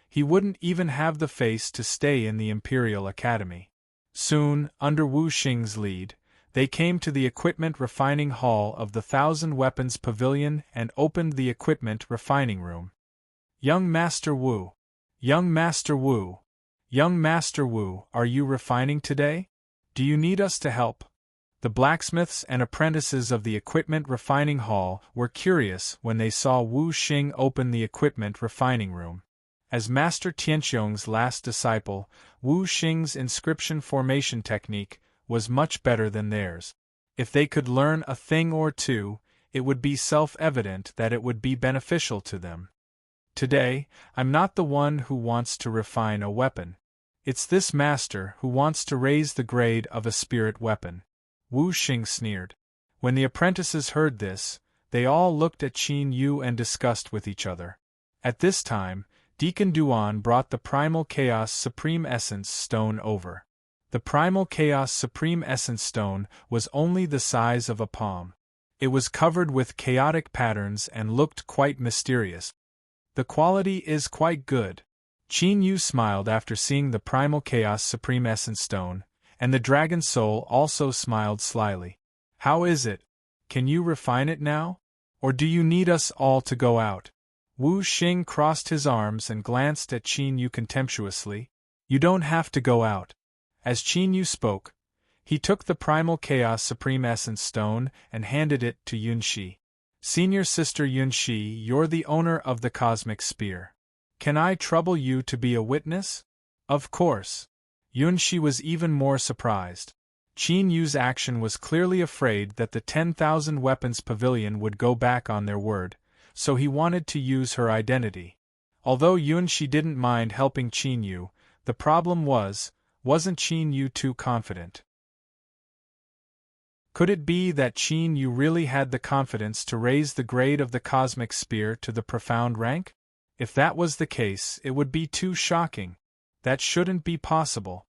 He wouldn't even have the face to stay in the Imperial Academy. Soon, under Wu Xing's lead, they came to the equipment refining hall of the Thousand Weapons Pavilion and opened the equipment refining room. Young Master Wu! Young Master Wu! Young Master Wu, are you refining today? Do you need us to help? The blacksmiths and apprentices of the equipment refining hall were curious when they saw Wu Xing open the equipment refining room. As Master Tianqiong's last disciple, Wu Xing's inscription formation technique was much better than theirs. If they could learn a thing or two, it would be self-evident that it would be beneficial to them. Today, I'm not the one who wants to refine a weapon. It's this master who wants to raise the grade of a spirit weapon. Wu Xing sneered. When the apprentices heard this, they all looked at Qin Yu and discussed with each other. At this time, Deacon Duan brought the Primal Chaos Supreme Essence Stone over. The Primal Chaos Supreme Essence Stone was only the size of a palm. It was covered with chaotic patterns and looked quite mysterious. The quality is quite good. Qin Yu smiled after seeing the Primal Chaos Supreme Essence Stone, and the Dragon Soul also smiled slyly. How is it? Can you refine it now? Or do you need us all to go out? Wu Xing crossed his arms and glanced at Qin Yu contemptuously. You don't have to go out. As Qin Yu spoke, he took the Primal Chaos Supreme Essence Stone and handed it to Yunxi. Senior Sister Yunxi, you're the owner of the Cosmic Spear. Can I trouble you to be a witness? Of course. Yunxi was even more surprised. Qin Yu's action was clearly afraid that the 10,000 Weapons Pavilion would go back on their word, so he wanted to use her identity. Although Yunxi didn't mind helping Qin Yu, the problem wasn't Qin Yu too confident? Could it be that Qin Yu really had the confidence to raise the grade of the Cosmic Spear to the profound rank? If that was the case, it would be too shocking. That shouldn't be possible.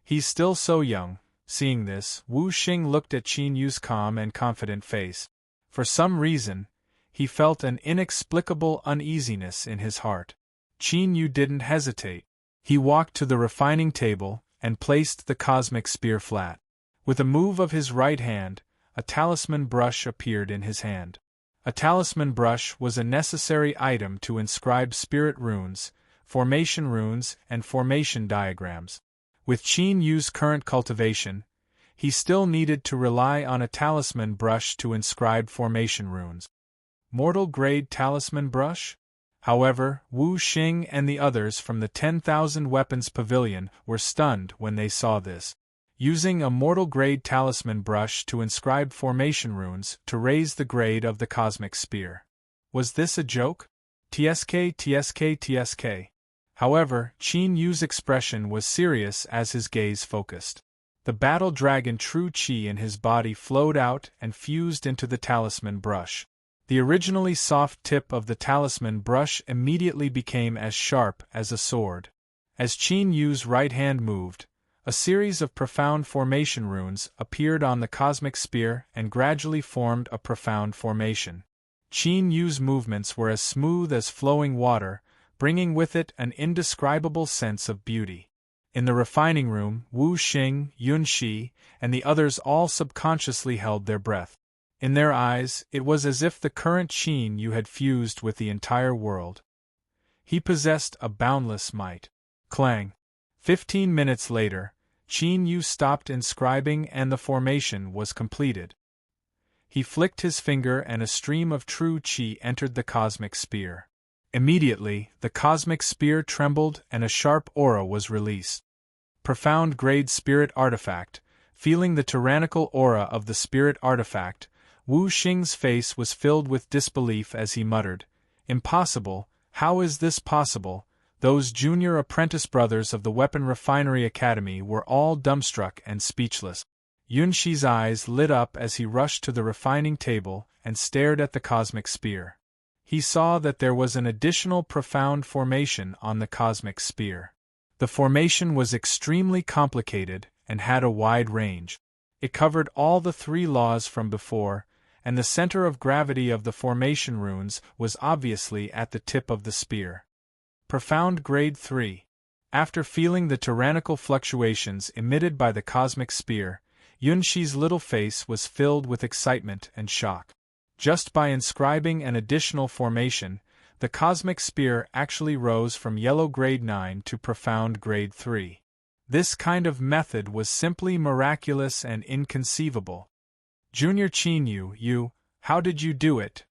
He's still so young. Seeing this, Wu Xing looked at Qin Yu's calm and confident face. For some reason, he felt an inexplicable uneasiness in his heart. Qin Yu didn't hesitate. He walked to the refining table and placed the Cosmic Spear flat. With a move of his right hand, a talisman brush appeared in his hand. A talisman brush was a necessary item to inscribe spirit runes, formation runes, and formation diagrams. With Qin Yu's current cultivation, he still needed to rely on a talisman brush to inscribe formation runes. Mortal-grade talisman brush? However, Wu Xing and the others from the 10,000 Weapons Pavilion were stunned when they saw this. Using a mortal-grade talisman brush to inscribe formation runes to raise the grade of the Cosmic Spear. Was this a joke? TSK, TSK, TSK. However, Qin Yu's expression was serious as his gaze focused. The battle dragon true qi in his body flowed out and fused into the talisman brush. The originally soft tip of the talisman brush immediately became as sharp as a sword. As Qin Yu's right hand moved, a series of profound formation runes appeared on the Cosmic Spear and gradually formed a profound formation. Qin Yu's movements were as smooth as flowing water, bringing with it an indescribable sense of beauty. In the refining room, Wu Xing, Yunxi, and the others all subconsciously held their breath. In their eyes, it was as if the current Qin Yu had fused with the entire world. He possessed a boundless might. Clang! 15 minutes later, Qin Yu stopped inscribing and the formation was completed. He flicked his finger and a stream of true qi entered the Cosmic Spear. Immediately, the Cosmic Spear trembled and a sharp aura was released. Profound grade spirit artifact. Feeling the tyrannical aura of the spirit artifact, Wu Xing's face was filled with disbelief as he muttered, "Impossible, how is this possible?" Those junior apprentice brothers of the Weapon Refinery Academy were all dumbstruck and speechless. Yunxi's eyes lit up as he rushed to the refining table and stared at the Cosmic Spear. He saw that there was an additional profound formation on the Cosmic Spear. The formation was extremely complicated and had a wide range. It covered all the three laws from before, and the center of gravity of the formation runes was obviously at the tip of the spear. Profound Grade 3. After feeling the tyrannical fluctuations emitted by the cosmic spear, Yunxi's little face was filled with excitement and shock. Just by inscribing an additional formation, the cosmic spear actually rose from yellow Grade 9 to profound Grade 3. This kind of method was simply miraculous and inconceivable. Junior Qinyu, how did you do it?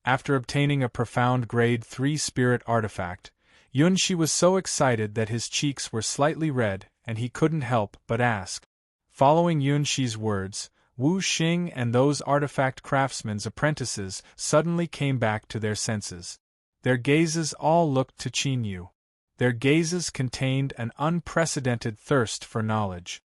After obtaining a profound Grade 3 spirit artifact, Yunxi was so excited that his cheeks were slightly red, and he couldn't help but ask. Following Yunxi's words, Wu Xing and those artifact craftsmen's apprentices suddenly came back to their senses. Their gazes all looked to Qinyu. Their gazes contained an unprecedented thirst for knowledge.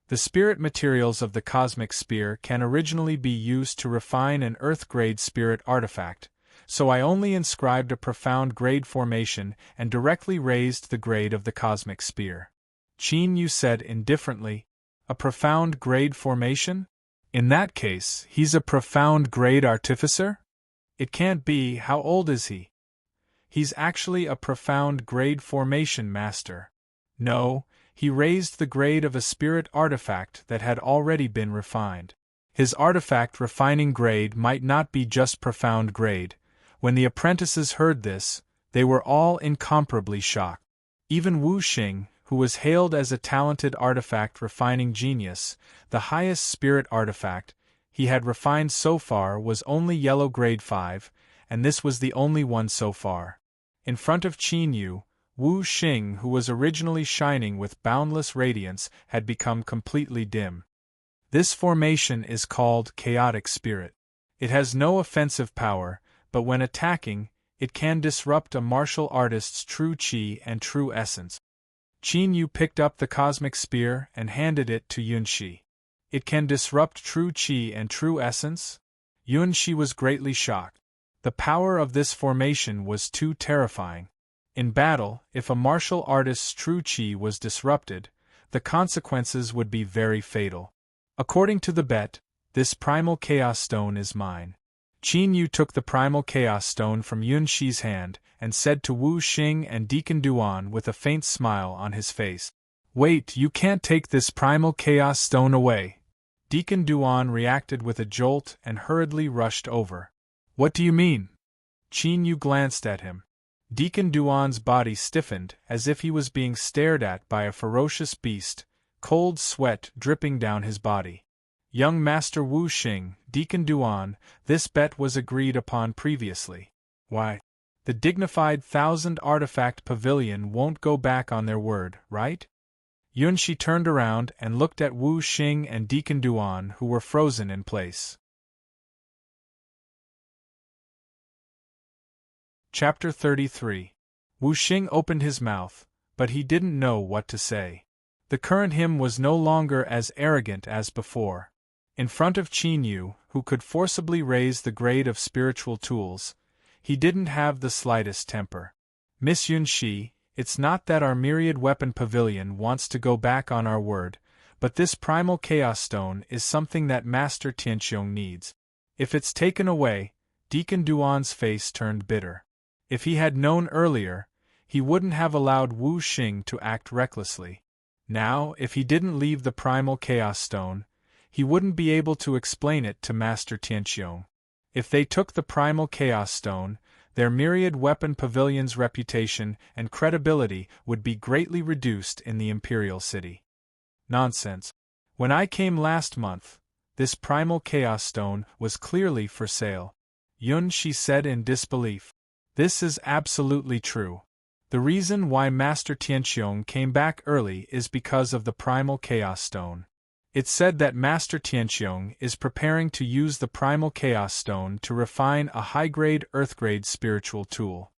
The spirit materials of the cosmic spear can originally be used to refine an Earth-grade spirit artifact, so I only inscribed a profound grade formation and directly raised the grade of the cosmic spear. Qinyu said indifferently, "A profound grade formation? In that case, he's a profound grade artificer? It can't be. How old is he?" "He's actually a profound grade formation master. No, he raised the grade of a spirit artifact that had already been refined. His artifact refining grade might not be just profound grade." When the apprentices heard this, they were all incomparably shocked. Even Wu Xing, who was hailed as a talented artifact refining genius, the highest spirit artifact he had refined so far was only yellow grade 5, and this was the only one so far. In front of Qinyu, Wu Xing, who was originally shining with boundless radiance, had become completely dim. This formation is called chaotic spirit. It has no offensive power, but when attacking, it can disrupt a martial artist's true qi and true essence. Qinyu picked up the cosmic spear and handed it to Yunxi. It can disrupt true qi and true essence? Yunxi was greatly shocked. The power of this formation was too terrifying. In battle, if a martial artist's true qi was disrupted, the consequences would be very fatal. According to the bet, this primal chaos stone is mine. Qinyu took the primal chaos stone from Yunxi's hand and said to Wu Xing and Deacon Duan with a faint smile on his face, "Wait, you can't take this primal chaos stone away." Deacon Duan reacted with a jolt and hurriedly rushed over. "What do you mean?" Qinyu glanced at him. Deacon Duan's body stiffened as if he was being stared at by a ferocious beast, cold sweat dripping down his body. "Young Master Wu Xing, Deacon Duan, this bet was agreed upon previously. Why? The dignified 1,000 artifact pavilion won't go back on their word, right?" Yunxi turned around and looked at Wu Xing and Deacon Duan, who were frozen in place. Chapter 33. Wu Xing opened his mouth, but he didn't know what to say. The current him was no longer as arrogant as before. In front of Qinyu, who could forcibly raise the grade of spiritual tools, he didn't have the slightest temper. "Miss Yunxi, it's not that our myriad weapon pavilion wants to go back on our word, but this primal chaos stone is something that Master Tianqiong needs. If it's taken away," Deacon Duan's face turned bitter. If he had known earlier, he wouldn't have allowed Wu Xing to act recklessly. Now, if he didn't leave the primal chaos stone, he wouldn't be able to explain it to Master Tianqiong. If they took the primal chaos stone, their myriad weapon pavilion's reputation and credibility would be greatly reduced in the Imperial City. Nonsense. When I came last month, this primal chaos stone was clearly for sale. Yunxi said in disbelief. This is absolutely true. The reason why Master Tianqiong came back early is because of the primal chaos stone. It's said that Master Tianqiong is preparing to use the primal chaos stone to refine a high-grade earth-grade spiritual tool.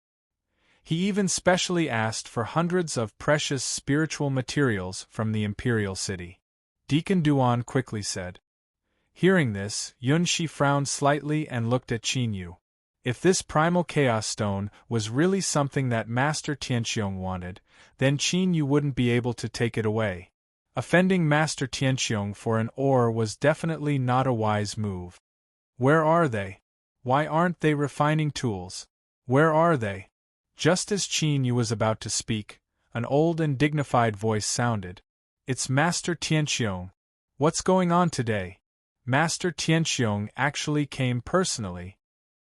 He even specially asked for hundreds of precious spiritual materials from the Imperial City. Deacon Duan quickly said. Hearing this, Yunxi frowned slightly and looked at Qinyu. If this primal chaos stone was really something that Master Tianqiong wanted, then Qinyu wouldn't be able to take it away. Offending Master Tianqiong for an oar was definitely not a wise move. Where are they? Why aren't they refining tools? Where are they? Just as Qin Yu was about to speak, an old and dignified voice sounded. It's Master Tianqiong. What's going on today? Master Tianqiong actually came personally.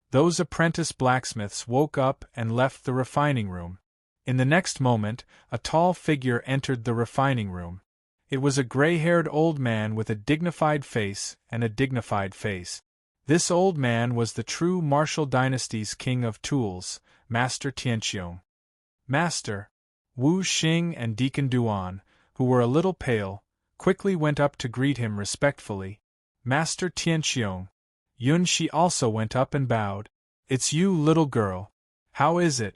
Those apprentice blacksmiths woke up and left the refining room. In the next moment, a tall figure entered the refining room. It was a gray-haired old man with a dignified face and a dignified face. This old man was the true martial dynasty's king of tools, Master Tianqiong. Master, Wu Xing and Deacon Duan, who were a little pale, quickly went up to greet him respectfully. Master Tianqiong. Yun Shi also went up and bowed. It's you, little girl. How is it?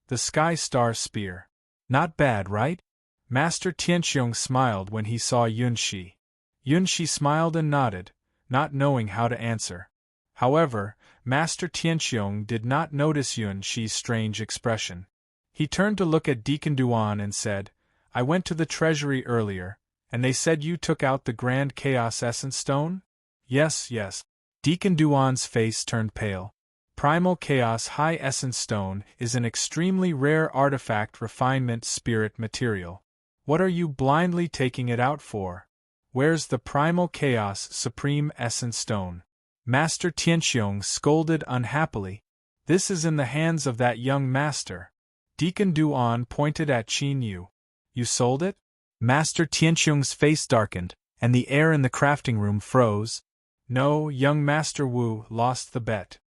The Sky Star Spear. Not bad, right? Master Tianqiong smiled when he saw Yun Shi. Yun Shi smiled and nodded, not knowing how to answer. However, Master Tianqiong did not notice Yun Shi's strange expression. He turned to look at Deacon Duan and said, I went to the treasury earlier, and they said you took out the Grand Chaos Essence Stone? Yes, yes. Deacon Duan's face turned pale. Primal Chaos High Essence Stone is an extremely rare artifact refinement spirit material. What are you blindly taking it out for? Where's the Primal Chaos Supreme Essence Stone? Master Tianqiong scolded unhappily. This is in the hands of that young master. Deacon Duan pointed at Qin Yu. You sold it? Master Tianqiong's face darkened, and the air in the crafting room froze. No, young Master Wu lost the bet.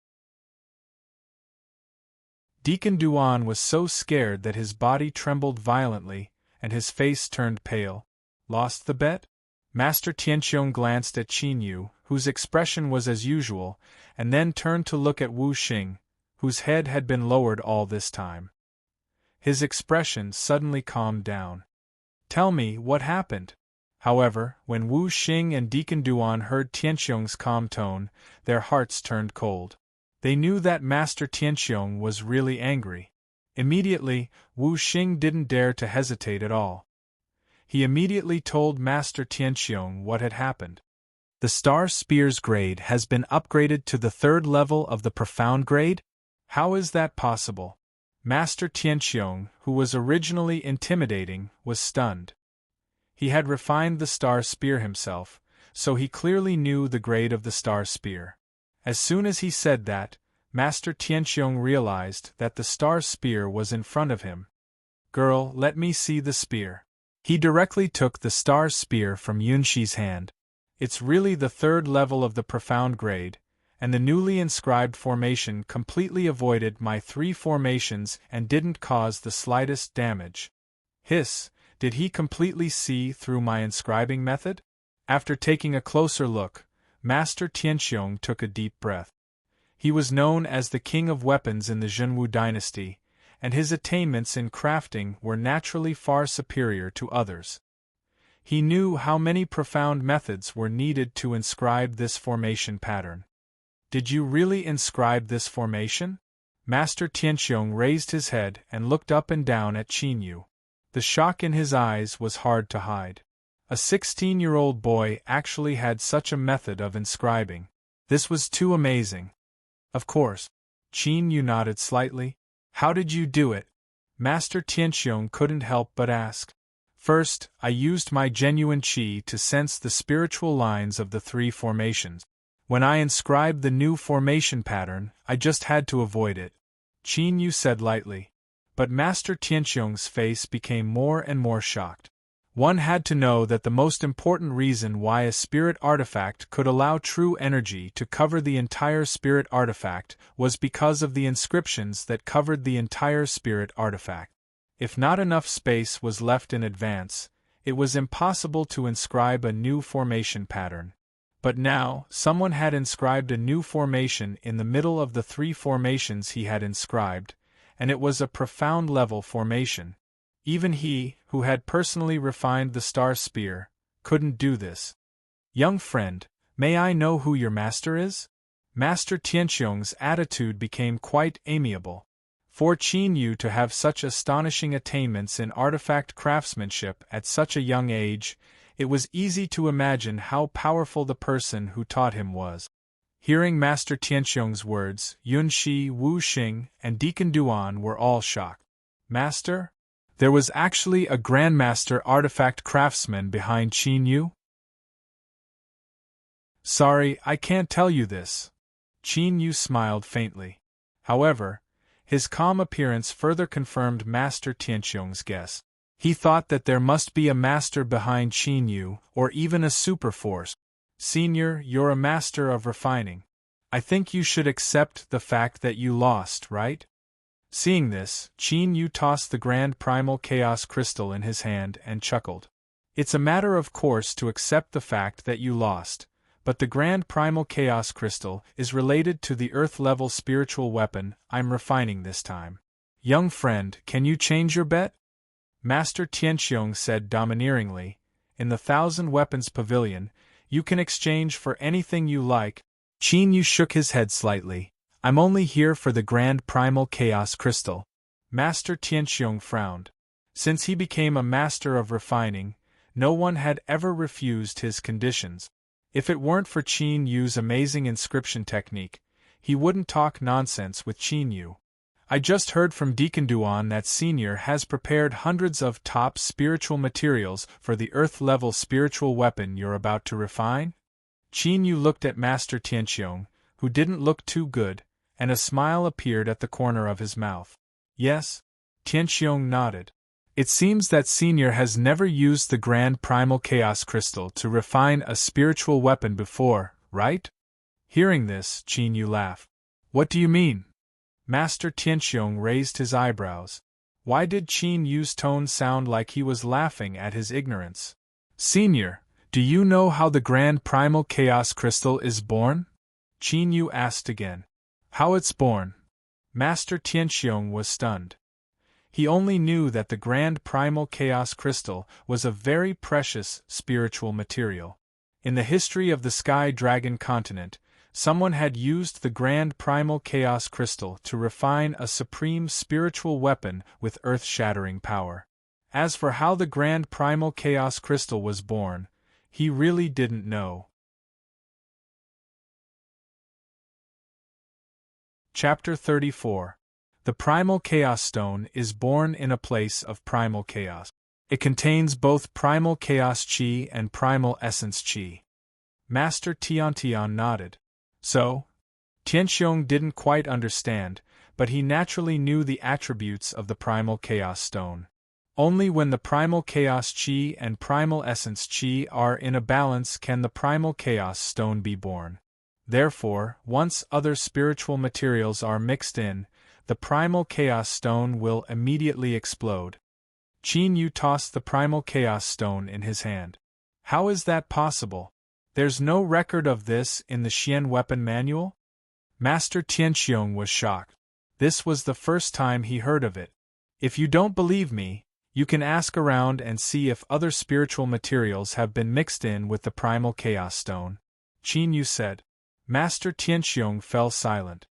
Deacon Duan was so scared that his body trembled violently, and his face turned pale. Lost the bet? Master Tianqiong glanced at Qin Yu, whose expression was as usual, and then turned to look at Wu Xing, whose head had been lowered all this time. His expression suddenly calmed down. Tell me what happened. However, when Wu Xing and Deacon Duan heard Tianqiong's calm tone, their hearts turned cold. They knew that Master Tianqiong was really angry. Immediately, Wu Xing didn't dare to hesitate at all. He immediately told Master Tianqiong what had happened. The Star Spear's grade has been upgraded to the 3rd level of the Profound grade? How is that possible? Master Tianqiong, who was originally intimidating, was stunned. He had refined the Star Spear himself, so he clearly knew the grade of the Star Spear. As soon as he said that, Master Tianqiong realized that the Star Spear was in front of him. Girl, let me see the spear. He directly took the Star Spear from Yun Shi's hand. It's really the 3rd level of the Profound grade, and the newly inscribed formation completely avoided my 3 formations and didn't cause the slightest damage. Hiss, did he completely see through my inscribing method? After taking a closer look, Master Tianqiong took a deep breath. He was known as the king of weapons in the Zhenwu dynasty, and his attainments in crafting were naturally far superior to others. He knew how many profound methods were needed to inscribe this formation pattern. Did you really inscribe this formation? Master Tianqiong raised his head and looked up and down at Qin Yu. The shock in his eyes was hard to hide. A 16-year-old boy actually had such a method of inscribing. This was too amazing. Of course. Qin Yu nodded slightly. How did you do it? Master Tianqiong couldn't help but ask. First, I used my genuine qi to sense the spiritual lines of the 3 formations. When I inscribed the new formation pattern, I just had to avoid it. Qin Yu said lightly. But Master Tianqiong's face became more and more shocked. One had to know that the most important reason why a spirit artifact could allow true energy to cover the entire spirit artifact was because of the inscriptions that covered the entire spirit artifact. If not enough space was left in advance, it was impossible to inscribe a new formation pattern. But now, someone had inscribed a new formation in the middle of the 3 formations he had inscribed, and it was a profound level formation. Even he, who had personally refined the Star Spear, couldn't do this. Young friend, may I know who your master is? Master Tianqiong's attitude became quite amiable. For Qin Yu to have such astonishing attainments in artifact craftsmanship at such a young age, It was easy to imagine how powerful the person who taught him was. Hearing Master Tianxiong's words, Yunxi, Wu Xing, and Deacon Duan were all shocked. Master? There was actually a Grandmaster artifact craftsman behind Qin Yu? Sorry, I can't tell you this. Qin Yu smiled faintly. However, his calm appearance further confirmed Master Tianxiong's guess. He thought that there must be a master behind Qin Yu, or even a super force. Senior, you're a master of refining. I think you should accept the fact that you lost, right? Seeing this, Qin Yu tossed the Grand Primal Chaos Crystal in his hand and chuckled. It's a matter of course to accept the fact that you lost, but the Grand Primal Chaos Crystal is related to the Earth-level spiritual weapon I'm refining this time. Young friend, can you change your bet? Master Tianxiong said domineeringly. In the Thousand Weapons Pavilion, you can exchange for anything you like. Qin Yu shook his head slightly. I'm only here for the Grand Primal Chaos Crystal. Master Tianxiong frowned. Since he became a master of refining, no one had ever refused his conditions. If it weren't for Qin Yu's amazing inscription technique, he wouldn't talk nonsense with Qin Yu. I just heard from Deacon Duan that Senior has prepared hundreds of top spiritual materials for the Earth-level spiritual weapon you're about to refine? Qin Yu looked at Master Tianxiong, who didn't look too good, and a smile appeared at the corner of his mouth. Yes? Tianxiong nodded. It seems that Senior has never used the Grand Primal Chaos Crystal to refine a spiritual weapon before, right? Hearing this, Qin Yu laughed. What do you mean? Master Tianxiong raised his eyebrows. Why did Qin Yu's tone sound like he was laughing at his ignorance? Senior, do you know how the Grand Primal Chaos Crystal is born? Qin Yu asked again. How it's born? Master Tianxiong was stunned. He only knew that the Grand Primal Chaos Crystal was a very precious spiritual material. In the history of the Sky Dragon continent, someone had used the Grand Primal Chaos Crystal to refine a supreme spiritual weapon with earth-shattering power. As for how the Grand Primal Chaos Crystal was born, he really didn't know. Chapter 34. The Primal Chaos Stone is born in a place of primal chaos. It contains both primal chaos chi and primal essence chi. Master Tiantian nodded. So? Tianxiong didn't quite understand, but he naturally knew the attributes of the Primal Chaos Stone. Only when the Primal Chaos Chi and Primal Essence Chi are in a balance can the Primal Chaos Stone be born. Therefore, once other spiritual materials are mixed in, the Primal Chaos Stone will immediately explode. Qin Yu tossed the Primal Chaos Stone in his hand. How is that possible? There's no record of this in the Xian Weapon Manual? Master Tianxiong was shocked. This was the first time he heard of it. If you don't believe me, you can ask around and see if other spiritual materials have been mixed in with the Primal Chaos Stone, Qin Yu said. Master Tianxiong fell silent.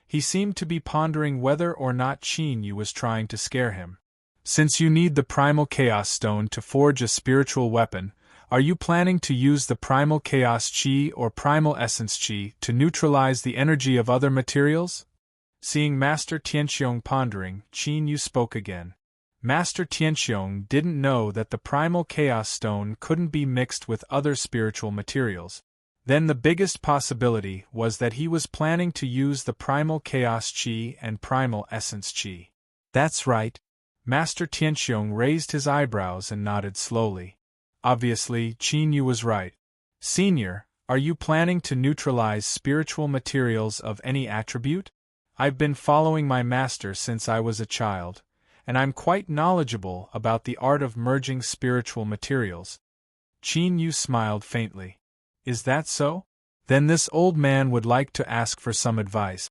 He seemed to be pondering whether or not Qin Yu was trying to scare him. Since you need the Primal Chaos Stone to forge a spiritual weapon, are you planning to use the Primal Chaos Chi or Primal Essence Chi to neutralize the energy of other materials? Seeing Master Tianxiong pondering, Qin Yu spoke again. Master Tianxiong didn't know that the Primal Chaos Stone couldn't be mixed with other spiritual materials. Then the biggest possibility was that he was planning to use the Primal Chaos Chi and Primal Essence Chi. That's right. Master Tianxiong raised his eyebrows and nodded slowly. Obviously, Qin Yu was right. Senior, are you planning to neutralize spiritual materials of any attribute? I've been following my master since I was a child, and I'm quite knowledgeable about the art of merging spiritual materials. Qin Yu smiled faintly. Is that so? Then this old man would like to ask for some advice.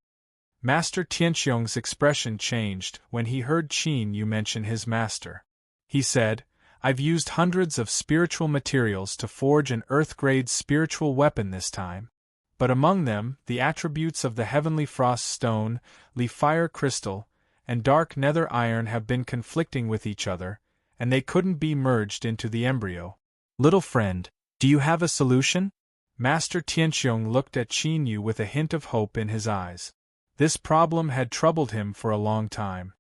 Master Tianxiong's expression changed when he heard Qin Yu mention his master. He said, I've used hundreds of spiritual materials to forge an earth-grade spiritual weapon this time. But among them, the attributes of the Heavenly Frost Stone, Fire Crystal, and Dark Nether Iron have been conflicting with each other, and they couldn't be merged into the embryo. Little friend, do you have a solution? Master Tianxiong looked at Qin Yu with a hint of hope in his eyes. This problem had troubled him for a long time.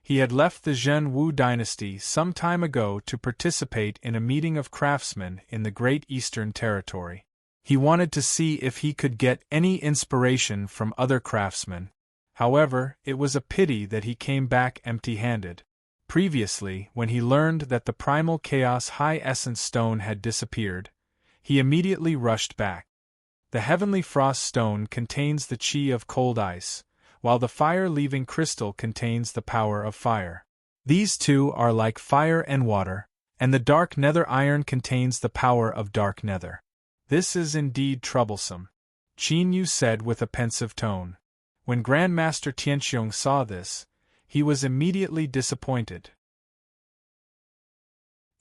He had left the Zhen Wu dynasty some time ago to participate in a meeting of craftsmen in the Great Eastern Territory. He wanted to see if he could get any inspiration from other craftsmen. However, it was a pity that he came back empty-handed. Previously, when he learned that the primal chaos high essence stone had disappeared, he immediately rushed back. The heavenly frost stone contains the chi of cold ice, while the fire-leaving crystal contains the power of fire. These two are like fire and water, and the dark nether iron contains the power of dark nether. This is indeed troublesome, Qin Yu said with a pensive tone. When Grandmaster Tianxiong saw this, he was immediately disappointed.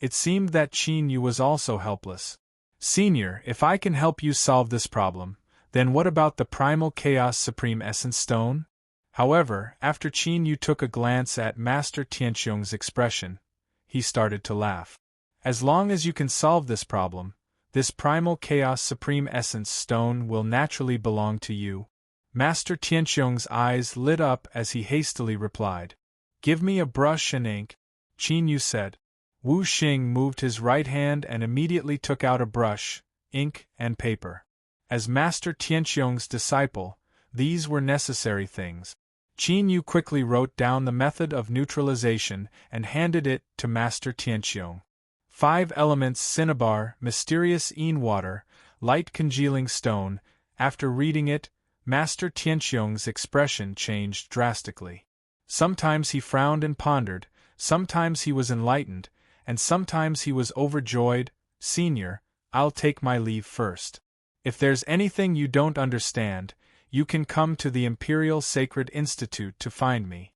It seemed that Qin Yu was also helpless. Senior, if I can help you solve this problem, then what about the primal chaos supreme essence stone? However, after Qin Yu took a glance at Master Tianxiong's expression, he started to laugh. As long as you can solve this problem, this primal chaos supreme essence stone will naturally belong to you. Master Tianxiong's eyes lit up as he hastily replied. Give me a brush and ink, Qin Yu said. Wu Xing moved his right hand and immediately took out a brush, ink, and paper. As Master Tianxiong's disciple, these were necessary things. Qin Yu quickly wrote down the method of neutralization and handed it to Master Tianxiong. 5 elements: cinnabar, mysterious water, light congealing stone. After reading it, Master Tianxiong's expression changed drastically. Sometimes he frowned and pondered, sometimes he was enlightened, and sometimes he was overjoyed. Senior, I'll take my leave first. If there's anything you don't understand, you can come to the Imperial Sacred Institute to find me.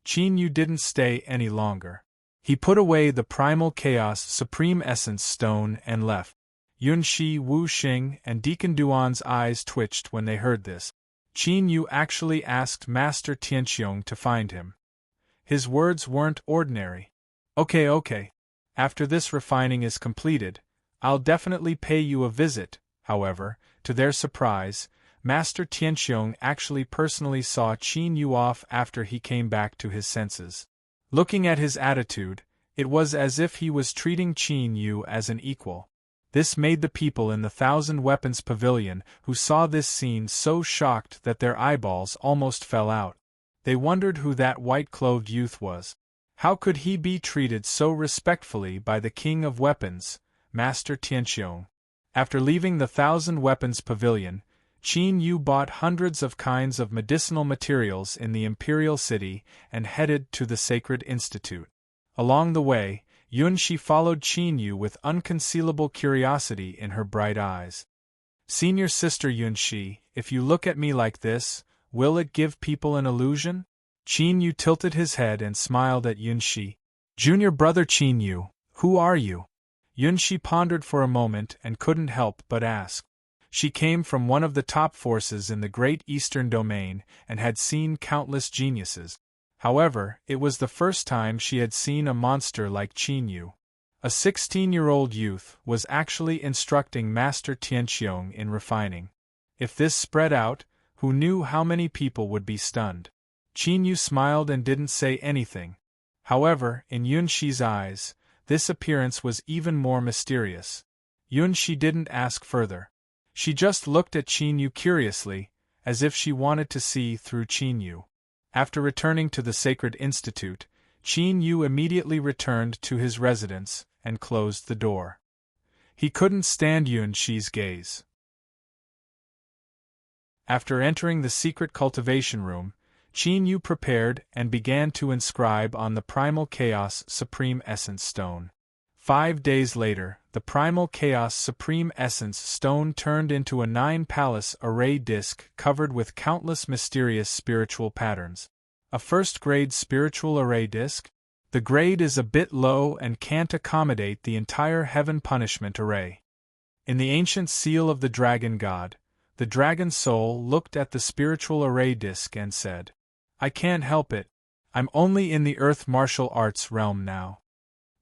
Qin Yu didn't stay any longer. He put away the primal chaos supreme essence stone and left. Yunxi, Wu Xing, and Deacon Duan's eyes twitched when they heard this. Qin Yu actually asked Master Tianxiong to find him. His words weren't ordinary. Okay. After this refining is completed, I'll definitely pay you a visit. However, to their surprise, Master Tianxiong actually personally saw Qin Yu off after he came back to his senses. Looking at his attitude, it was as if he was treating Qin Yu as an equal. This made the people in the Thousand Weapons Pavilion who saw this scene so shocked that their eyeballs almost fell out. They wondered who that white-clothed youth was. How could he be treated so respectfully by the King of Weapons, Master Tianxiong? After leaving the Thousand Weapons Pavilion, Qin Yu bought hundreds of kinds of medicinal materials in the Imperial City and headed to the Sacred Institute. Along the way, Yunxi followed Qin Yu with unconcealable curiosity in her bright eyes. Senior Sister Yunxi, if you look at me like this, will it give people an illusion? Qin Yu tilted his head and smiled at Yunxi. Junior brother Qin Yu, who are you? Yunxi pondered for a moment and couldn't help but ask. She came from one of the top forces in the Great Eastern Domain and had seen countless geniuses. However, it was the first time she had seen a monster like Qin Yu. A 16-year-old youth was actually instructing Master Tianxiong in refining. If this spread out, who knew how many people would be stunned? Qin Yu smiled and didn't say anything. However, in Yunxi's eyes, this appearance was even more mysterious. Yunxi didn't ask further. She just looked at Qin Yu curiously, as if she wanted to see through Qin Yu. After returning to the Sacred Institute, Qin Yu immediately returned to his residence and closed the door. He couldn't stand Yunxi's gaze. After entering the secret cultivation room, Qin Yu prepared and began to inscribe on the Primal Chaos Supreme Essence Stone. 5 days later, the Primal Chaos Supreme Essence Stone turned into a 9-palace array disc covered with countless mysterious spiritual patterns. A first-grade spiritual array disc? The grade is a bit low and can't accommodate the entire heaven punishment array. In the ancient seal of the dragon god, the dragon soul looked at the spiritual array disc and said, I can't help it. I'm only in the earth martial arts realm now.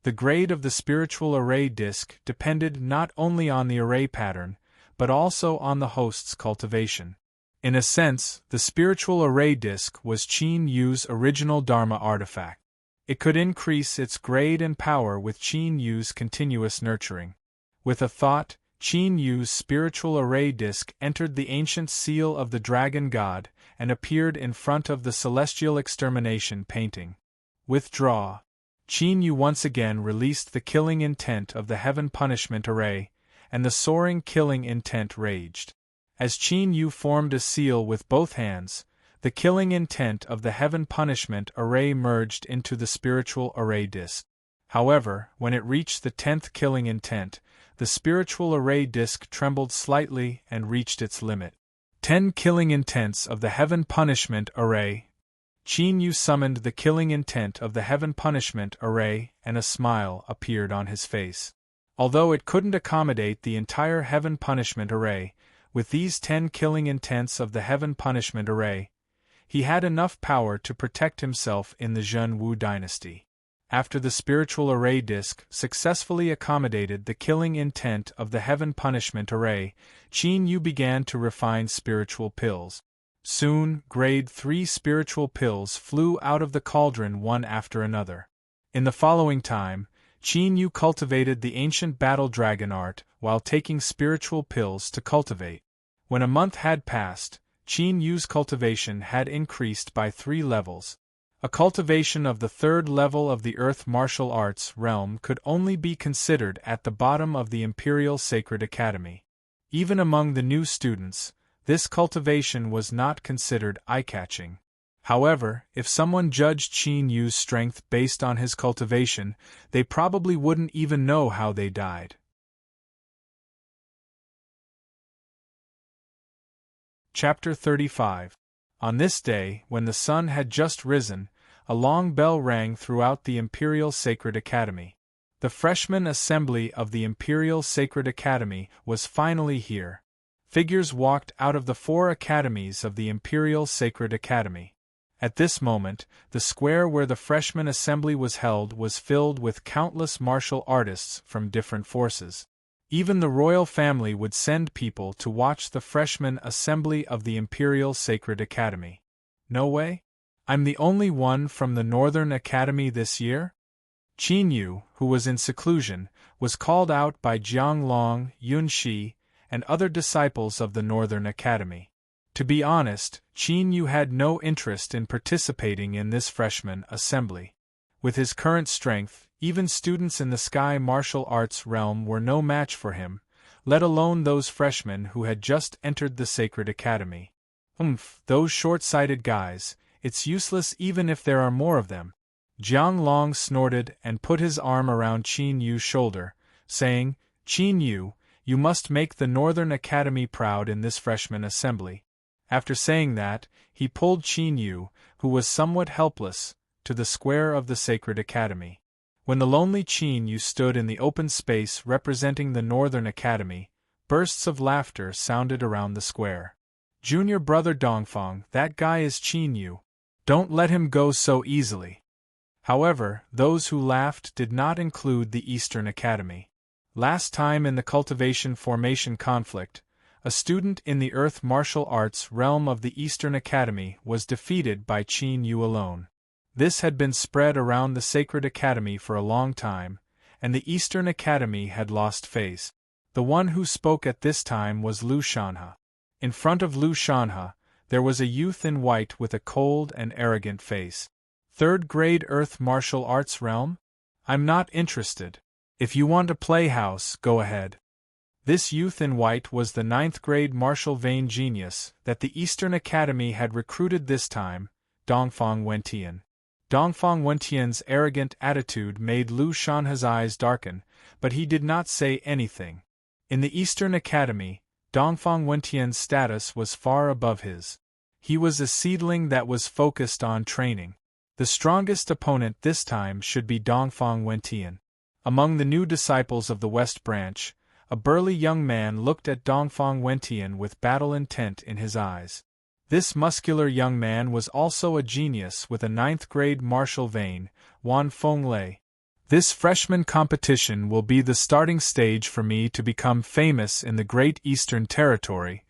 The grade of the spiritual array disc depended not only on the array pattern, but also on the host's cultivation. In a sense, the spiritual array disc was Qin Yu's original Dharma artifact. It could increase its grade and power with Qin Yu's continuous nurturing. With a thought, Qin Yu's spiritual array disc entered the ancient seal of the dragon god and appeared in front of the celestial extermination painting. Withdraw. Qin Yu once again released the killing intent of the heaven punishment array, and the soaring killing intent raged. As Qin Yu formed a seal with both hands, the killing intent of the heaven punishment array merged into the spiritual array disc. However, when it reached the 10th killing intent, the spiritual array disc trembled slightly and reached its limit. 10 killing intents of the heaven punishment array. Qin Yu summoned the killing intent of the heaven punishment array, and a smile appeared on his face. Although it couldn't accommodate the entire heaven punishment array, with these 10 killing intents of the heaven punishment array, he had enough power to protect himself in the Zhen Wu dynasty. After the spiritual array disc successfully accommodated the killing intent of the heaven punishment array, Qin Yu began to refine spiritual pills. Soon, grade 3 spiritual pills flew out of the cauldron one after another. In the following time, Qin Yu cultivated the ancient battle dragon art while taking spiritual pills to cultivate. When a month had passed, Qin Yu's cultivation had increased by 3 levels. A cultivation of the 3rd level of the Earth Martial Arts realm could only be considered at the bottom of the Imperial Sacred Academy. Even among the new students, this cultivation was not considered eye-catching. However, if someone judged Qin Yu's strength based on his cultivation, they probably wouldn't even know how they died. Chapter 35. On this day, when the sun had just risen, a long bell rang throughout the Imperial Sacred Academy. The freshman assembly of the Imperial Sacred Academy was finally here. Figures walked out of the 4 academies of the Imperial Sacred Academy. At this moment, the square where the freshman assembly was held was filled with countless martial artists from different forces. Even the royal family would send people to watch the freshman assembly of the Imperial Sacred Academy. No way? I'm the only one from the Northern Academy this year? Qin Yu, who was in seclusion, was called out by Jiang Long, Yun Shi, and other disciples of the Northern Academy. To be honest, Qin Yu had no interest in participating in this freshman assembly. With his current strength, even students in the Sky Martial Arts realm were no match for him, let alone those freshmen who had just entered the Sacred Academy. Those short-sighted guys, it's useless even if there are more of them. Jiang Long snorted and put his arm around Qin Yu's shoulder, saying, Qin Yu, you must make the Northern Academy proud in this freshman assembly. After saying that, he pulled Qin Yu, who was somewhat helpless, to the square of the Sacred Academy. When the lonely Qin Yu stood in the open space representing the Northern Academy, bursts of laughter sounded around the square. Junior brother Dongfang, that guy is Qin Yu. Don't let him go so easily. However, those who laughed did not include the Eastern Academy. Last time in the cultivation formation conflict, a student in the Earth Martial Arts realm of the Eastern Academy was defeated by Qin Yu alone. This had been spread around the Sacred Academy for a long time, and the Eastern Academy had lost face. The one who spoke at this time was Lu Shanhe. In front of Lu Shanhe, there was a youth in white with a cold and arrogant face. 3rd grade Earth Martial Arts realm? I'm not interested. If you want a playhouse, go ahead. This youth in white was the 9th grade martial vein genius that the Eastern Academy had recruited this time, Dongfang Wentian. Dongfang Wentian's arrogant attitude made Lu Shanhe's eyes darken, but he did not say anything. In the Eastern Academy, Dongfang Wentian's status was far above his. He was a seedling that was focused on training. The strongest opponent this time should be Dongfang Wentian. Among the new disciples of the West Branch, a burly young man looked at Dongfang Wentian with battle intent in his eyes. This muscular young man was also a genius with a 9th grade martial vein, Wan Fenglei. This freshman competition will be the starting stage for me to become famous in the Great Eastern Territory.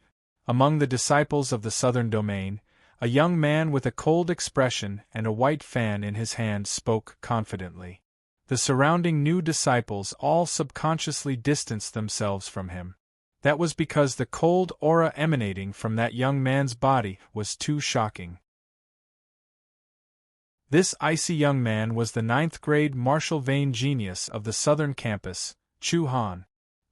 Among the disciples of the Southern Domain, a young man with a cold expression and a white fan in his hand spoke confidently. The surrounding new disciples all subconsciously distanced themselves from him. That was because the cold aura emanating from that young man's body was too shocking. This icy young man was the 9th grade Marshall Vane genius of the Southern Campus, Chu Han.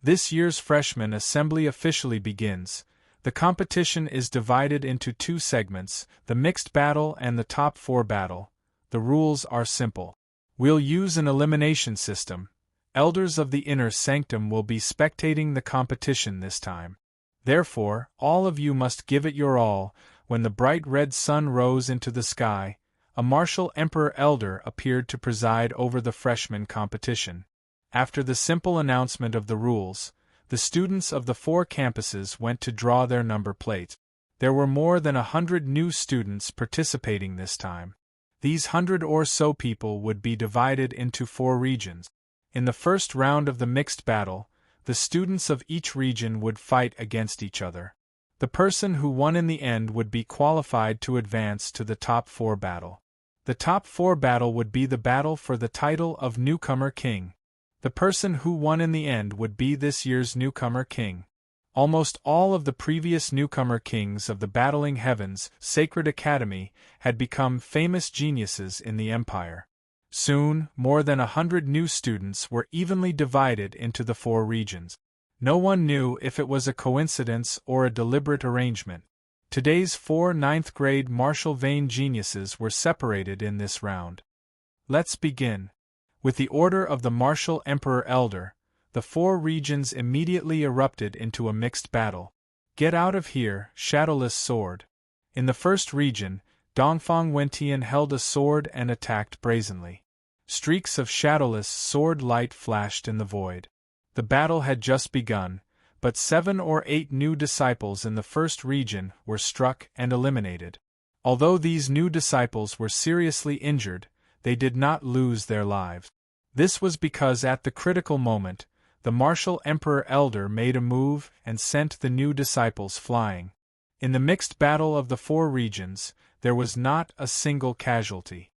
This year's freshman assembly officially begins. The competition is divided into 2 segments, the mixed battle and the top 4 battle. The rules are simple. We'll use an elimination system. Elders of the inner sanctum will be spectating the competition this time. Therefore, all of you must give it your all. When the bright red sun rose into the sky, a martial emperor elder appeared to preside over the freshman competition. After the simple announcement of the rules, the students of the 4 campuses went to draw their number plate. There were more than 100 new students participating this time. These 100 or so people would be divided into 4 regions. In the first round of the mixed battle, the students of each region would fight against each other. The person who won in the end would be qualified to advance to the top 4 battle. The top 4 battle would be the battle for the title of Newcomer King. The person who won in the end would be this year's Newcomer King. Almost all of the previous Newcomer Kings of the Battling Heavens Sacred Academy had become famous geniuses in the Empire. Soon, more than 100 new students were evenly divided into the 4 regions. No one knew if it was a coincidence or a deliberate arrangement. Today's 4 9th grade Marshall Vane geniuses were separated in this round. Let's begin. With the order of the Martial Emperor Elder, the 4 regions immediately erupted into a mixed battle. Get out of here, Shadowless Sword. In the first region, Dongfang Wentian held a sword and attacked brazenly. Streaks of Shadowless Sword light flashed in the void. The battle had just begun, but 7 or 8 new disciples in the first region were struck and eliminated. Although these new disciples were seriously injured, they did not lose their lives. This was because at the critical moment, the Martial Emperor Elder made a move and sent the new disciples flying. In the mixed battle of the 4 regions, there was not a single casualty.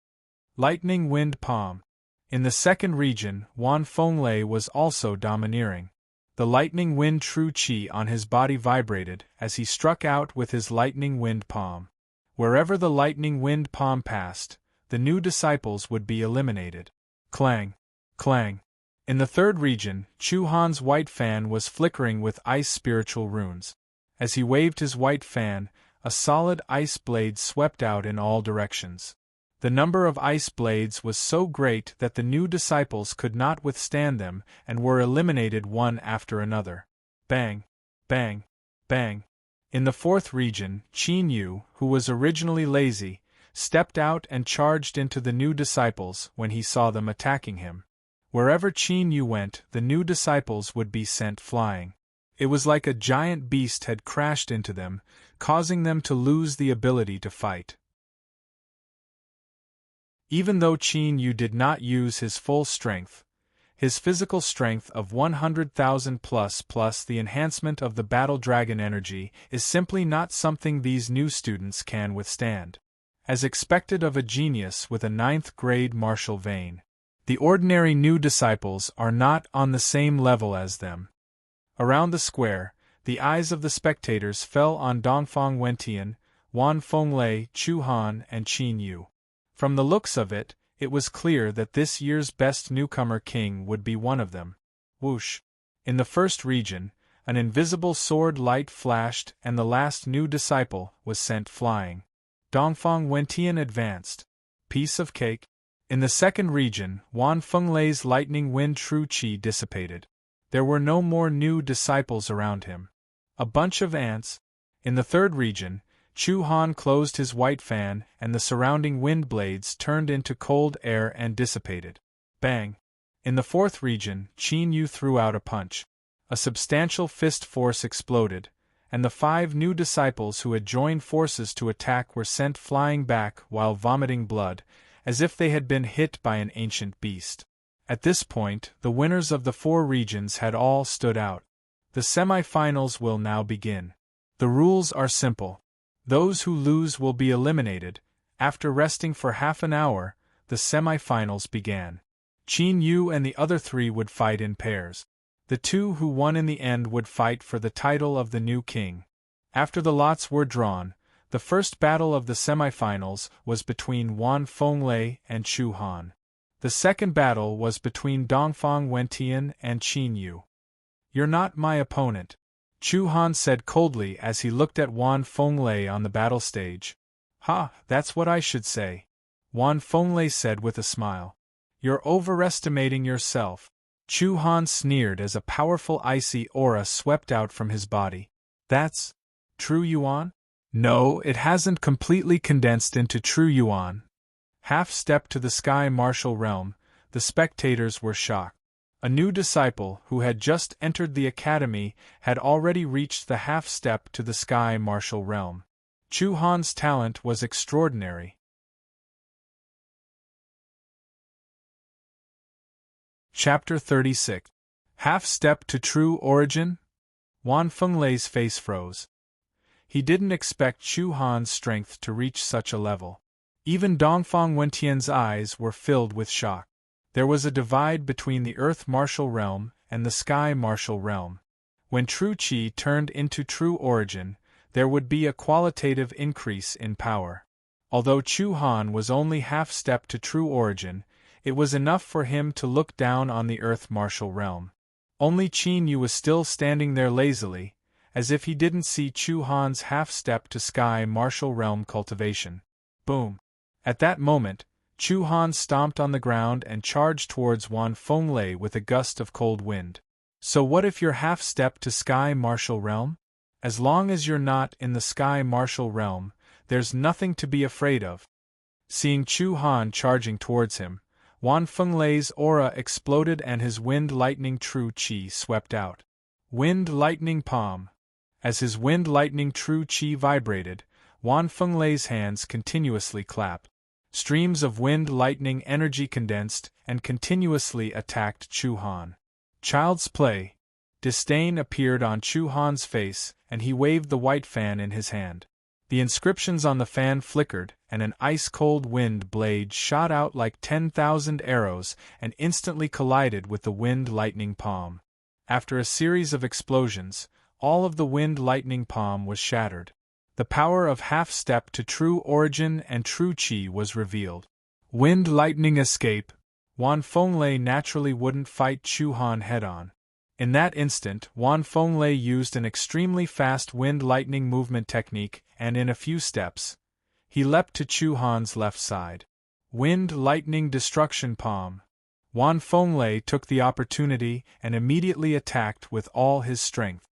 Lightning Wind Palm. In the second region, Wan Fenglei was also domineering. The lightning wind true qi on his body vibrated as he struck out with his lightning wind palm. Wherever the lightning wind palm passed, the new disciples would be eliminated. Clang! Clang! In the third region, Chu Han's white fan was flickering with ice spiritual runes. As he waved his white fan, a solid ice blade swept out in all directions. The number of ice blades was so great that the new disciples could not withstand them and were eliminated one after another. Bang! Bang! Bang! In the fourth region, Qin Yu, who was originally lazy, stepped out and charged into the new disciples when he saw them attacking him. Wherever Qin Yu went, the new disciples would be sent flying. It was like a giant beast had crashed into them, causing them to lose the ability to fight. Even though Qin Yu did not use his full strength, his physical strength of 100,000 plus the enhancement of the battle dragon energy is simply not something these new students can withstand. As expected of a genius with a 9th grade martial vein, the ordinary new disciples are not on the same level as them. Around the square, the eyes of the spectators fell on Dongfang Wentian, Wan Fenglei, Chu Han, and Qin Yu. From the looks of it, it was clear that this year's best newcomer king would be one of them. Whoosh! In the first region, an invisible sword light flashed and the last new disciple was sent flying. Dongfang Wentian advanced. Piece of cake. In the second region, Wan Fenglei's lightning wind true qi dissipated. There were no more new disciples around him. A bunch of ants. In the third region, Chu Han closed his white fan and the surrounding wind blades turned into cold air and dissipated. Bang! In the fourth region, Qin Yu threw out a punch. A substantial fist force exploded, and the 5 new disciples who had joined forces to attack were sent flying back while vomiting blood, as if they had been hit by an ancient beast. At this point, the winners of the 4 regions had all stood out. The semi-finals will now begin. The rules are simple. Those who lose will be eliminated. After resting for half an hour, the semi-finals began. Qin Yu and the other 3 would fight in pairs. The 2 who won in the end would fight for the title of the new king. After the lots were drawn, the first battle of the semi-finals was between Wan Fenglei and Chu Han. The second battle was between Dongfang Wentian and Qin Yu. "You're not my opponent," Chu Han said coldly as he looked at Wan Fenglei on the battle stage. "Ha, that's what I should say," Wan Fenglei said with a smile. "You're overestimating yourself." Chu Han sneered as a powerful icy aura swept out from his body. "That's true Yuan?" "No, it hasn't completely condensed into true Yuan." Half-step to the sky martial realm, the spectators were shocked. A new disciple who had just entered the academy had already reached the half-step to the sky martial realm. Chu Han's talent was extraordinary. Chapter 36. Half-step to true origin? Wan Fenglei's face froze. He didn't expect Chu Han's strength to reach such a level. Even Dongfang Wentian's eyes were filled with shock. There was a divide between the Earth martial realm and the Sky martial realm. When true Qi turned into true origin, there would be a qualitative increase in power. Although Chu Han was only half-step to true origin, it was enough for him to look down on the Earth martial realm. Only Qin Yu was still standing there lazily, as if he didn't see Chu Han's half-step to Sky martial realm cultivation. Boom! At that moment, Chu Han stomped on the ground and charged towards Wan Fenglei with a gust of cold wind. "So what if you're half-step to Sky martial realm? As long as you're not in the Sky martial realm, there's nothing to be afraid of." Seeing Chu Han charging towards him, Wan Fenglei's aura exploded and his wind-lightning true Qi swept out. Wind-lightning palm. As his wind-lightning true Qi vibrated, Wan Fenglei's hands continuously clapped. Streams of wind-lightning energy condensed and continuously attacked Chu Han. Child's play. Disdain appeared on Chu Han's face, and he waved the white fan in his hand. The inscriptions on the fan flickered, and an ice-cold wind blade shot out like 10,000 arrows and instantly collided with the wind-lightning palm. After a series of explosions, all of the wind-lightning palm was shattered. The power of half-step to true origin and true Qi was revealed. Wind-lightning escape. Wan Fenglei naturally wouldn't fight Chu Han head-on. In that instant, Wan Fenglei used an extremely fast wind-lightning movement technique, and in a few steps, he leapt to Chu Han's left side. Wind-lightning destruction palm. Wan Fenglei took the opportunity and immediately attacked with all his strength.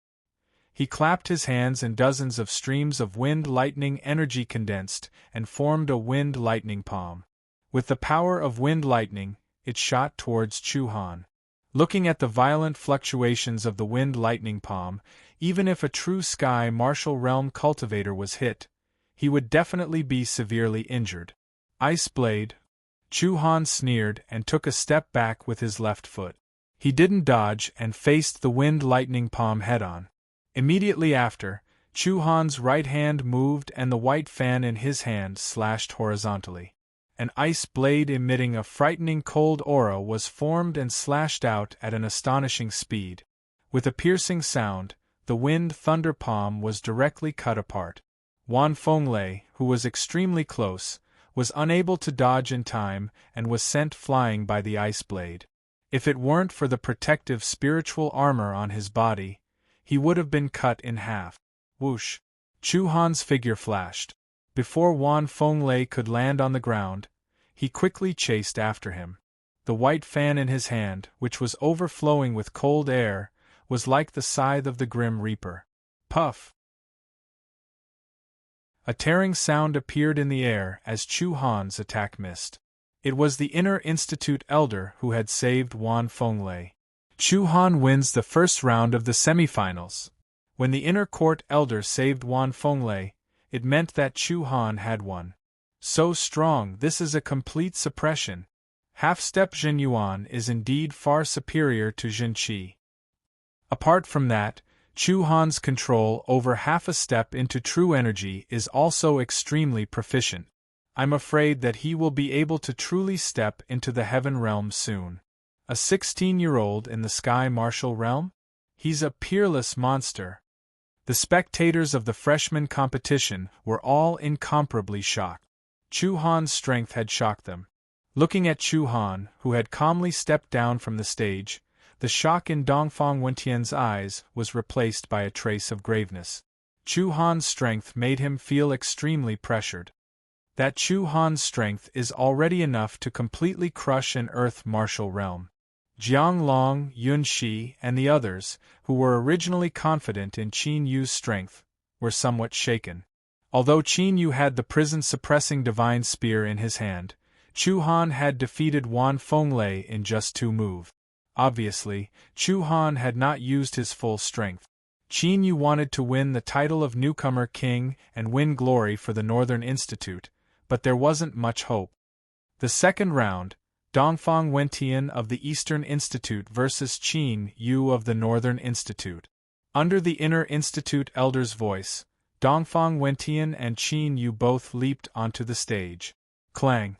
He clapped his hands and dozens of streams of wind-lightning energy condensed and formed a wind-lightning palm. With the power of wind-lightning, it shot towards Chu Han. Looking at the violent fluctuations of the wind-lightning palm, even if a true Sky martial realm cultivator was hit, he would definitely be severely injured. Ice blade. Chu Han sneered and took a step back with his left foot. He didn't dodge and faced the wind-lightning palm head-on. Immediately after, Chu Han's right hand moved and the white fan in his hand slashed horizontally. An ice blade emitting a frightening cold aura was formed and slashed out at an astonishing speed. With a piercing sound, the wind-thunder palm was directly cut apart. Wan Fenglei, who was extremely close, was unable to dodge in time and was sent flying by the ice blade. If it weren't for the protective spiritual armor on his body, he would have been cut in half. Whoosh! Chu Han's figure flashed. Before Wan Fenglei could land on the ground, he quickly chased after him. The white fan in his hand, which was overflowing with cold air, was like the scythe of the Grim Reaper. Puff! A tearing sound appeared in the air as Chu Han's attack missed. It was the Inner Institute elder who had saved Wan Fenglei. Chu Han wins the first round of the semifinals. When the Inner Court elder saved Wan Fenglei, it meant that Chu Han had won. So strong, this is a complete suppression. Half-step Jin Yuan is indeed far superior to Jin Qi. Apart from that, Chu Han's control over half a step into true energy is also extremely proficient. I'm afraid that he will be able to truly step into the heaven realm soon. A 16-year-old in the sky martial realm? He's a peerless monster. The spectators of the freshman competition were all incomparably shocked. Chu Han's strength had shocked them. Looking at Chu Han, who had calmly stepped down from the stage, the shock in Dongfang Wentian's eyes was replaced by a trace of graveness. Chu Han's strength made him feel extremely pressured. That Chu Han's strength is already enough to completely crush an earth martial realm. Jiang Long, Yun Shi, and the others, who were originally confident in Qin Yu's strength, were somewhat shaken. Although Qin Yu had the prison-suppressing divine spear in his hand, Chu Han had defeated Wan Fenglei in just 2 moves. Obviously, Chu Han had not used his full strength. Qin Yu wanted to win the title of newcomer king and win glory for the Northern Institute, but there wasn't much hope. The second round, Dongfang Wentian of the Eastern Institute versus Qin Yu of the Northern Institute. Under the Inner Institute elder's voice, Dongfang Wentian and Qin Yu both leaped onto the stage. Clang!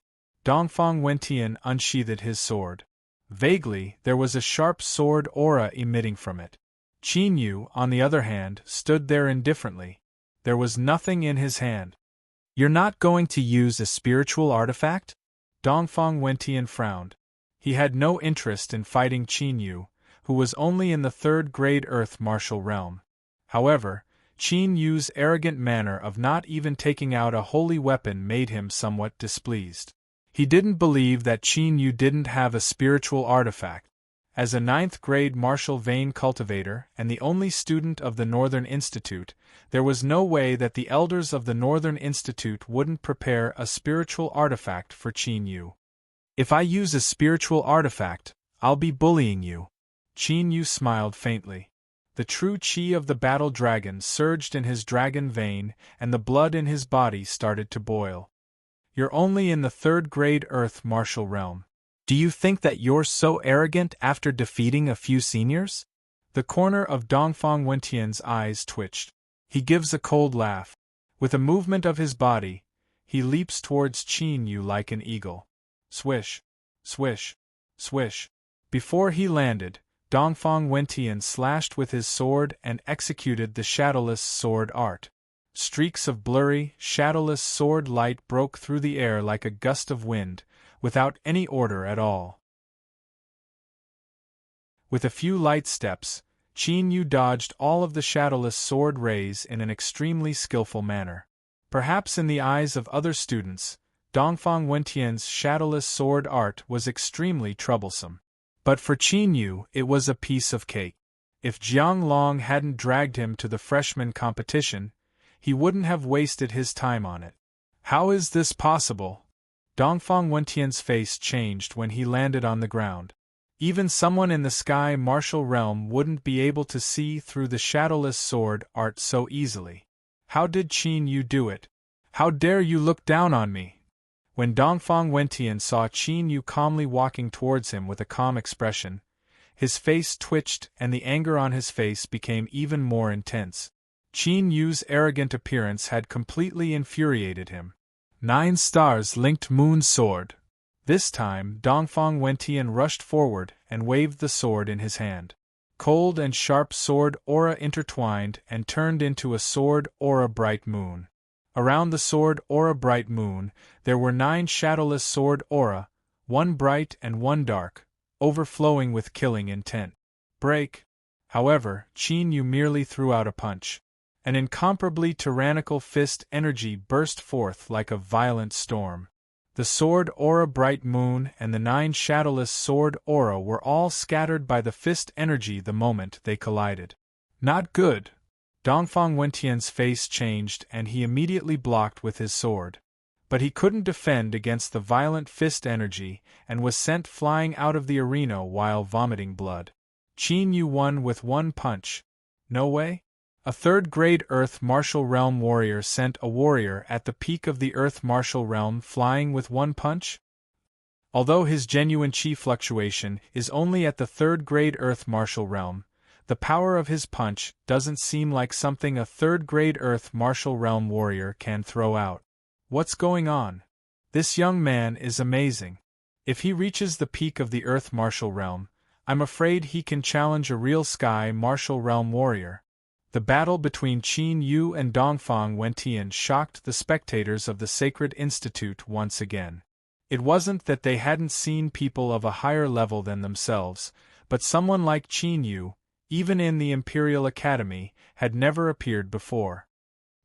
Dongfang Wentian unsheathed his sword. Vaguely, there was a sharp sword aura emitting from it. Qin Yu, on the other hand, stood there indifferently. There was nothing in his hand. You're not going to use a spiritual artifact? Dongfang Wentian frowned. He had no interest in fighting Qin Yu, who was only in the 3rd grade earth martial realm. However, Qin Yu's arrogant manner of not even taking out a holy weapon made him somewhat displeased. He didn't believe that Qin Yu didn't have a spiritual artifact. As a 9th grade martial vein cultivator and the only student of the Northern Institute, there was no way that the elders of the Northern Institute wouldn't prepare a spiritual artifact for Qin Yu. If I use a spiritual artifact, I'll be bullying you. Qin Yu smiled faintly. The true qi of the battle dragon surged in his dragon vein, and the blood in his body started to boil. You're only in the 3rd grade earth martial realm. Do you think that you're so arrogant after defeating a few seniors? The corner of Dongfang Wentian's eyes twitched. He gives a cold laugh. With a movement of his body, he leaps towards Qin Yu like an eagle. Swish, swish, swish. Before he landed, Dongfang Wentian slashed with his sword and executed the shadowless sword art. Streaks of blurry, shadowless sword light broke through the air like a gust of wind, without any order at all. With a few light steps, Qin Yu dodged all of the shadowless sword rays in an extremely skillful manner. Perhaps in the eyes of other students, Dongfang Wentian's shadowless sword art was extremely troublesome. But for Qin Yu, it was a piece of cake. If Jiang Long hadn't dragged him to the freshman competition, he wouldn't have wasted his time on it. How is this possible? Dongfang Wentian's face changed when he landed on the ground. Even someone in the sky martial realm wouldn't be able to see through the shadowless sword art so easily. How did Qin Yu do it? How dare you look down on me? When Dongfang Wentian saw Qin Yu calmly walking towards him with a calm expression, his face twitched and the anger on his face became even more intense. Qin Yu's arrogant appearance had completely infuriated him. 9 stars linked moon sword. This time, Dongfang Wentian rushed forward and waved the sword in his hand. Cold and sharp sword aura intertwined and turned into a sword aura bright moon. Around the sword aura bright moon, there were 9 shadowless sword aura, 1 bright and 1 dark, overflowing with killing intent. Break! However, Qin Yu merely threw out a punch. An incomparably tyrannical fist energy burst forth like a violent storm. The sword aura bright moon and the 9 shadowless sword aura were all scattered by the fist energy the moment they collided. Not good. Dongfang Wentian's face changed and he immediately blocked with his sword. But he couldn't defend against the violent fist energy and was sent flying out of the arena while vomiting blood. Qin Yu won with 1 punch. No way? A 3rd grade Earth Martial Realm warrior sent a warrior at the peak of the Earth Martial Realm flying with 1 punch? Although his genuine chi fluctuation is only at the 3rd grade Earth martial realm, the power of his punch doesn't seem like something a 3rd grade Earth martial realm warrior can throw out. What's going on? This young man is amazing. If he reaches the peak of the Earth martial realm, I'm afraid he can challenge a real Sky martial realm warrior. The battle between Qin Yu and Dongfang Wentian shocked the spectators of the Sacred Institute once again. It wasn't that they hadn't seen people of a higher level than themselves, but someone like Qin Yu, even in the Imperial Academy, had never appeared before.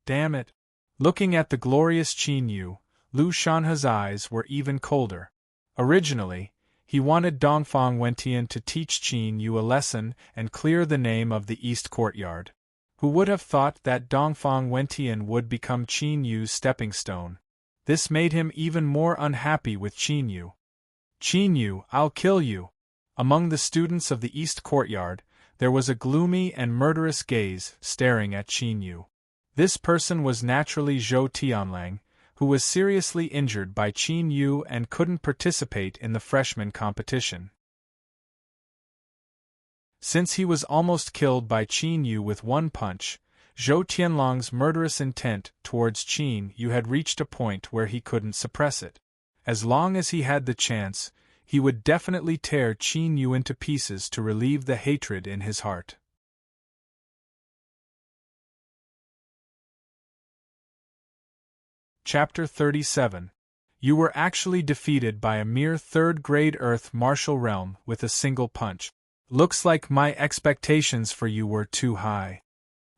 Damn it! Looking at the glorious Qin Yu, Lu Shanhe's eyes were even colder. Originally, he wanted Dongfang Wentian to teach Qin Yu a lesson and clear the name of the East Courtyard. Who would have thought that Dongfang Wentian would become Qin Yu's stepping stone? This made him even more unhappy with Qin Yu. Qin Yu, I'll kill you! Among the students of the East Courtyard, there was a gloomy and murderous gaze staring at Qin Yu. This person was naturally Zhou Tianlang, who was seriously injured by Qin Yu and couldn't participate in the freshman competition. Since he was almost killed by Qin Yu with one punch, Zhou Tianlang's murderous intent towards Qin Yu had reached a point where he couldn't suppress it. As long as he had the chance, he would definitely tear Qin Yu into pieces to relieve the hatred in his heart. Chapter 37. You were actually defeated by a mere 3rd grade Earth martial realm with a single punch. Looks like my expectations for you were too high.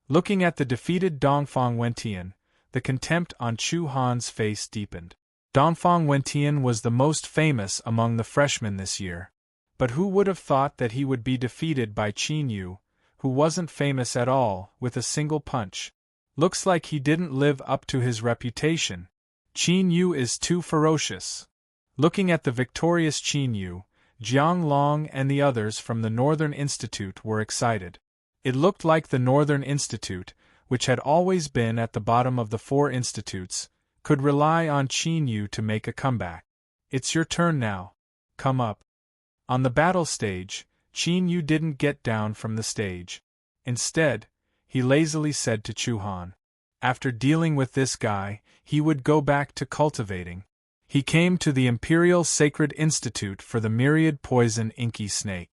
Looking at the defeated Dongfang Wentian, the contempt on Chu Han's face deepened. Dongfang Wentian was the most famous among the freshmen this year. But who would have thought that he would be defeated by Qin Yu, who wasn't famous at all, with a single punch? Looks like he didn't live up to his reputation. Qin Yu is too ferocious. Looking at the victorious Qin Yu, Jiang Long and the others from the Northern Institute were excited. It looked like the Northern Institute, which had always been at the bottom of the 4 institutes, could rely on Qin Yu to make a comeback. It's your turn now. Come up. On the battle stage, Qin Yu didn't get down from the stage. Instead, he lazily said to Chu Han, after dealing with this guy, he would go back to cultivating. He came to the Imperial Sacred Institute for the myriad poison inky snake.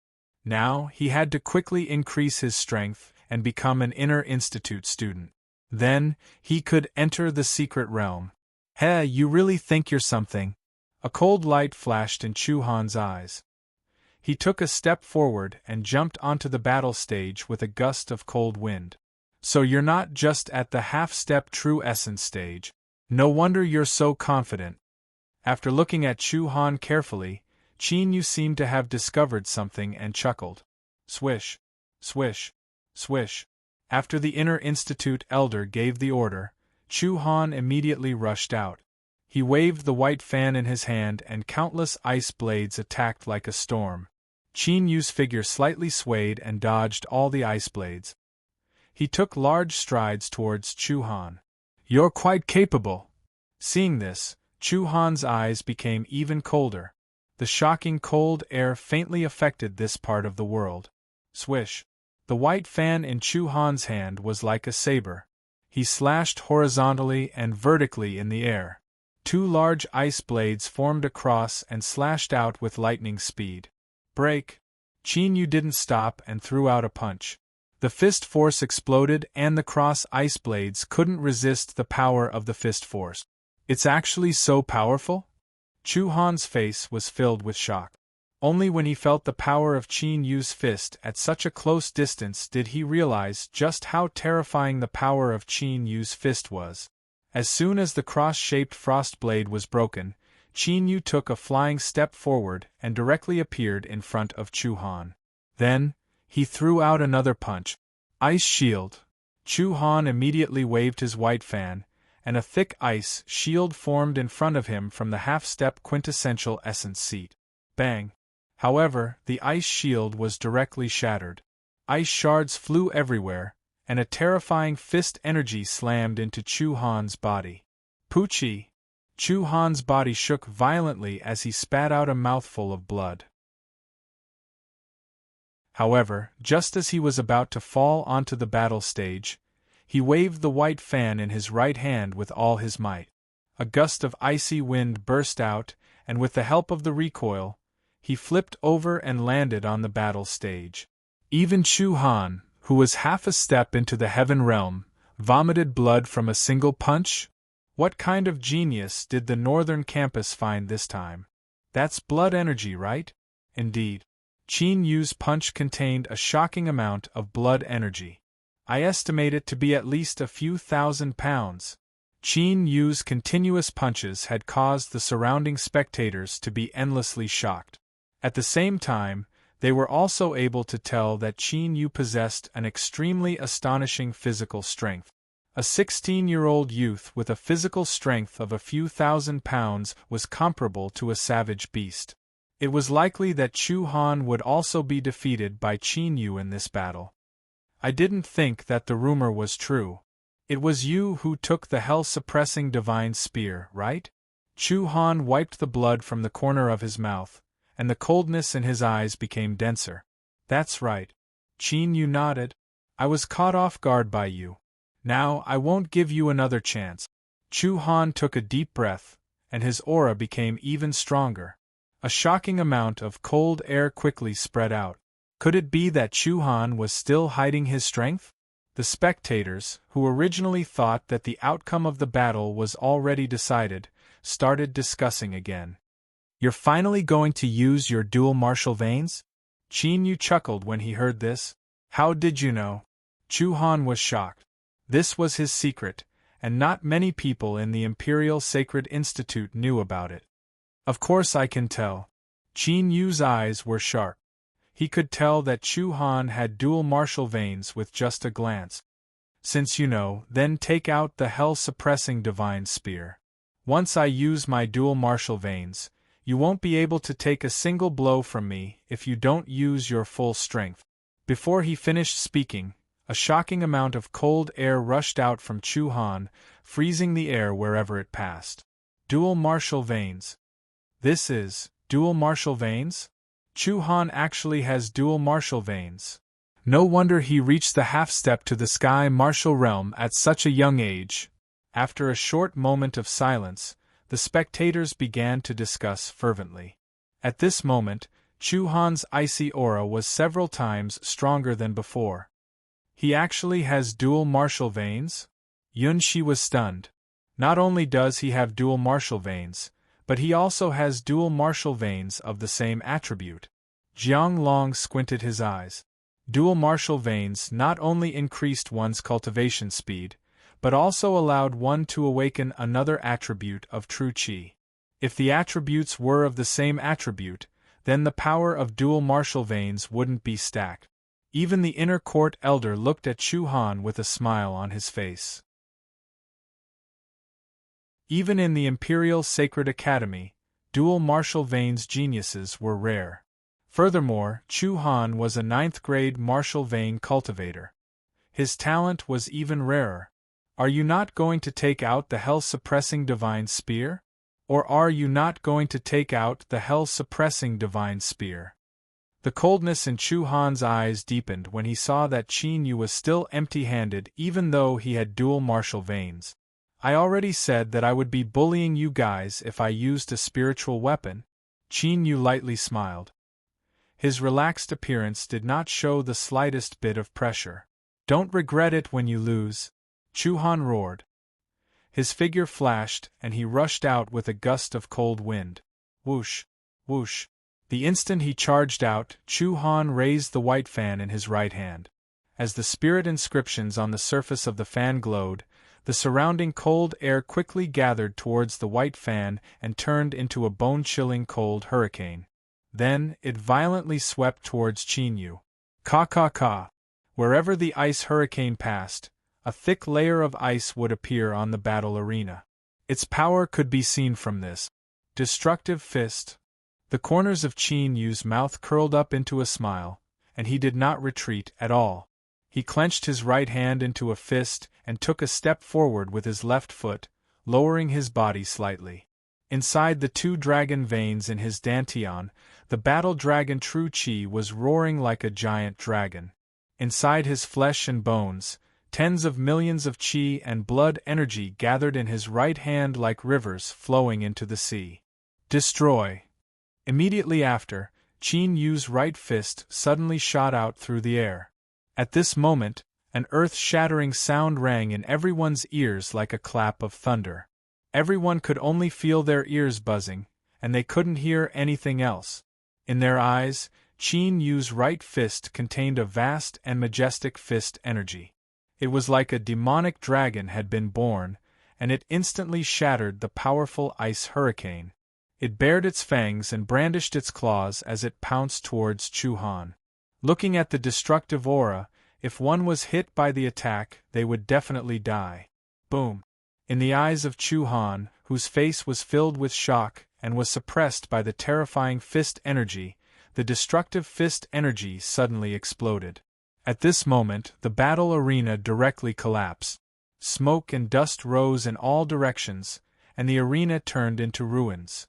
Now he had to quickly increase his strength and become an inner institute student. Then, he could enter the secret realm. Hey, you really think you're something? A cold light flashed in Chu Han's eyes. He took a step forward and jumped onto the battle stage with a gust of cold wind. So you're not just at the half-step true essence stage. No wonder you're so confident. After looking at Chu Han carefully, Qin Yu seemed to have discovered something and chuckled. Swish, swish, swish. After the inner institute elder gave the order, Chu Han immediately rushed out. He waved the white fan in his hand and countless ice blades attacked like a storm. Qin Yu's figure slightly swayed and dodged all the ice blades. He took large strides towards Chu Han. You're quite capable. Seeing this, Chu Han's eyes became even colder. The shocking cold air faintly affected this part of the world. Swish. The white fan in Chu Han's hand was like a saber. He slashed horizontally and vertically in the air. 2 large ice blades formed across and slashed out with lightning speed. Break! Qin Yu didn't stop and threw out a punch. The fist force exploded and the cross ice blades couldn't resist the power of the fist force. It's actually so powerful? Chu Han's face was filled with shock. Only when he felt the power of Qin Yu's fist at such a close distance did he realize just how terrifying the power of Qin Yu's fist was. As soon as the cross-shaped frost blade was broken, Qin Yu took a flying step forward and directly appeared in front of Chu Han. Then, he threw out another punch. Ice shield. Chu Han immediately waved his white fan, and a thick ice shield formed in front of him from the half-step quintessential essence seat. Bang! However, the ice shield was directly shattered. Ice shards flew everywhere, and a terrifying fist energy slammed into Chu Han's body. Poochie! Chu Han's body shook violently as he spat out a mouthful of blood. However, just as he was about to fall onto the battle stage, he waved the white fan in his right hand with all his might. A gust of icy wind burst out, and with the help of the recoil, he flipped over and landed on the battle stage. Even Chu Han, who was half a step into the heaven realm, vomited blood from a single punch? What kind of genius did the northern campus find this time? That's blood energy, right? Indeed. Qin Yu's punch contained a shocking amount of blood energy. I estimate it to be at least a few thousand pounds. Qin Yu's continuous punches had caused the surrounding spectators to be endlessly shocked. At the same time, they were also able to tell that Qin Yu possessed an extremely astonishing physical strength. A 16-year-old youth with a physical strength of a few thousand pounds was comparable to a savage beast. It was likely that Chu Han would also be defeated by Qin Yu in this battle. I didn't think that the rumor was true. It was you who took the hell-suppressing divine spear, right? Chu Han wiped the blood from the corner of his mouth, and the coldness in his eyes became denser. That's right. Qin Yu nodded. I was caught off guard by you. Now I won't give you another chance. Chu Han took a deep breath, and his aura became even stronger. A shocking amount of cold air quickly spread out. Could it be that Chu Han was still hiding his strength? The spectators, who originally thought that the outcome of the battle was already decided, started discussing again. You're finally going to use your dual martial veins? Qin Yu chuckled when he heard this. How did you know? Chu Han was shocked. This was his secret, and not many people in the Imperial Sacred Institute knew about it. Of course I can tell. Qin Yu's eyes were sharp. He could tell that Chu Han had dual martial veins with just a glance. Since you know, then take out the hell-suppressing divine spear. Once I use my dual martial veins, you won't be able to take a single blow from me if you don't use your full strength. Before he finished speaking, a shocking amount of cold air rushed out from Chu Han, freezing the air wherever it passed. Dual martial veins. This is dual martial veins? Chu Han actually has dual martial veins. No wonder he reached the half-step to the sky martial realm at such a young age. After a short moment of silence, the spectators began to discuss fervently. At this moment, Chu Han's icy aura was several times stronger than before. He actually has dual martial veins? Yun Shi was stunned. Not only does he have dual martial veins, but he also has dual martial veins of the same attribute. Jiang Long squinted his eyes. Dual martial veins not only increased one's cultivation speed, but also allowed one to awaken another attribute of true qi. If the attributes were of the same attribute, then the power of dual martial veins wouldn't be stacked. Even the inner court elder looked at Chu Han with a smile on his face. Even in the Imperial Sacred Academy, dual martial veins geniuses were rare. Furthermore, Chu Han was a 9th-grade martial vein cultivator. His talent was even rarer. Are you not going to take out the hell-suppressing divine spear? Or are you not going to take out the hell-suppressing divine spear? The coldness in Chu Han's eyes deepened when he saw that Qin Yu was still empty-handed even though he had dual martial veins. I already said that I would be bullying you guys if I used a spiritual weapon. Qin Yu lightly smiled. His relaxed appearance did not show the slightest bit of pressure. Don't regret it when you lose, Chu Han roared. His figure flashed and he rushed out with a gust of cold wind. Whoosh, whoosh. The instant he charged out, Chu Han raised the white fan in his right hand. As the spirit inscriptions on the surface of the fan glowed, the surrounding cold air quickly gathered towards the white fan and turned into a bone-chilling cold hurricane. Then, it violently swept towards Qin Yu. Ka. Wherever the ice hurricane passed, a thick layer of ice would appear on the battle arena. Its power could be seen from this destructive fist. The corners of Qin Yu's mouth curled up into a smile, and he did not retreat at all. He clenched his right hand into a fist and took a step forward with his left foot, lowering his body slightly. Inside the 2 dragon veins in his dantian, the battle dragon True Qi was roaring like a giant dragon. Inside his flesh and bones, tens of millions of qi and blood energy gathered in his right hand like rivers flowing into the sea. Destroy! Immediately after, Qin Yu's right fist suddenly shot out through the air. At this moment, an earth-shattering sound rang in everyone's ears like a clap of thunder. Everyone could only feel their ears buzzing, and they couldn't hear anything else. In their eyes, Qin Yu's right fist contained a vast and majestic fist energy. It was like a demonic dragon had been born, and it instantly shattered the powerful ice hurricane. It bared its fangs and brandished its claws as it pounced towards Chu Han. Looking at the destructive aura, if one was hit by the attack, they would definitely die. Boom! In the eyes of Chu Han, whose face was filled with shock and was suppressed by the terrifying fist energy, the destructive fist energy suddenly exploded. At this moment, the battle arena directly collapsed. Smoke and dust rose in all directions, and the arena turned into ruins.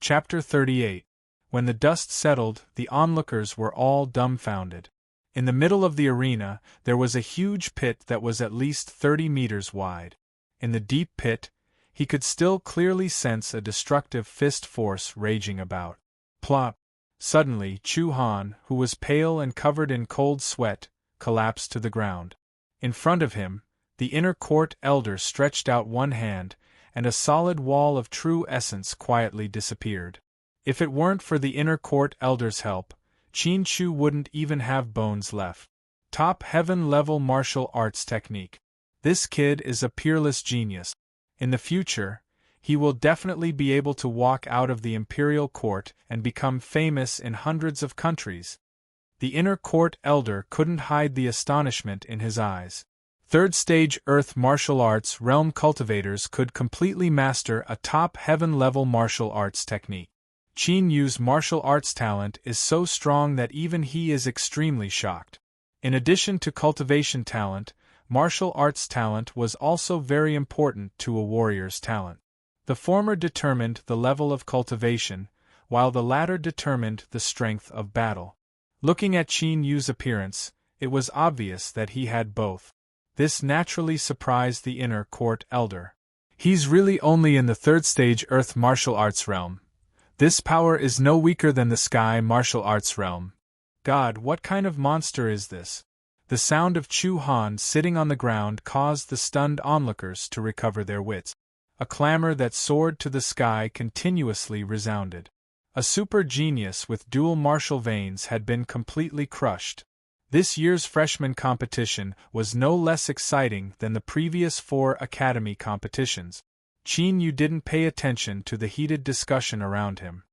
Chapter 38. When the dust settled, the onlookers were all dumbfounded. In the middle of the arena, there was a huge pit that was at least 30 meters wide. In the deep pit, he could still clearly sense a destructive fist force raging about. Plop! Suddenly, Chu Han, who was pale and covered in cold sweat, collapsed to the ground. In front of him, the inner court elder stretched out one hand, and a solid wall of true essence quietly disappeared. If it weren't for the inner court elder's help, Qin Chu wouldn't even have bones left. Top heaven-level martial arts technique. This kid is a peerless genius. In the future, he will definitely be able to walk out of the imperial court and become famous in hundreds of countries. The inner court elder couldn't hide the astonishment in his eyes. Third stage Earth martial arts realm cultivators could completely master a top heaven-level martial arts technique. Qin Yu's martial arts talent is so strong that even he is extremely shocked. In addition to cultivation talent, martial arts talent was also very important to a warrior's talent. The former determined the level of cultivation, while the latter determined the strength of battle. Looking at Qin Yu's appearance, it was obvious that he had both. This naturally surprised the inner court elder. He's really only in the third stage Earth martial arts realm. This power is no weaker than the Sky martial arts realm. God, what kind of monster is this? The sound of Chu Han sitting on the ground caused the stunned onlookers to recover their wits. A clamor that soared to the sky continuously resounded. A super genius with dual martial veins had been completely crushed. This year's freshman competition was no less exciting than the previous 4 academy competitions. Qin Yu didn't pay attention to the heated discussion around him.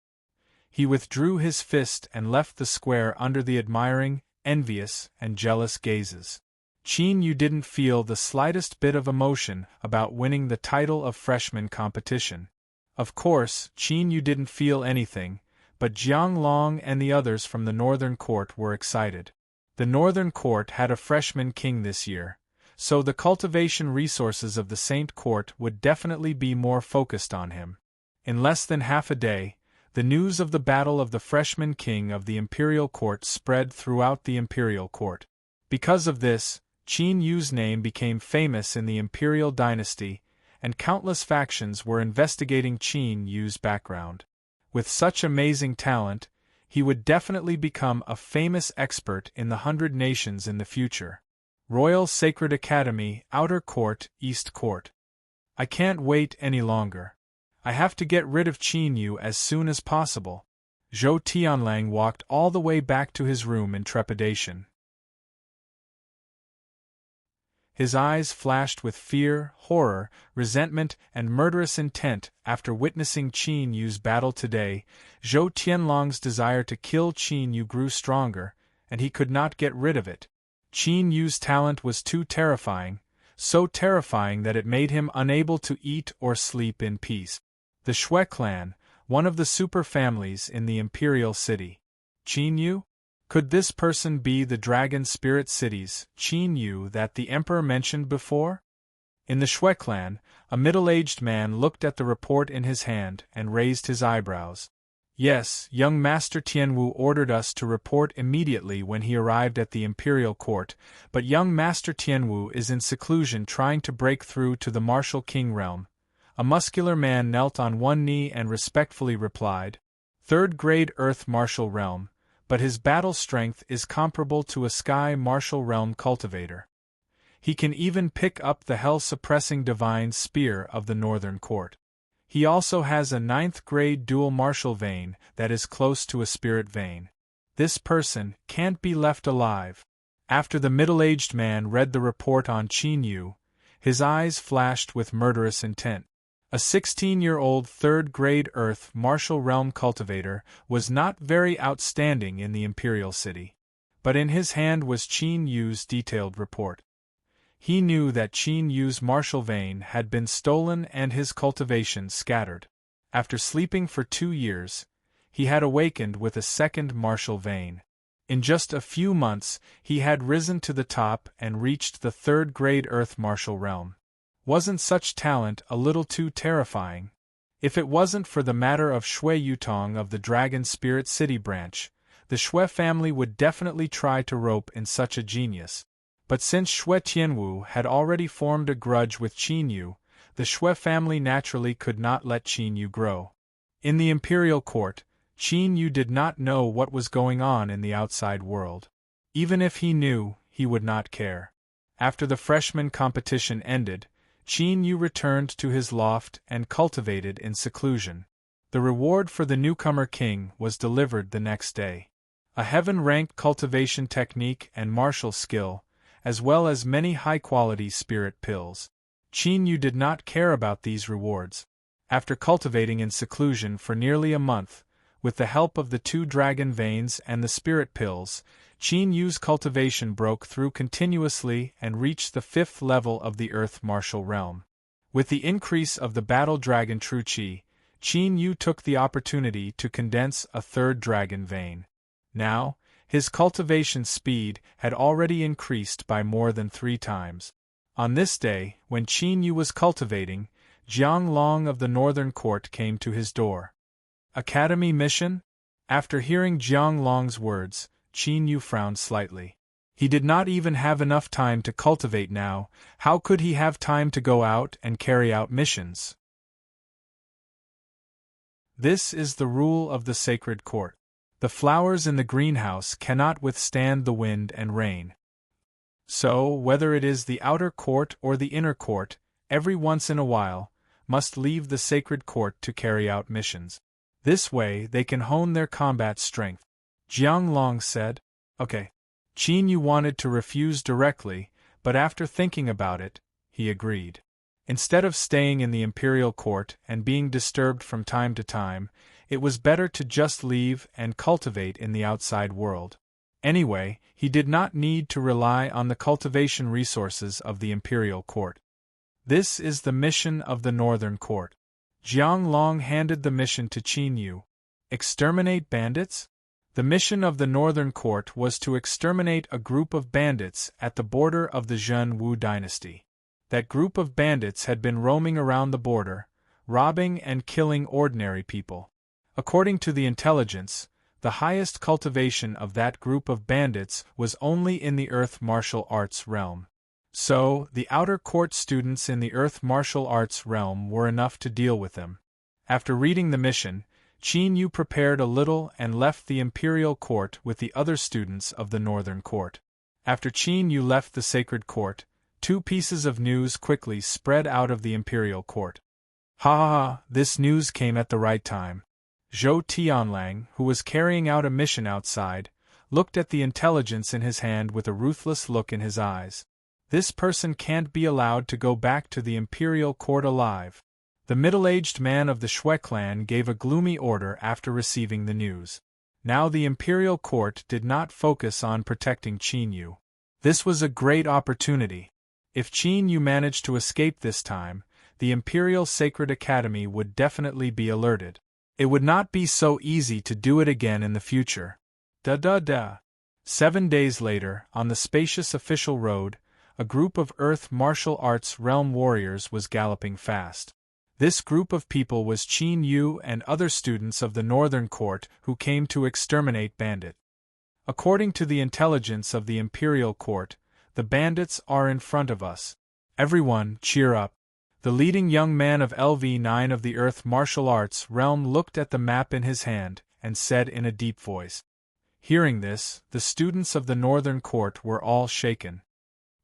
He withdrew his fist and left the square under the admiring, envious, and jealous gazes. Qin Yu didn't feel the slightest bit of emotion about winning the title of freshman competition. Of course, Qin Yu didn't feel anything, but Jiang Long and the others from the Northern Court were excited. The Northern Court had a freshman king this year, so the cultivation resources of the Saint Court would definitely be more focused on him. In less than half a day, the news of the battle of the freshman king of the Imperial Court spread throughout the Imperial Court. Because of this, Qin Yu's name became famous in the Imperial dynasty, and countless factions were investigating Qin Yu's background. With such amazing talent, he would definitely become a famous expert in the 100 nations in the future. Royal Sacred Academy, Outer Court, East Court. I can't wait any longer. I have to get rid of Qin Yu as soon as possible. Zhou Tianlang walked all the way back to his room in trepidation. His eyes flashed with fear, horror, resentment, and murderous intent after witnessing Qin Yu's battle today. Zhou Tianlang's desire to kill Qin Yu grew stronger, and he could not get rid of it. Qin Yu's talent was too terrifying, so terrifying that it made him unable to eat or sleep in peace. The Shui clan, one of the super families in the imperial city. Qin Yu? Could this person be the dragon spirit cities, Qin Yu, that the emperor mentioned before? In the Shui clan, a middle-aged man looked at the report in his hand and raised his eyebrows. Yes, young Master Tianwu ordered us to report immediately when he arrived at the imperial court, but young Master Tianwu is in seclusion trying to break through to the martial king realm. A muscular man knelt on one knee and respectfully replied, "Third-grade Earth martial realm, but his battle strength is comparable to a sky martial realm cultivator. He can even pick up the hell-suppressing divine spear of the northern court. He also has a 9th-grade dual martial vein that is close to a spirit vein. This person can't be left alive." After the middle-aged man read the report on Qin Yu, his eyes flashed with murderous intent. A 16-year-old third-grade Earth martial realm cultivator was not very outstanding in the imperial city. But in his hand was Qin Yu's detailed report. He knew that Qin Yu's martial vein had been stolen and his cultivation scattered. After sleeping for 2 years, he had awakened with a second martial vein. In just a few months, he had risen to the top and reached the third-grade Earth martial realm. Wasn't such talent a little too terrifying? If it wasn't for the matter of Shui Yutong of the Dragon Spirit City branch, the Shui family would definitely try to rope in such a genius. But since Shui Tianwu had already formed a grudge with Qin Yu, the Shui family naturally could not let Qin Yu grow. In the imperial court, Qin Yu did not know what was going on in the outside world. Even if he knew, he would not care. After the freshman competition ended, Qin Yu returned to his loft and cultivated in seclusion. The reward for the newcomer king was delivered the next day. A heaven-ranked cultivation technique and martial skill, as well as many high-quality spirit pills. Qin Yu did not care about these rewards. After cultivating in seclusion for nearly a month, with the help of the 2 dragon veins and the spirit pills, Qin Yu's cultivation broke through continuously and reached the 5th level of the Earth martial realm. With the increase of the battle dragon True Qi, Qin Yu took the opportunity to condense a 3rd dragon vein. Now, his cultivation speed had already increased by more than 3 times. On this day, when Qin Yu was cultivating, Jiang Long of the Northern Court came to his door. "Academy mission?" After hearing Jiang Long's words, Qin Yu frowned slightly. He did not even have enough time to cultivate now. How could he have time to go out and carry out missions? This is the rule of the sacred court. The flowers in the greenhouse cannot withstand the wind and rain. So, whether it is the outer court or the inner court, every once in a while, must leave the sacred court to carry out missions. This way they can hone their combat strength. Jiang Long said, "Okay." Qin Yu wanted to refuse directly, but after thinking about it, he agreed. Instead of staying in the imperial court and being disturbed from time to time, it was better to just leave and cultivate in the outside world. Anyway, he did not need to rely on the cultivation resources of the imperial court. This is the mission of the Northern Court. Jiang Long handed the mission to Qin Yu. Exterminate bandits? The mission of the Northern Court was to exterminate a group of bandits at the border of the Zhen Wu dynasty. That group of bandits had been roaming around the border, robbing and killing ordinary people. According to the intelligence, the highest cultivation of that group of bandits was only in the Earth martial arts realm. So, the outer court students in the Earth martial arts realm were enough to deal with them. After reading the mission, Qin Yu prepared a little and left the imperial court with the other students of the Northern Court. After Qin Yu left the sacred court, 2 pieces of news quickly spread out of the imperial court. Ha ha ha, this news came at the right time. Zhou Tianlang, who was carrying out a mission outside, looked at the intelligence in his hand with a ruthless look in his eyes. This person can't be allowed to go back to the imperial court alive. The middle-aged man of the Shui clan gave a gloomy order after receiving the news. Now the imperial court did not focus on protecting Qin Yu. This was a great opportunity. If Qin Yu managed to escape this time, the Imperial Sacred Academy would definitely be alerted. It would not be so easy to do it again in the future. Da. 7 days later, on the spacious official road, a group of Earth martial arts realm warriors was galloping fast. This group of people was Qin Yu and other students of the Northern Court who came to exterminate bandit. According to the intelligence of the Imperial Court, the bandits are in front of us. Everyone, cheer up. The leading young man of LV9 of the Earth martial arts realm looked at the map in his hand and said in a deep voice. Hearing this, the students of the Northern Court were all shaken.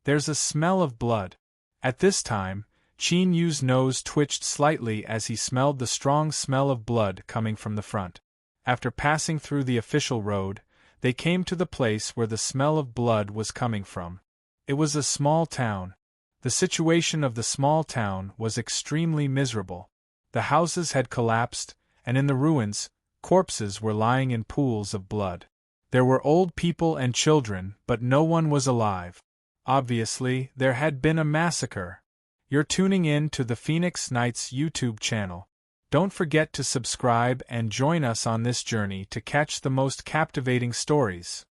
There's a smell of blood. At this time, Qin Yu's nose twitched slightly as he smelled the strong smell of blood coming from the front. After passing through the official road, they came to the place where the smell of blood was coming from. It was a small town. The situation of the small town was extremely miserable. The houses had collapsed, and in the ruins, corpses were lying in pools of blood. There were old people and children, but no one was alive. Obviously, there had been a massacre. You're tuning in to the Phoenix Knights YouTube channel. Don't forget to subscribe and join us on this journey to catch the most captivating stories.